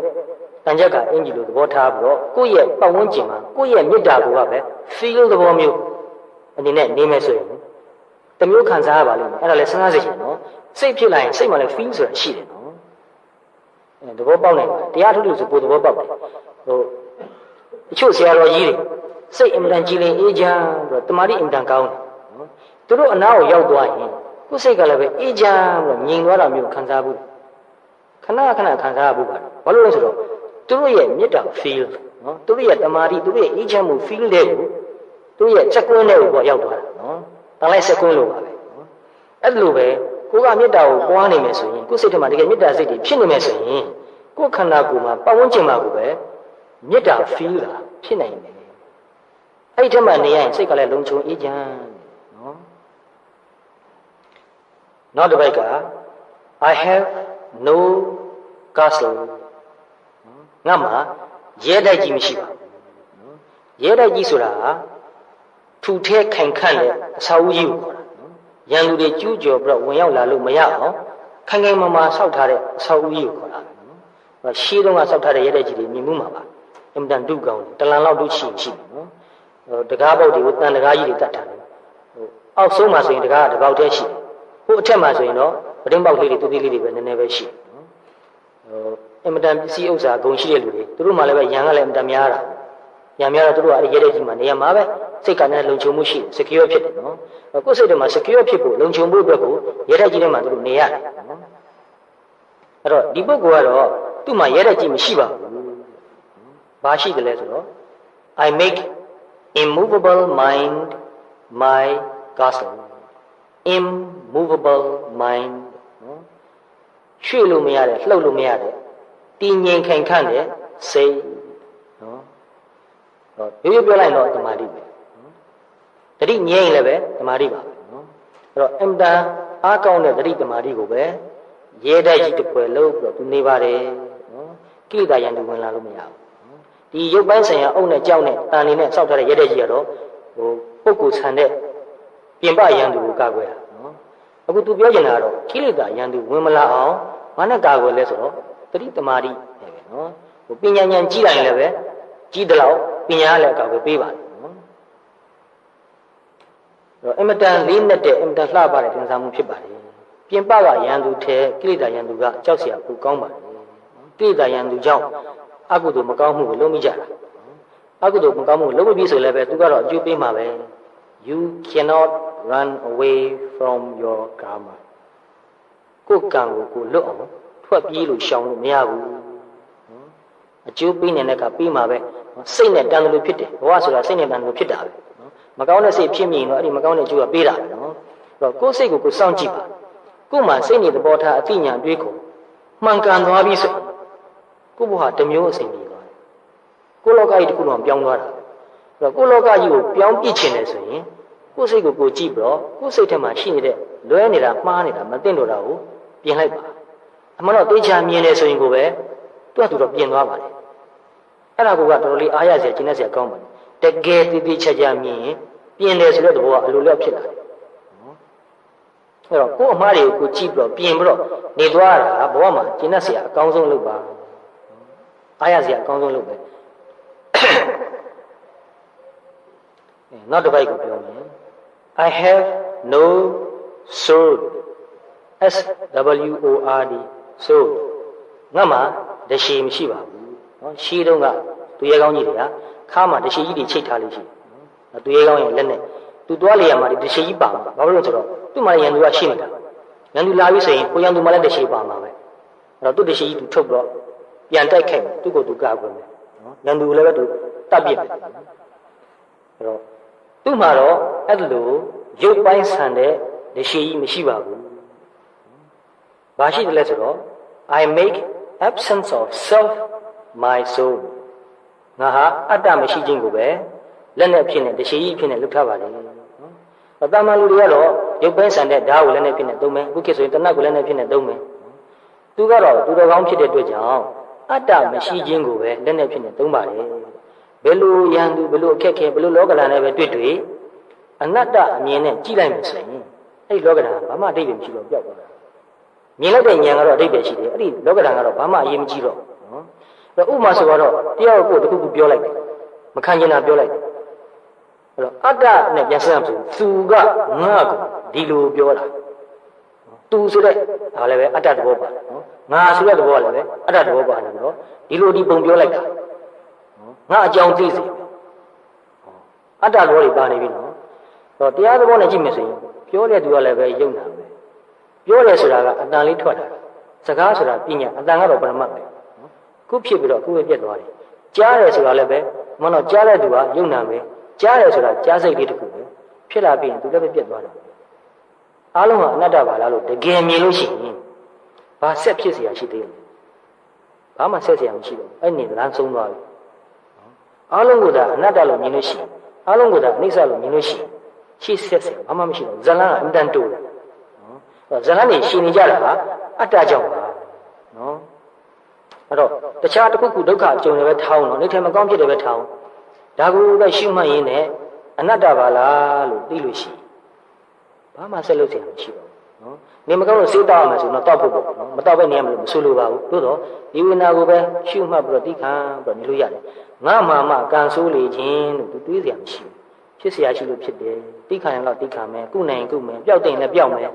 A: တန်ကြပ်ကအင်ကြီးလိုသဘောထားပြီးတော့ကိုယ့်ရဲ့ပတ်ဝန်းကျင်မှာကိုယ့်ရဲ့မေတ္တာကိုကပဲ feel သဘောမျိုးအနေနဲ့နေမယ်ဆိုရင်တမျိုးခံစားရပါလိမ့်မယ်အဲ့ဒါလည်းစဉ်းစားစေချင်နော်စိတ်ဖြစ်လာရင်စိတ်မှလည်း feel ဆိုတာရှိတယ်နော်အဲသဘောပေါက်နိုင်တယ်တရားထုတ်လို့ဆိုပိုသဘောပေါက်တယ်တချို့ဆရာတော်ကြီးတွေစိတ်အင်မတန်ကြည်လင်အေးချမ်းပြီးတော့တမာတိအင်မတန်ကောင်းတယ်နော်သူတို့အနာကိုရောက်သွားရင်ကိုယ်စိတ်ကလည်းပဲအေးချမ်းပြီးတော့ငြိမ်သွားတာမျိုးခံစားဘူးခဏခဏခံစားရဘူးပါဘာလို့လဲဆိုတော့သူတို့ရဲ့မေတ္တာ feel နော်သူတို့ရဲ့တမာတိသူတို့ရဲ့အေးချမ်းမှု feel တဲ့ကိုသူတို့ရဲ့စက်ကွင်းတဲ့ကိုရောက်သွားတာနော်တန်လိုက်စက်ကွင်းလို့ပါပဲနော်အဲ့လိုပဲကိုကမေတ္တာကိုပွားနေမယ်ဆိုရင်ကိုယ်စိတ်ထဲမှာတကယ်မေတ္တာစိတ်တွေဖြစ်နေမယ်ဆိုရင်ကိုယ်ခန္ဓာကိုယ်မှာပတ်ဝန်းကျင်မှာကိုပဲမေတ္တာ feel တာဖြစ်နိုင်တယ်အဲ့ဒီထက်မှနေရရင်စိတ်ကလည်းလုံခြုံအေးချမ်းနော်နောက်တစ်ပိုက်က I have no castle ငါမှာရဲတိုက်ကြီးမရှိပါဘူးရဲတိုက်ကြီးဆိုတာထူထဲခိုင်ခန့်တဲ့အဆောက်အဦကြီးကိုခေါ်တာရန်သူတွေကျူးကျော်ပြီးတော့ဝင်ရောက်လာလို့မရအောင်ခိုင်ခိုင်မာမာဆောက်ထားတဲ့အဆောက်အဦကြီးကိုခေါ်တာရှေးတုန်းကဆောက်ထားတဲ့ရဲတိုက်ကြီးတွေမြင်မှုမှာပါအင်မတန်ဒုကောင်းတလန်လောက်ဒုရှိရှိနော်တကားပေါက်တွေကိုတန်တကားကြီးတွေတတ်ထားတယ်အောက်ဆုံးမှာဆိုရင်တကားကတပေါက်တည်းရှိတယ်ဟိုအထက်မှာဆိုရင်တော့ပတင်းပေါက်လေးတွေတူတူလေးတွေပဲနည်းနည်းပဲရှိတယ်အင်မတန်ပစ္စည်းဥစ္စာဂုဏ်ရှိတဲ့လူတွေသူတို့မှလည်းပဲရန်ကလည်းအင်မတန်များတာရန်များတော့သူတို့ကအဲ့ဒီရဲတဲ့ကြီးမှာနေရာမှာပဲစိတ်ကလည်းလုံခြုံမှုရှိ secure ဖြစ်တယ်နော်ကိုယ်စိတ်ထဲမှာ secure ဖြစ်ဖို့လုံခြုံဖို့အတွက်ကိုရဲတဲ့ကြီးထဲမှာသူတို့နေရတယ်နော်အဲ့တော့ဒီပုဂ္ဂိုလ်ကတော့သူ့မှာရဲတဲ့ကြီးမရှိပါဘူးဘာရှိတယ်လဲဆိုတော့ I make immovable mind my castle immovable mind နော်ရွှေ့လို့မရတဲ့လှုပ်လို့မရတဲ့တည်ငြိမ်ခိုင်ခန့်တဲ့စိတ်နော်ဒီလိုပြောလိုက်တော့တမာတိပဲတတိငြိမ်လည်းပဲတမာတိပါပဲနော်အဲ့တော့အင်တန်အားကောင်းတဲ့တတိတမာတိကိုပဲရဲတိုက်ကြီးတစ်ပွဲလုံးပြီးတော့သူနေပါတယ်နော်ကိလေသာရန်သူဝင်လာလို့မရဘူးဒီရုပ်ပိုင်းဆိုင်ရာအုပ်နဲ့ကြောက်နဲ့တန်နေနဲ့စောက်ထားတဲ့ရဲတိုက်ကြီးကတော့ပုဂ္ဂိုလ်ဆန်တဲ့ပြင်ပရန်သူကိုကာကွယ်တာနော်အခုသူပြောချင်တာကတော့ကိလေသာရန်သူဝင်မလာအောင်ဘာနဲ့ကာကွယ်လဲဆိုတော့တတိတမာတိပဲနော်ပညာဉာဏ်ကြီးလိုက်ရင်လည်းပဲကြီးတယ်လို့ပညာလည်းကာကွယ်ပေးပါတယ်နော်အဲ့တော့အင်မတန်လေးနဲ့တဲ့အင်မတန်လှပတဲ့သင်္ဆာမှုဖြစ်ပါတယ်ပြင်ပကရန်သူထဲကိလေသာရန်သူကကြောက်เสียပူကောင်းပါတယ်ကိလေသာရန်သူကြောင့်အကုသိုလ်မကောင်းမှုကိုလုံးမိကြတာအကုသိုလ်မကောင်းမှုလုံးမပြီးဆိုလည်းပဲသူကတော့အကျိုးပေးမှာပဲ you cannot run away from your karma ကိုယ်ကံကိုလွတ်အောင်ထွက်ပြေးလို့ရှောင်လို့မရဘူးအကျိုးပေးနေတဲ့ကပြီးမှာပဲစိတ်နဲ့တန်တယ်လို့ဖြစ်တယ်ဘဝဆိုတာစိတ်နဲ့တန်တယ်လို့ဖြစ်တာပဲမကောင်းတဲ့စိတ်ဖြစ်မြင်တော့အဲ့ဒီမကောင်းတဲ့အကျိုးကပေးတာပဲနော်အဲ့တော့ကိုယ်စိတ်ကိုစောင့်ကြည့်ပါကိုယ်မှာစိတ်နဲ့သဘောထားအသိဉာဏ်တွေးကိုမှန်ကန်သွားပြီဆိုကိုယ့်ဘဝတစ်မျိုးအစဉ်ပြေသွားတယ်ကိုယ်လောကကြီးတစ်ခုလုံးပြောင်းသွားတာအဲ့တော့ကိုယ်လောကကြီးကိုပြောင်းပြစ်ချင်တယ်ဆိုရင်ကိုယ်စိတ်ကိုကြည့်ပြီးတော့ကိုယ်စိတ်ထဲမှာရှိနေတဲ့လွဲနေတာမှားနေတာမသိတော့တာကိုပြင်လိုက်ပါအမှန်တော့သိချာမြင်တယ်ဆိုရင်ကိုပဲသူ့အတူတော့ပြင်သွားပါလေအဲ့ဒါကတော်တော်လေးအားရစရာကျဉ်းနေစရာကောင်းပါတယ်တကယ်တည်ချာချာမြင်ရင်ပြင်တယ်ဆိုတဲ့သဘောကအလိုလျောက်ဖြစ်လာတယ်နော်အဲ့တော့ကိုယ်အမှားတွေကိုကြည့်ပြီးတော့ပြင်ပြီးတော့နေသွားတာဘဝမှာကျဉ်းနေစရာအကောင်းဆုံးလုပ်ပါအားရစရာအကောင်းဆုံးလုပ်ပဲနောက်တစ်ပိုက်ကိုပြောမယ် I have no sword S W O R D sword ငါမှာတရှိမရှိပါဘူးနော်ရှီးတုံးကသူရဲကောင်းကြီးတွေကခါမှာတရှိကြီးတွေချိတ်ထားလို့ရှိတယ်သူရဲကောင်းရဲ့လက်နဲ့သူသွားလေရမှာတရှိကြီးပါမှာဘာလို့လဲဆိုတော့သူ့မှာရန်သူကရှိနေတာရန်သူလာပြီဆိုရင်ကိုရန်သူမှလည်းတရှိပါမှာပဲအဲ့တော့သူ့တရှိကြီးသူထုတ်တော့ပြန်တိုက်ခိုက်မယ်သူ့ကိုသူကာကွယ်မယ်နော်ရန်သူလည်းပဲသူတပ်ပစ်တယ်အဲ့တော့သူ့မှာတော့အဲ့လိုရုပ်ပိုင်းဆန်တဲ့တရှိကြီးမရှိပါဘူးဘာရှိတယ်လဲဆိုတော့ I make absence of self my soul ငါဟာအတ္တမရှိခြင်းကိုပဲလက်နဲ့ဖြစ်နေတရှိကြီးဖြစ်နေလုပ်ထားပါလေ။တာမန်လူတွေကတော့ရုပ်ပိုင်းဆန်တဲ့ဓာတ်ကိုလက်နဲ့ဖြစ်နေသုံးမယ်အခုခေတ်ဆိုရင်တနတ်ကိုလက်နဲ့ဖြစ်နေသုံးမယ်။သူကတော့သူတော်ကောင်းဖြစ်တဲ့အတွက်ကြောင့်အတ္တမရှိခြင်းကိုပဲလက်နဲ့ဖြစ်နေသုံးပါလေ။ဘယ်လိုရန်သူဘယ်လိုအခက်ခဲဘယ်လိုလောကဓာတ်နဲ့ပဲတွေ့အနတ္တအမြင်နဲ့ကြည့်လိုက်မယ်ဆိုရင်အဲ့ဒီလောကဓာတ်ဘာမှအတိတ်ပဲမရှိတော့ပျောက်သွားတာ။မြင်လိုက်တဲ့ဉာဏ်ကတော့အတိတ်ပဲရှိတယ်။အဲ့ဒီလောကဓာတ်ကတော့ဘာမှအရေးမကြီးတော့နော်။အဲ့ဥပမာဆိုတော့တယောက်ကိုတစ်ခုခုပြောလိုက်တယ်။မခံကျင်တာပြောလိုက်တယ်။အဲ့တော့အတ္တနဲ့ပြန်ဆက်ရမယ်ဆိုသူကငါ့ကိုဒီလိုပြောတာ။သူဆိုတဲ့ဒါလည်းပဲအတ္တသဘောပါနော်။ငါဆိုတဲ့သဘောကလည်းပဲအတ္တသဘောပါတယ်နော်။ဒီလိုဒီပုံပြောလိုက်တာ။ငါအကြောင်းသိစေ။အတ္တသဘောတွေပါနေပြီနော်။တော့တရားသဘောနဲ့ကြည့်မယ်ဆိုရင်ပြောတဲ့သူကလည်းပဲယုံနာပဲပြောတယ်ဆိုတာကအတန်လေးထွက်လာတာစကားဆိုတာပညာအတန်ကတော့ပရမတ်ပဲနော်ခုဖြစ်ပြီးတော့ခုပဲပြတ်သွားတယ်ကြားတယ်ဆိုတာလည်းပဲမနော်ကြားတဲ့သူကယုံနာပဲကြားတယ်ဆိုတာကြားစိတ်လေးတစ်ခုပဲဖြစ်လာပြီးရင်သူလည်းပဲပြတ်သွားတယ်အားလုံးကအနတ္တပါလားလို့တကယ်မြင်လို့ရှိရင်ဘာဆက်ဖြစ်เสียရှိသေးလဲဘာမှဆက်เสียမရှိတော့အဲ့ဒီလမ်းဆုံးသွားပြီအားလုံးကအနတ္တလို့မြင်လို့ရှိရင်အားလုံးကအနိစ္စလို့မြင်လို့ရှိရင်ရှိဆက်ဆက်ဘာမှမရှိတော့ဇလန်းကအင်တန်တိုးတယ်နော်ဇလန်းနေရှင်နေကြတာကအတ္တကြောင့်ပါနော်အဲ့တော့တခြားတစ်ခုခုဒုက္ခအကျုံတွေပဲထောင်းတော့နေထိုင်မကောင်းဖြစ်တယ်ပဲထောင်းဒါကိုပဲရှုမှတ်ရင်းနဲ့အနတ္တပါလားလို့သိလို့ရှိဘာမှဆက်လို့စရာမရှိတော့နော်နေမကောင်းလို့စေးတောက်ရမယ်ဆိုတော့တောက်ဖို့ပေါ့နော်မတောက်ပဲနေရမလို့မဆိုလိုပါဘူးသို့တော့ဒီဝိညာဉ်ကိုပဲရှုမှတ်ပြီးတော့သိခံပြီးတော့နေလို့ရတယ်ငါမှကံဆိုးလေခြင်းလို့သူတွေးစရာမရှိဘူးဖြစ်เสียရှိလို့ဖြစ်တယ်တိခါရင်တော့တိခါမယ်ကုနိုင်ကုမယ်ပျောက်တင်လည်းပျောက်မယ်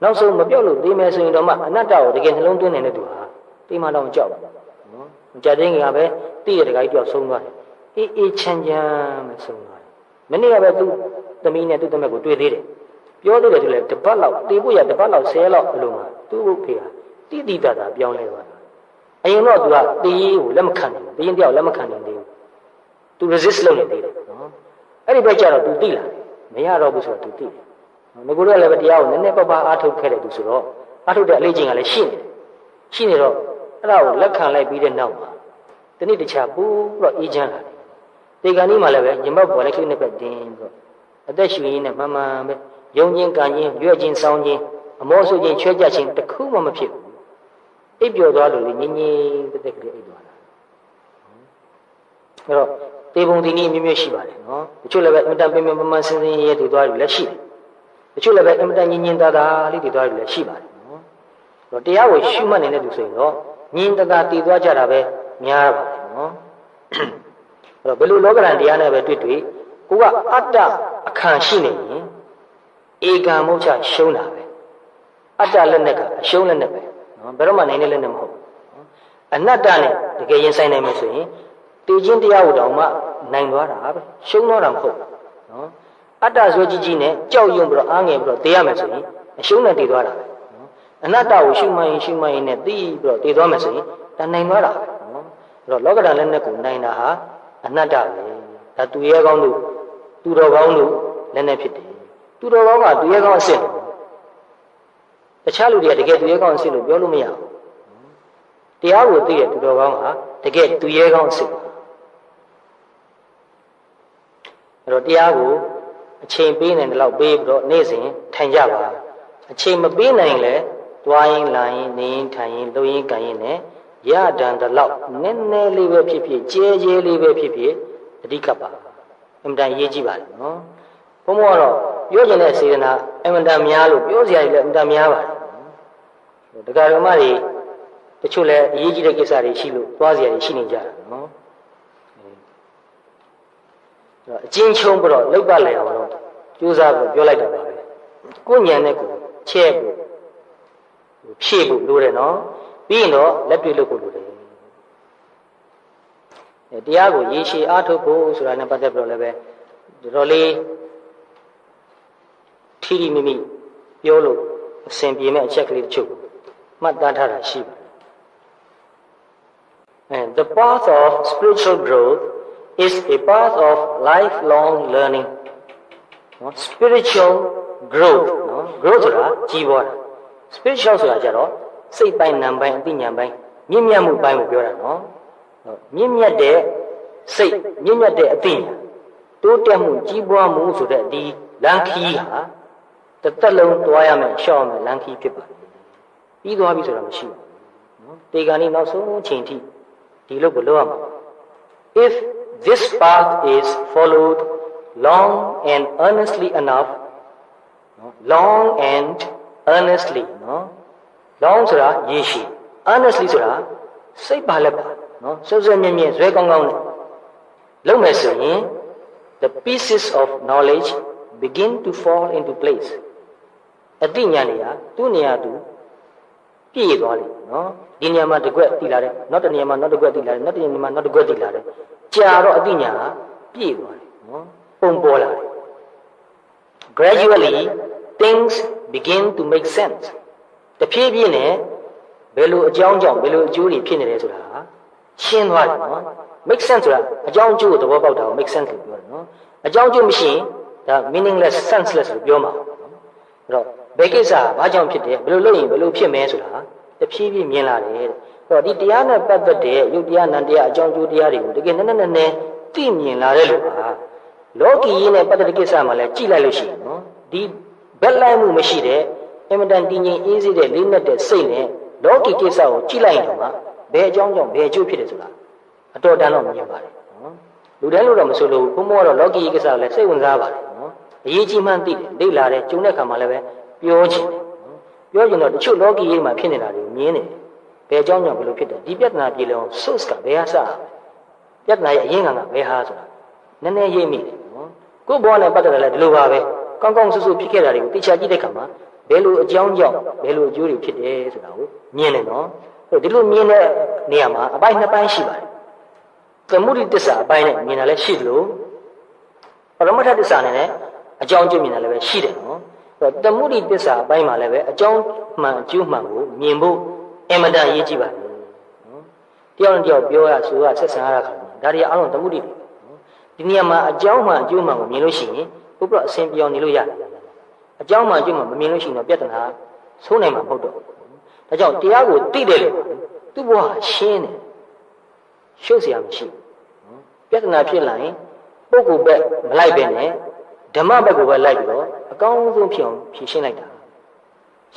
A: နောက်ဆုံးမပျောက်လို့သိမယ်ဆိုရင်တော့မှအနတ္တကိုတကယ်နှလုံးသွင်းနေတဲ့သူဟာသိမှတော့မကြောက်ဘူးနော်မကြတဲ့ငါပဲသိရတဲ့ခိုင်းတယောက်ဆုံးသွားတယ်အေးချမ်းချမ်းပဲဆုံးသွားတယ်မနေ့ကပဲသူ့သမီးနဲ့သူ့သမက်ကိုတွေ့သေးတယ်ပြောသေးတယ်သူလည်းတပတ်လောက်တေးဖို့ရတပတ်လောက်10လောက်အလိုမှာသူ့ဖေကတိတိတတာပြောင်းလဲသွားတာအရင်တော့သူကတေးကိုလက်မခံနိုင်ဘူးတေးရင်တယောက်လက်မခံနိုင်သေးဘူးသူ resist လုပ်နေသေးတယ်နော်အဲ့ဒီဘက်ကျတော့ तू သိလာတယ်မရတော့ဘူးဆိုတော့ तू သိတယ်ငါတို့လည်းပဲတရားကိုနည်းနည်းပါးအားထုတ်ခဲ့တယ်သူဆိုတော့အားထုတ်တဲ့အလေးချိန်ကလည်းရှိနေတော့အဲ့ဒါကိုလက်ခံလိုက်ပြီးတဲ့နောက်မှာတနေ့တခြားပို့ပြီးတော့အေးချမ်းလာတယ်တေကန်ကြီးမှလည်းပဲညမပေါ်လည်းခလိနဲ့ပဲတင်းပြီးတော့အသက်ရှူရင်းနဲ့မှန်မှန်ပဲယုံချင်းကန်ချင်းရွက်ချင်းစောင်းချင်းအမောဆုချင်းချွဲကြချင်းတခုမှမဖြစ်ဘူးအိပ်ပျော်သွားလို့လေငင်းငင်းတက်ကလေးအိပ်သွားတာအဲ့တော့တေပုံဒီနည်းမျိုးမျိုးရှိပါတယ်နော်တချို့လည်းပဲအင်မတန်ပင်ပင်ပန်းပန်းစင်စင်ရဲတည်သွားပြီလည်းရှိတယ်တချို့လည်းပဲအင်မတန်ညင်ညင်သာသာလေးတည်သွားပြီလည်းရှိပါတယ်နော်တော့တရားကိုရှုမှတ်နေတဲ့သူဆိုရင်တော့ညင်သာသာတည်သွားကြတာပဲများပါတယ်နော်အဲ့တော့ဘယ်လိုလောကရန်တရားနဲ့ပဲတွေ့ကိုကအတ္တအခန့်ရှိနေရင်ဧကံမုတ်ချရှုံးတာပဲအတ္တလက်နဲ့ကအရှုံးလက်နဲ့ပဲနော်ဘယ်တော့မှနိုင်နေလက်နဲ့မဟုတ်ဘူးအနတ္တနဲ့တကယ်ရင်ဆိုင်နိုင်မယ်ဆိုရင်တည်ခြင်းတရားကိုတောင်မှနိုင်သွားတာပဲရှုံးတော့တာမဟုတ်နော်အတ္တဇွဲကြီးနဲ့ကြောက်ရွံ့ပြီးတော့အားငယ်ပြီးတော့တည်ရမယ်ဆိုရင်အရှုံးနဲ့တည်သွားတာပဲနော်အနတ္တကိုရှုမှန်ရင်နဲ့သိပြီးတော့တည်သွားမယ်ဆိုရင်ဒါနိုင်သွားတာပဲနော်အဲ့တော့လောကဓာတ်လက်နဲ့ကိုနိုင်တာဟာအနတ္တပဲဒါသူရဲကောင်းတို့သူတော်ကောင်းတို့လက်နဲ့ဖြစ်တယ်သူတော်ကောင်းကသူရဲကောင်းအစ်စ်တခြားလူတွေကတကယ်သူရဲကောင်းအစ်စ်လို့ပြောလို့မရဘူးတရားကိုသိတဲ့သူတော်ကောင်းဟာတကယ်သူရဲကောင်းအစ်စ်အဲ့တော့တရားကိုအချိန်ပေးနိုင်တဲ့လောက်ပေးပြီးတော့နေ့စဉ်ထိုင်ကြပါအချိန်မပေးနိုင်လဲတွားရင်လာရင်နေရင်ထိုင်ရင်လှုပ်ရင်ကန်ရင်နဲ့ရတန်တဲ့လောက်နည်းနည်းလေးပဲဖြစ်ဖြစ်ကျဲကျဲလေးပဲဖြစ်ဖြစ်အဓိကပါအင်မတန်ရေးကြည့်ပါလေနော်ဘုံဘောကတော့ပြောကျင်တဲ့စေတနာအင်မတန်များလို့ပြောစရာကြီးလည်းအင်မတန်များပါတယ်တရားဓမ္မတွေတချို့လည်းအရေးကြီးတဲ့ကိစ္စတွေရှိလို့သွားစရာတွေရှိနေကြတာနော်အချင်းချုံပြီးတော့လောက်ပါလိုက်အောင်တော့ကြိုးစားပြီးပြောလိုက်တာပါပဲကိုညံနဲ့ကိုချဲ့ဖို့ဖြည့်ဖို့လိုတယ်နော်ပြီးရင်တော့လက်တွေ့လုပ်ဖို့လိုတယ်တရားကိုရေရှည်အားထုတ်ဖို့ဆိုတာနဲ့ပတ်သက်ပြီးတော့လည်းပဲတော်တော်လေးထီထီမိမိပြောလို့အဆင်ပြေမဲ့အချက်ကလေးတချို့မှတ်သားထားတာရှိပါတယ် And the path of spiritual growth is a path of lifelong learning. Spiritual growth, no? Growth ဆိုတာကြီးပွားတာ spiritual ဆိုတာကြတော့ စိတ်ပိုင်းနာမ်ပိုင်းအသိဉာဏ်ပိုင်းမြင့်မြတ်မှုပိုင်းကိုပြောတာနော်မြင့်မြတ်တဲ့စိတ်မြင့်မြတ်တဲ့အသိဉာဏ်တိုးတက်မှုကြီးပွားမှုဆိုတဲ့ဒီလမ်းခီးဟာတစ်သက်လုံးတွားရမယ်ရှောက်ရမယ်လမ်းခီးဖြစ်ပါတယ်ပြီးသွားပြီဆိုတာမရှိဘူးနော်တေဂာနီနောက်ဆုံးအချိန်ထိဒီလိုကိုလုပ်ရမှာ if this path is followed long and earnestly enough long and earnestly နော် long ဆိုတာရေရှည် earnestly ဆိုတာစိတ်ပါလက်ပါနော်စွဲစွဲမြဲမြဲဇွဲကောင်းကောင်းနဲ့လုပ်မယ်ဆိုရင် the pieces of knowledge begin to fall into place အသိဉာဏ်တွေကသူ့နေရာသူပြည့်သွားတယ်နော်ဒီနေရာမှာတစ်ခွက်တည်လာတယ်နောက်တစ်နေရာမှာနောက်တစ်ခွက်တည်လာတယ်နောက်တစ်နေရာမှာနောက်တစ်ခွက်တည်လာတယ်ကြာတော့အသိဉာဏ်ကပြည့်သွားတယ်နော်ပုံပေါ်လာတယ် gradually things begin to make sense တဖြည်းဖြည်းနဲ့ဘယ်လိုအကြောင်းကြောင့်ဘယ်လိုအကျိုးတွေဖြစ်နေတယ်ဆိုတာရှင်းသွားတယ်နော် make sense ဆိုတာအကြောင်းအကျိုးကိုသဘောပေါက်တာကို make sense လို့ပြောတယ်နော်အကြောင်းအကျိုးမရှိရင်ဒါ meaningless senseless လို့ပြောမှာအဲ့တော့ဘယ်ကိစ္စဘာကြောင့်ဖြစ်တယ်ဘယ်လိုလုပ်ရင်ဘယ်လိုဖြစ်မယ်ဆိုတာတဖြည်းဖြည်းမြင်လာတယ်အဲ့တော့ဒီတရားနဲ့ပတ်သက်တဲ့ယုတ်တရားနံတရားအကြောင်းအကျိုးတရားတွေကိုတကယ်နည်းနည်းသိမြင်လာတဲ့လူဟာလောကီရေးနဲ့ပတ်သက်တဲ့ကိစ္စမှာလည်းကြည့်လိုက်လို့ရှိရင်နော်ဒီဘက်လိုက်မှုမရှိတဲ့အင်မတန်တည်ငြိမ်အေးစေးတဲ့လေးနက်တဲ့စိတ်နဲ့လောကီကိစ္စကိုကြည့်လိုက်ရင်တော့ဘယ်အကြောင်းကြောင့်ဘယ်အကျိုးဖြစ်တယ်ဆိုတာအတော်တန်တော့မြင်ပါတယ်နော်လူတိုင်းလို့တော့မဆိုလို့ဘုံဘုံကတော့လောကီကိစ္စကိုလည်းစိတ်ဝင်စားပါတယ်နော်အရေးကြီးမှန်းသိတယ်လေ့လာတယ်ကျုံတဲ့ခါမှာလည်းပဲပြောချင်တယ်ပြောချင်တော့တချို့လောကီရေးမှာဖြစ်နေတာတွေမြင်တယ်ဘယ်အကြောင်းကြောင့်ဘယ်လိုဖြစ်တယ်ဒီပြဿနာပြေလုံး source ကဘယ်ဟာစပြဿနာရဲ့အရင်းခံကဘယ်ဟာဆိုတာနည်းနည်းရေးမိတယ်နော်ကိုယ့်ဘဝနဲ့ပတ်သက်တယ်လည်းဒီလိုပါပဲကောင်းကောင်းဆူဆူဖြစ်ခဲ့တာတွေကိုသိချာကြည့်တဲ့ခါမှာဘယ်လိုအကြောင်းကြောင့်ဘယ်လိုအကျိုးတွေဖြစ်တယ်ဆိုတာကိုမြင်တယ်နော်ဒီလိုမြင်တဲ့နေရာမှာအပိုင်းနှစ်ပိုင်းရှိပါတယ်သမုဒိတစ္ဆာအပိုင်းနဲ့မြင်တာလည်းရှိတယ်လို့ပရမတ္ထတစ္ဆာနဲ့လည်းအကြောင်းကျမြင်တာလည်းပဲရှိတယ်နော်သမုဒိတစ္ဆာအပိုင်းမှာလည်းပဲအကြောင်းမှန်အကျိုးမှန်ကိုမြင်ဖို့အင်မတန်အရေးကြီးပါတယ်နော်တယောက်နဲ့တယောက်ပြောရဆိုရဆက်ဆံရတာခါဒါတွေအားလုံးသမုဒိတွေဒီနေရာမှာအကြောင်းမှန်အကျိုးမှန်ကိုမြင်လို့ရှိရင်ဘုရားအစဉ်ပြောင်းနေလို့ရတယ်အကြောင်းမှအကျိုးမှမမြင်လို့ရှိရင်တော့ပြဿနာဆိုးနိုင်မှာမဟုတ်တော့ဒါကြောင့်တရားကိုသိတယ်လို့သူ့ဘဝရှင်းတယ်ရှုပ်เสียမရှိဘူးပြဿနာဖြစ်လာရင်ပုဂ္ဂိုလ်ဘက်မလိုက်ပဲနဲ့ဓမ္မဘက်ကိုပဲလိုက်ပြီးတော့အကောင်းဆုံးဖြစ်အောင်ဖြေရှင်းလိုက်တာ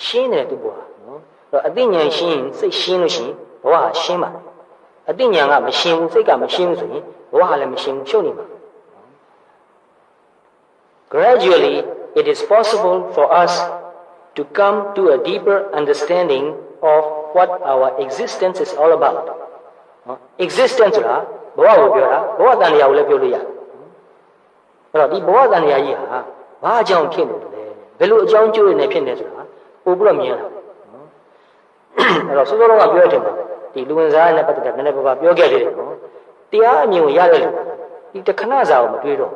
A: ရှင်းတယ်သူ့ဘဝနော်အဲ့တော့အသိဉာဏ်ရှင်းရင်စိတ်ရှင်းလို့ရှိရင်ဘဝရှင်းပါတယ်အသိဉာဏ်ကမရှင်းဘူးစိတ်ကမရှင်းဘူးဆိုရင်ဘဝကလည်းမရှင်းဘူးရှုပ်နေမှာ Gradually it is possible for us to come to a deeper understanding of what our existence is all about. Existence ဆိုတာဘဝကိုပြောတာဘဝတန်တရားကိုလည်းပြောလို့ရတယ်အဲ့တော့ဒီဘဝတန်တရားကြီးဟာဘာအကြောင်းဖြစ်နေတယ်လဲဘယ်လိုအကြောင်းကျိုးနေဖြစ်နေဆိုတာပို့ပြီးတော့မြင်လာအဲ့တော့စိုးစိုးလုံးကပြောတဲ့မှာဒီလူဝင်စားနဲ့ပတ်သက်တဲ့နည်းနည်းပါးပါးပြောခဲ့တယ်နော်တရားအမြင်ကိုရတဲ့လူဒီတခဏစာကိုမတွေးတော့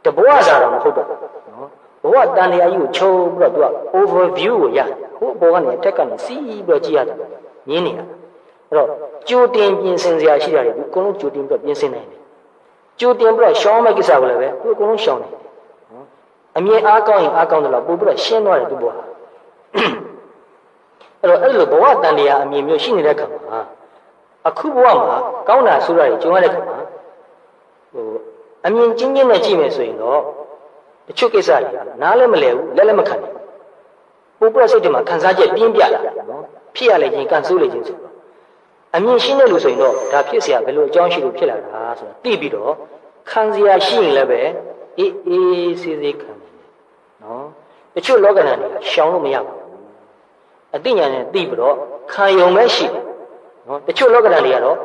A: တဘဝစာတော့မဟုတ်တော့နော်ဘဝတန်တရားကြီးကိုခြုံပြီးတော့သူက overview ကိုရတယ်ဟိုအပေါ်ကနေအထက်ကနေစီးပြီးတော့ကြည့်ရတယ်မြင်နေတာအဲ့တော့ကြိုတင်ပြင်ဆင်စရာရှိတာတွေဒီအကုန်လုံးကြိုတင်ပြီးတော့ပြင်ဆင်နိုင်တယ်ကြိုတင်ပြီးတော့ရှောင်းမဲ့ကိစ္စကိုလည်းပဲသူအကုန်လုံးရှောင်းနိုင်တယ်နော်အမြင်အားကောင်းရင်အားကောင်းတယ်လို့ပို့ပြီးတော့ရှင်းသွားတယ်သူဘဝအဲ့တော့အဲ့လိုဘဝတန်တရားအမြင်မျိုးရှိနေတဲ့ခါမှာအခုဘဝမှာကောင်းတာဆိုးတာတွေကြုံရတဲ့ခါမှာအမြင်ချင်းချင်းနဲ့ကြည့်မယ်ဆိုရင်တော့တချို့ကိစ္စတွေကနားလည်းမလဲဘူးလက်လည်းမခံနိုင်ဘူးပို့ပြီးတော့စိတ်ထဲမှာခံစားချက်ပြင်းပြလာနော်ဖြစ်ရလေချင်းကန်ဆိုးလေချင်းဆိုတော့အမြင်ရှင်းတဲ့လူဆိုရင်တော့ဒါဖြစ်เสียဘယ်လိုအကြောင်းရှိလို့ဖြစ်လာတာဆိုတာသိပြီးတော့ခံစရာရှိရင်လည်းပဲအေးအေးဆေးဆေးခံတယ်နော်တချို့လောကဓာတ်တွေကရှောင်လို့မရဘူးအသိဉာဏ်နဲ့သိပြီးတော့ခံယုံမဲ့ရှိတယ်နော်တချို့လောကဓာတ်တွေကတော့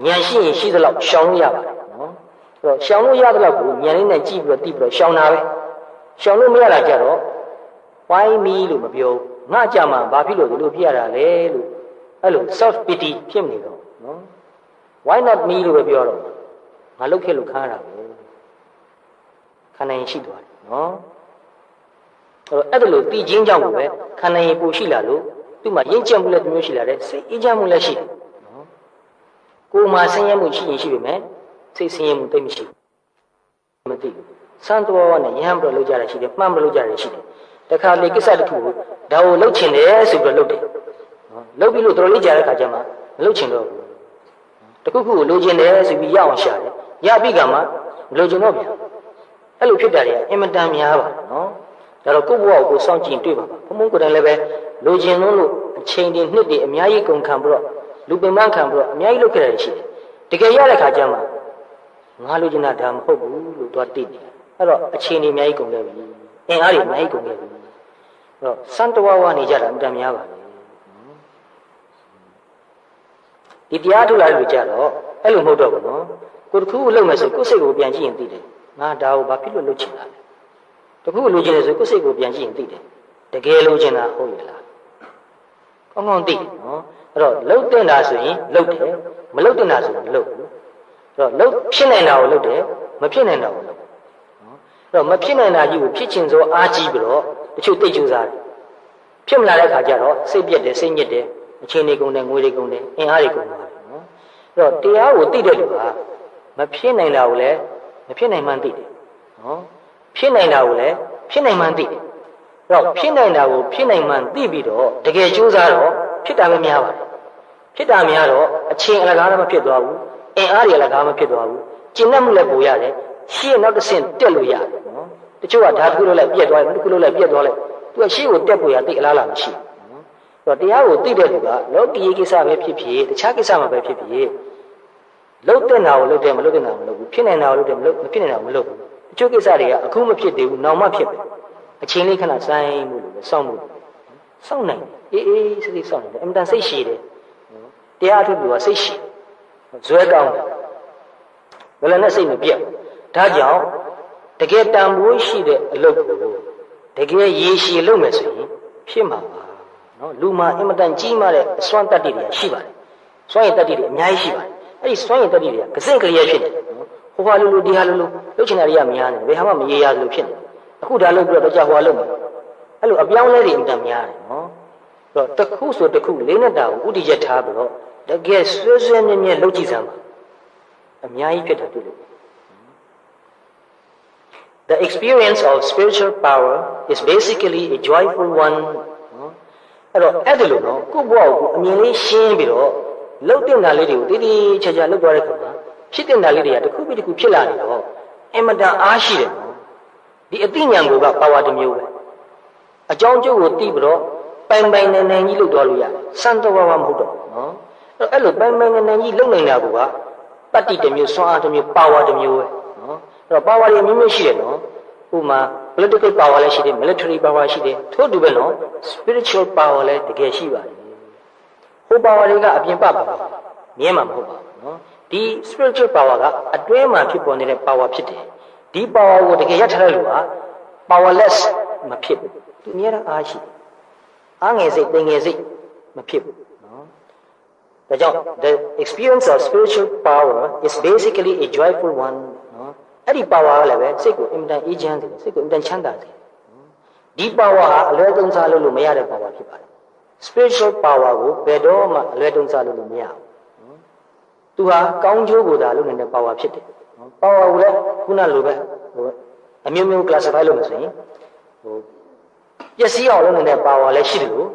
A: ဉာဏ်ရှိရင်ရှိသလောက်ရှောင်လို့ရပါတယ်နော်အဲ့တော့ရှောင်လို့ရသလောက်ကိုဉာဏ်လေးနဲ့ကြည့်ပြီးတော့သိပြီးတော့ရှောင်တာပဲရှောင်လို့မရတာကြတော့ why me လို့မပြောငါကြမှာဘာဖြစ်လို့ဒီလိုဖြစ်ရတာလဲလို့အဲ့လို self pity ဖြစ်နေတော့နော် why not me လို့ပဲပြောတော့ငါလုပ်ဖြစ်လို့ခါရတာပဲခန္ဓာရင်ရှိသွားတယ်နော်အဲ့ဒါလို့တည်ခြင်းကြောင့်ပဲခန္ဓာရင်ပူရှိလာလို့သူ့မှာရင့်ကျက်မှုလည်းမျိုးရှိလာတယ်စိတ်အေးချမ်းမှုလည်းရှိတယ်နော်ကိုယ်မှာဆင်းရဲမှုရှိရင်ရှိပေမဲ့စိတ်ဆင်းရဲမှုတိတ်မရှိဘူးမသိဘူးစံတော်နဲ့ရဟန်းပြလို့ကြတာရှိတယ်မှန်ပြလို့ကြတယ်ရှိတယ်တခါလေကိစ္စတစ်ခုကိုဒါကိုလှုပ်ချင်တယ်ဆိုပြီးတော့လှုပ်တယ်နော် လုပ်ပြီးလို့တော်တော်လေးကြာတဲ့ခါကျမှမလုပ်ချင်တော့ဘူးတခုခုကိုလိုချင်တယ်ဆိုပြီးရအောင်ရှာတယ်ရပြီးကမှမလိုချင်တော့ပြန်အဲ့လိုဖြစ်တာတွေအင်မတန်များပါနော်ဒါတော့ကိုယ့်ဘဝကိုစောင့်ကြည့်တွေ့ပါဘုံဘုံကိုယ်တိုင်လည်းပဲလိုချင်လို့အချိန်တွေနှစ်တွေအများကြီးကုန်ခံပြီးတော့လူပင်ပန်းခံပြီးတော့အများကြီးလုပ်ခဲ့ရရှိတယ်တကယ်ရတဲ့ခါကျမှငါလိုချင်တာဒါမဟုတ်ဘူးလို့သွားသိတယ်အဲ့တော့အချိန်တွေအများကြီးကုန်ခဲ့ပြီအင်အားတွေအများကြီးကုန်ခဲ့ပြီအဲ့တော့စံတဝဝနေကြတာအမှန်များပါလေဒီတရားထုတ်လာလို့ကြတော့အဲ့လိုမဟုတ်တော့ဘူးနော်ကိုတစ်ခုကိုလုပ်မယ်ဆိုကိုယ်စိတ်ကိုပြန်ကြည့်ရင်သိတယ်ငါဒါကိုဘာဖြစ်လို့လုပ်ချင်တာလဲတခုလိုချင်တယ်ဆိုကိုယ်စိတ်ကိုပြန်ကြည့်ရင်သိတယ်တကယ်လိုချင်တာဟုတ်ရဲ့လားကောင်းကောင်းသိနော်အဲ့တော့လှုပ်တင်တာဆိုရင်လှုပ်တယ်မလှုပ်တင်တာဆိုရင်မလှုပ်ဘူးအဲ့တော့လှုပ်ဖြစ်နေတာကိုလှုပ်တယ်မဖြစ်နေတာကိုလှုပ်နော်အဲ့တော့မဖြစ်နေတာကြီးကိုဖြစ်ချင်သောအားကြီးပြီးတော့တချို့တိတ်ကြိုးစားတယ်ဖြစ်မလာတဲ့အခါကျတော့စိတ်ပြက်တယ်စိတ်ညစ်တယ်အချိန်တွေကုန်တယ်ငွေတွေကုန်တယ်အင်အားတွေကုန်တယ်နော်အဲ့တော့တရားကိုသိတဲ့လူကမဖြစ်နိုင်တာကိုလည်းမဖြစ်နိုင်မှန်းသိတယ်နော်ဖြစ်နိုင်တာကိုလည်းဖြစ်နိုင်မှန်းသိတယ်အဲ့တော့ဖြစ်နိုင်တာကိုဖြစ်နိုင်မှန်းသိပြီးတော့တကယ်ကြိုးစားတော့ဖြစ်တာပဲများပါတယ်ဖြစ်တာများတော့အချိန်အလကားလည်းမဖြစ်သွားဘူးအင်အားတွေအလကားမဖြစ်သွားဘူးကျင့်တတ်မှုလည်းပိုရတယ်ရှေ့နောက်တစ်ဆင့်တက်လို့ရတယ်နော်တချို့ကဓာတ်ကုလို့လည်းပြက်သွားတယ်တခုလို့လည်းပြက်သွားလိုက်သူကရှေ့ကိုတက်ဖို့ရသိအလားလားမရှိဘူးနော်အဲ့တော့တရားကိုသိတဲ့လူကလောကီကိစ္စပဲဖြစ်ဖြစ်တခြားကိစ္စမှာပဲဖြစ်ဖြစ်လှုပ်တဲ့နာကိုလှုပ်တယ်မလှုပ်တဲ့နာကိုမလှုပ်ဘူးဖြစ်နိုင်တာကိုလှုပ်တယ်မဖြစ်နိုင်တာကိုမလှုပ်ဘူးအကျိုးကိစ္စတွေကအခုမဖြစ်သေးဘူးနောက်မှဖြစ်တယ်အချိန်လေးခဏစိုင်းမှုလို့စောင့်မှုစောင့်နိုင်တယ်အေးစိတ်စောင့်နေတယ်အမှန်တန်စိတ်ရှည်တယ်တရားထုတ်လို့ကစိတ်ရှည်ဇွဲကောင်းတယ်ဘယ်လိုနဲ့စိတ်မပြတ်ဒါကြောင့်တကယ်တန်ဖိုးရှိတဲ့အလုပ်ကိုတကယ်ရည်ရှည်လုပ်မယ်ဆိုရင်ဖြစ်မှာပါနော်လူမှာအင်မတန်ကြီးမားတဲ့အစွမ်းတတ္တိတွေရှိပါတယ်စွမ်းရည်တတ္တိတွေအများကြီးရှိပါတယ်အဲ့ဒီစွမ်းရည်တတ္တိတွေကကစင့်ကလေးရဖြစ်တယ်ဟိုဟာလူဒီဟာလူလုပ်ချင်တာတွေကများနေဘယ်ဟာမှမရေရသလိုဖြစ်နေအခုဒါလုပ်ပြီးတော့ကြာဟွာလုပ်မယ်အဲ့လိုအပြောင်းလဲတွေအင်တန်များတယ်နော်အဲ့တော့တစ်ခုဆိုတစ်ခုလေးနဲ့တာကိုဥတီချက်ထားပြီးတော့တကယ်ဆွဲဆွဲမြဲမြဲလုပ်ကြည့်စမ်းပါအများကြီးဖြစ်တာတွေ့လို့ The experience of spiritual power is basically a joyful one အဲ့တော့အဲ့ဒါလို့နော်ကိုယ့်ဘဝကိုအမြင်လေးရှင်းပြီးတော့လှုပ်တင်တာလေးတွေကိုတည်တည်ချာချာလှုပ်သွားတဲ့ခါမှာဖြစ်တင်တာလေးတွေကတစ်ခုပြီးတစ်ခုဖြစ်လာနေတော့အင်မတန်အားရှိတယ်နော်ဒီအသိဉာဏ်ကိုကပါဝါတစ်မျိုးပဲအကြောင်းကျိုးကိုသိပြီးတော့ပိုင်ပိုင်နိုင်နိုင်ကြီးလှုပ်သွားလို့ရတယ်စံတော်ဘာမှမဟုတ်တော့နော်အဲ့လိုပိုင်ပိုင်နိုင်နိုင်ကြီးလှုပ်နေတာကတတ္တိတစ်မျိုးစွမ်းအားတစ်မျိုးပါဝါတစ်မျိုးပဲနော်အဲ့တော့ပါဝါတွေအမျိုးမျိုးရှိတယ်နော်ဥပမာ political power လည်းရှိတယ် military power ရှိတယ်ထို့တူပဲနော် spiritual power လည်းတကယ်ရှိပါတယ်ဟို power တွေကအပြင်ပပါမြဲမှာမဟုတ်ပါဘူးနော်ဒီ spiritual power ကအတွင်းမှာဖြစ်ပေါ်နေတဲ့ power ဖြစ်တယ်ဒီ power ကိုတကယ်ရထားတဲ့လူက powerless မဖြစ်ဘူးသူအများအားရှိအားငယ်စိတ်တင်ငယ်စိတ်မဖြစ်ဘူးနော်ဒါကြောင့် the experience of spiritual power is basically a joyful one နော်အဲ့ဒီ power ကလည်းပဲစိတ်ကိုအင်မတန်အေးချမ်းစေတယ်စိတ်ကိုအင်မတန်ချမ်းသာစေတယ်ဒီ power ဟာအလွဲသုံးစားလို့မရတဲ့ power ဖြစ်ပါတယ် spiritual power ကိုဘယ်တော့မှအလွဲသုံးစားလို့မရဘူးသူဟာကောင်းကျိုးကိုသာလုပ်နေတဲ့ power ဖြစ်တယ် power ကိုလည်းခုနလိုပဲအမျိုးမျိုး classify လုပ်လို့ဆိုရင်ပျက်စီးအောင်လုပ်နေတဲ့ power လည်းရှိတယ်လို့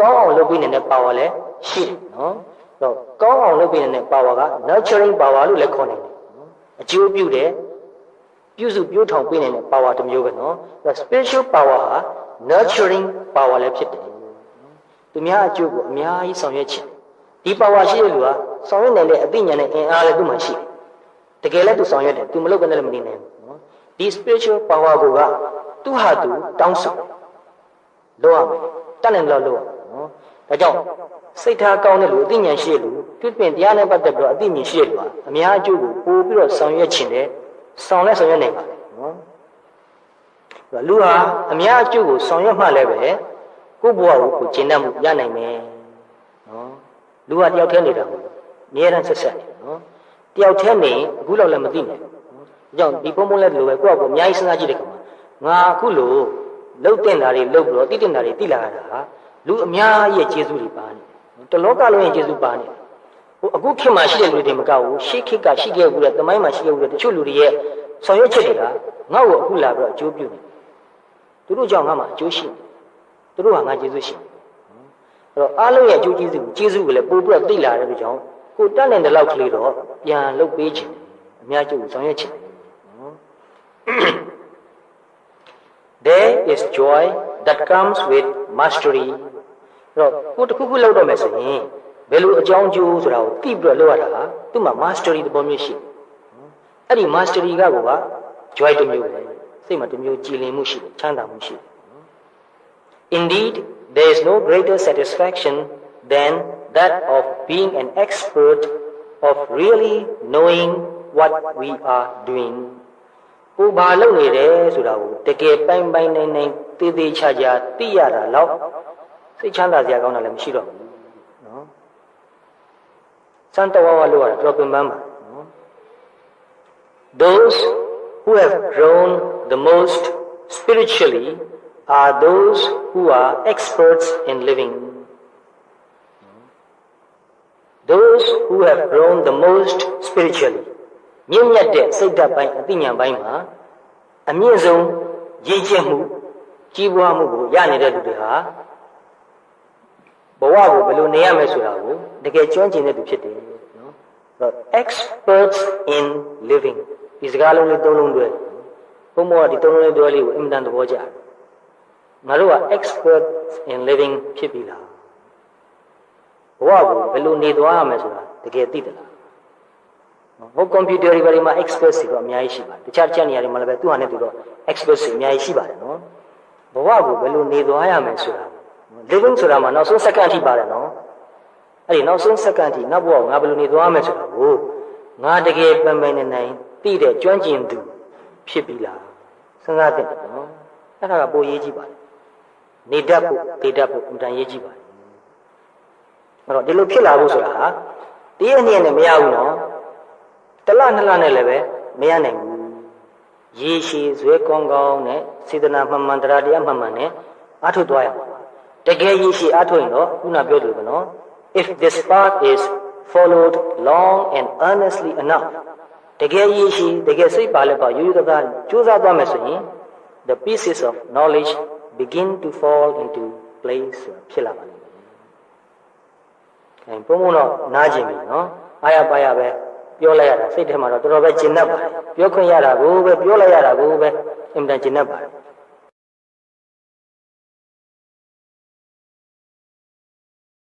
A: ကောင်းအောင်လုပ်ပေးနေတဲ့ power လည်းရှိတယ်နော်အဲ့တော့ကောင်းအောင်လုပ်ပေးနေတဲ့ power က nurturing power လို့လည်းခေါ်နေတယ်အကျိုးပြုတယ်ပြုစုပြောထောင်ပေးနေတဲ့ power တစ်မျိုးပဲနော် spiritual power ဟာ nurturing power လည်းဖြစ်တယ်သူများအကျိုးကိုအများကြီးဆောင်ရွက်ခြင်းဒီ power ရှိတဲ့လူကဆောင်ရွက်နိုင်တဲ့အသိဉာဏ်နဲ့အင်အားလည်းသူ့မှာရှိတယ်တကယ်လည်းသူဆောင်ရွက်တယ်သူမလုပ်ဘဲနဲ့လည်းမနေနိုင်ဘူးနော်ဒီ spiritual power ကသူ့ဟာသူတောင်းဆိုလုပ်ရမယ်တတ်နိုင်လို့လုပ်ရမယ်နော်ဒါကြောင့်စိတ်ထားကောင်းတဲ့လူအသိဉာဏ်ရှိတဲ့လူသူပြင်တရားနဲ့ပတ်သက်ပြီးတော့အသိဉာဏ်ရှိတဲ့လူကအများအကျိုးကိုပို့ပြီးတော့ဆောင်ရွက်ခြင်းနဲ့ဆောင်လဲဆောင်ရွက်နိုင်ပါတယ်နော်လူဟာအများအကျိုးကိုဆောင်ရွက်မှလည်းပဲကိုယ့်ဘဝကိုကျင့်တတ်မှုရနိုင်မယ်နော်လူဟာတယောက်တည်းနေတာမဟုတ်ဘူးအများအားဆက်ဆက်နေနော်တယောက်တည်းနေအခုလောက်လည်းမသိနိုင်ဘူးဒါကြောင့်ဒီပုံပုံလဲလိုပဲကိုယ့်အကိုအများကြီးစဉ်းစားကြည့်တဲ့အခါမှာငါအခုလိုလှုပ်တင်တာတွေလှုပ်ပြီးတော့တိတင်တာတွေတိလာရတာဟာလူအများရဲ့ကျေးဇူးတွေပါနေတယ်တလောကလုံးရဲ့ကျေးဇူးပါနေတယ်ဟိုအခုခေတ်မှာရှိတဲ့လူတွေမကဘူးရှေးခေတ်ကရှိခဲ့ဘူးတဲ့သမိုင်းမှာရှိခဲ့ဘူးတဲ့တချို့လူတွေရဲ့ဆောင်ရွက်ချက်တွေကငါ့ကိုအခုလာပြီးတော့အကျိုးပြုနေသူတို့ကြောင့်ငါ့မှာအကျိုးရှိတယ်သူတို့ဟာငါကျေးဇူးရှိတယ်အဲ့ အားလုံးရဲ့အကျိုးကျေးဇူးကိုလည်းပို့ပြီးတော့သိလာတဲ့အတွက်ကြောင့်ကိုတတ်နိုင်တဲ့လောက်ကလေးတော့ပြန်လုပ်ပေးခြင်းအများကျိုးဆောင်ရွက်ခြင်းနော် There is joy that comes with mastery ကိုတစ်ခုခုလုပ်တော့မယ်ဆိုရင်ဘယ်လိုအကြောင်းကျိုးဆိုတာကိုသိပြီးတော့လုပ်ရတာဟာသူ့မှာ mastery သဘောမျိုးရှိတယ်အဲ့ဒီ mastery ကကိုက joy တစ်မျိုးပဲစိတ်မှာတစ်မျိုးကြည်လင်မှုရှိတယ်ချမ်းသာမှုရှိတယ် Indeed there is no greater satisfaction than that of being an expert of really knowing what we are doing ကိုဘာလုပ်နေတယ်ဆိုတာကိုတကယ်ပိုင်နိုင်သေသေးချာချာသိရတာလောက်စိတ်ချမ်းသာစရာကောင်းတာလည်းမရှိတော့ဘူးနော်စံတော်ဝါလို့ရတာတော်ပင်ပန်းပါနော် Those who have grown the most spiritually are those who are experts in living. Those who have grown the most spiritually. မြင့်မြတ်တဲ့စိတ်ဓာတ်ပိုင်းအသိဉာဏ်ပိုင်းမှာအမြင့်ဆုံးရည်ကျက်မှုကြီးပွားမှုကိုရနေတဲ့လူတွေဟာဘဝကိုဘယ်လိုနေရမလဲဆိုတာကိုတကယ်ကျွမ်းကျင်တဲ့သူဖြစ်တယ်နော် experts in living ဒီစကားလုံးလေးသုံးလုံးတွဲဘုံဘောကဒီသုံးလုံးလေးတွဲလေးကိုအင်မတန်သဘောကျတယ်ငါတို့က expert in living ဖြစ်ပြီလားဘဝကိုဘယ်လိုနေသွားရမလဲဆိုတာတကယ်သိတယ်လားဟိုကွန်ပျူတာတွေဘာတွေမှာ expert တွေတော့အများကြီးရှိပါတယ်တခြားနေရာတွေမှာလည်းပဲသူ့ဟာနဲ့သူတော့ expert တွေအများကြီးရှိပါတယ်နော်ဘဝကိုဘယ်လိုနေသွားရမလဲဆိုတာ living ဆိုတာမှာနောက်ဆုံးစက္ကန့်အထိပါတယ်နော်အဲ့ဒီနောက်ဆုံးစက္ကန့်အထိနောက်ဘဝကိုငါဘယ်လိုနေသွားရမလဲဆိုတာကိုငါတကယ်ပိုင်နိုင်သိတဲ့ကျွမ်းကျင်သူဖြစ်ပြီလားစဉ်းစားသင့်တယ်နော်အဲ့ဒါကပိုရေးကြည့်ပါတယ်နေတတ်ဖို့ဒေတတ်ဖို့အမှန်တန်ရေးကြည့်ပါတယ်အဲ့တော့ဒီလိုဖြစ်လာဖို့ဆိုတာဟာတရက်နှစ်ရက်နဲ့မရဘူးနော်တစ်လနှစ်လနဲ့လည်းပဲမရနိုင်ဘူးရေရှည်ဇွဲကောင်းကောင်းနဲ့စေတနာမှန်မှန်တရားတရားမှန်မှန်နဲ့အားထုတ်သွားရမှာတကယ်ရေရှည်အားထုတ်ရင်တော့ခုနပြောသလိုပဲနော် if this path is followed long and earnestly enough တကယ်ရေရှည်တကယ်စိတ်ပါလက်ပါရိုးရိုးသားသားကြိုးစားသွားမယ်ဆိုရင် the pieces of knowledge begin to fall into place ဖြစ်လာပါလိမ့်မယ်။အဲပုံမှန်တော့နားကျင်ပြီနော်။အားရပါရပဲပြောလိုက်ရတာစိတ်ထဲမှာတော့တော်တော်ပဲကျဉ်တ်ပါတယ်။ပြောခွင့်ရတာကိုပဲပြောလိုက်ရတာကိုပဲအင်မတန်ကျဉ်တ်ပါတယ်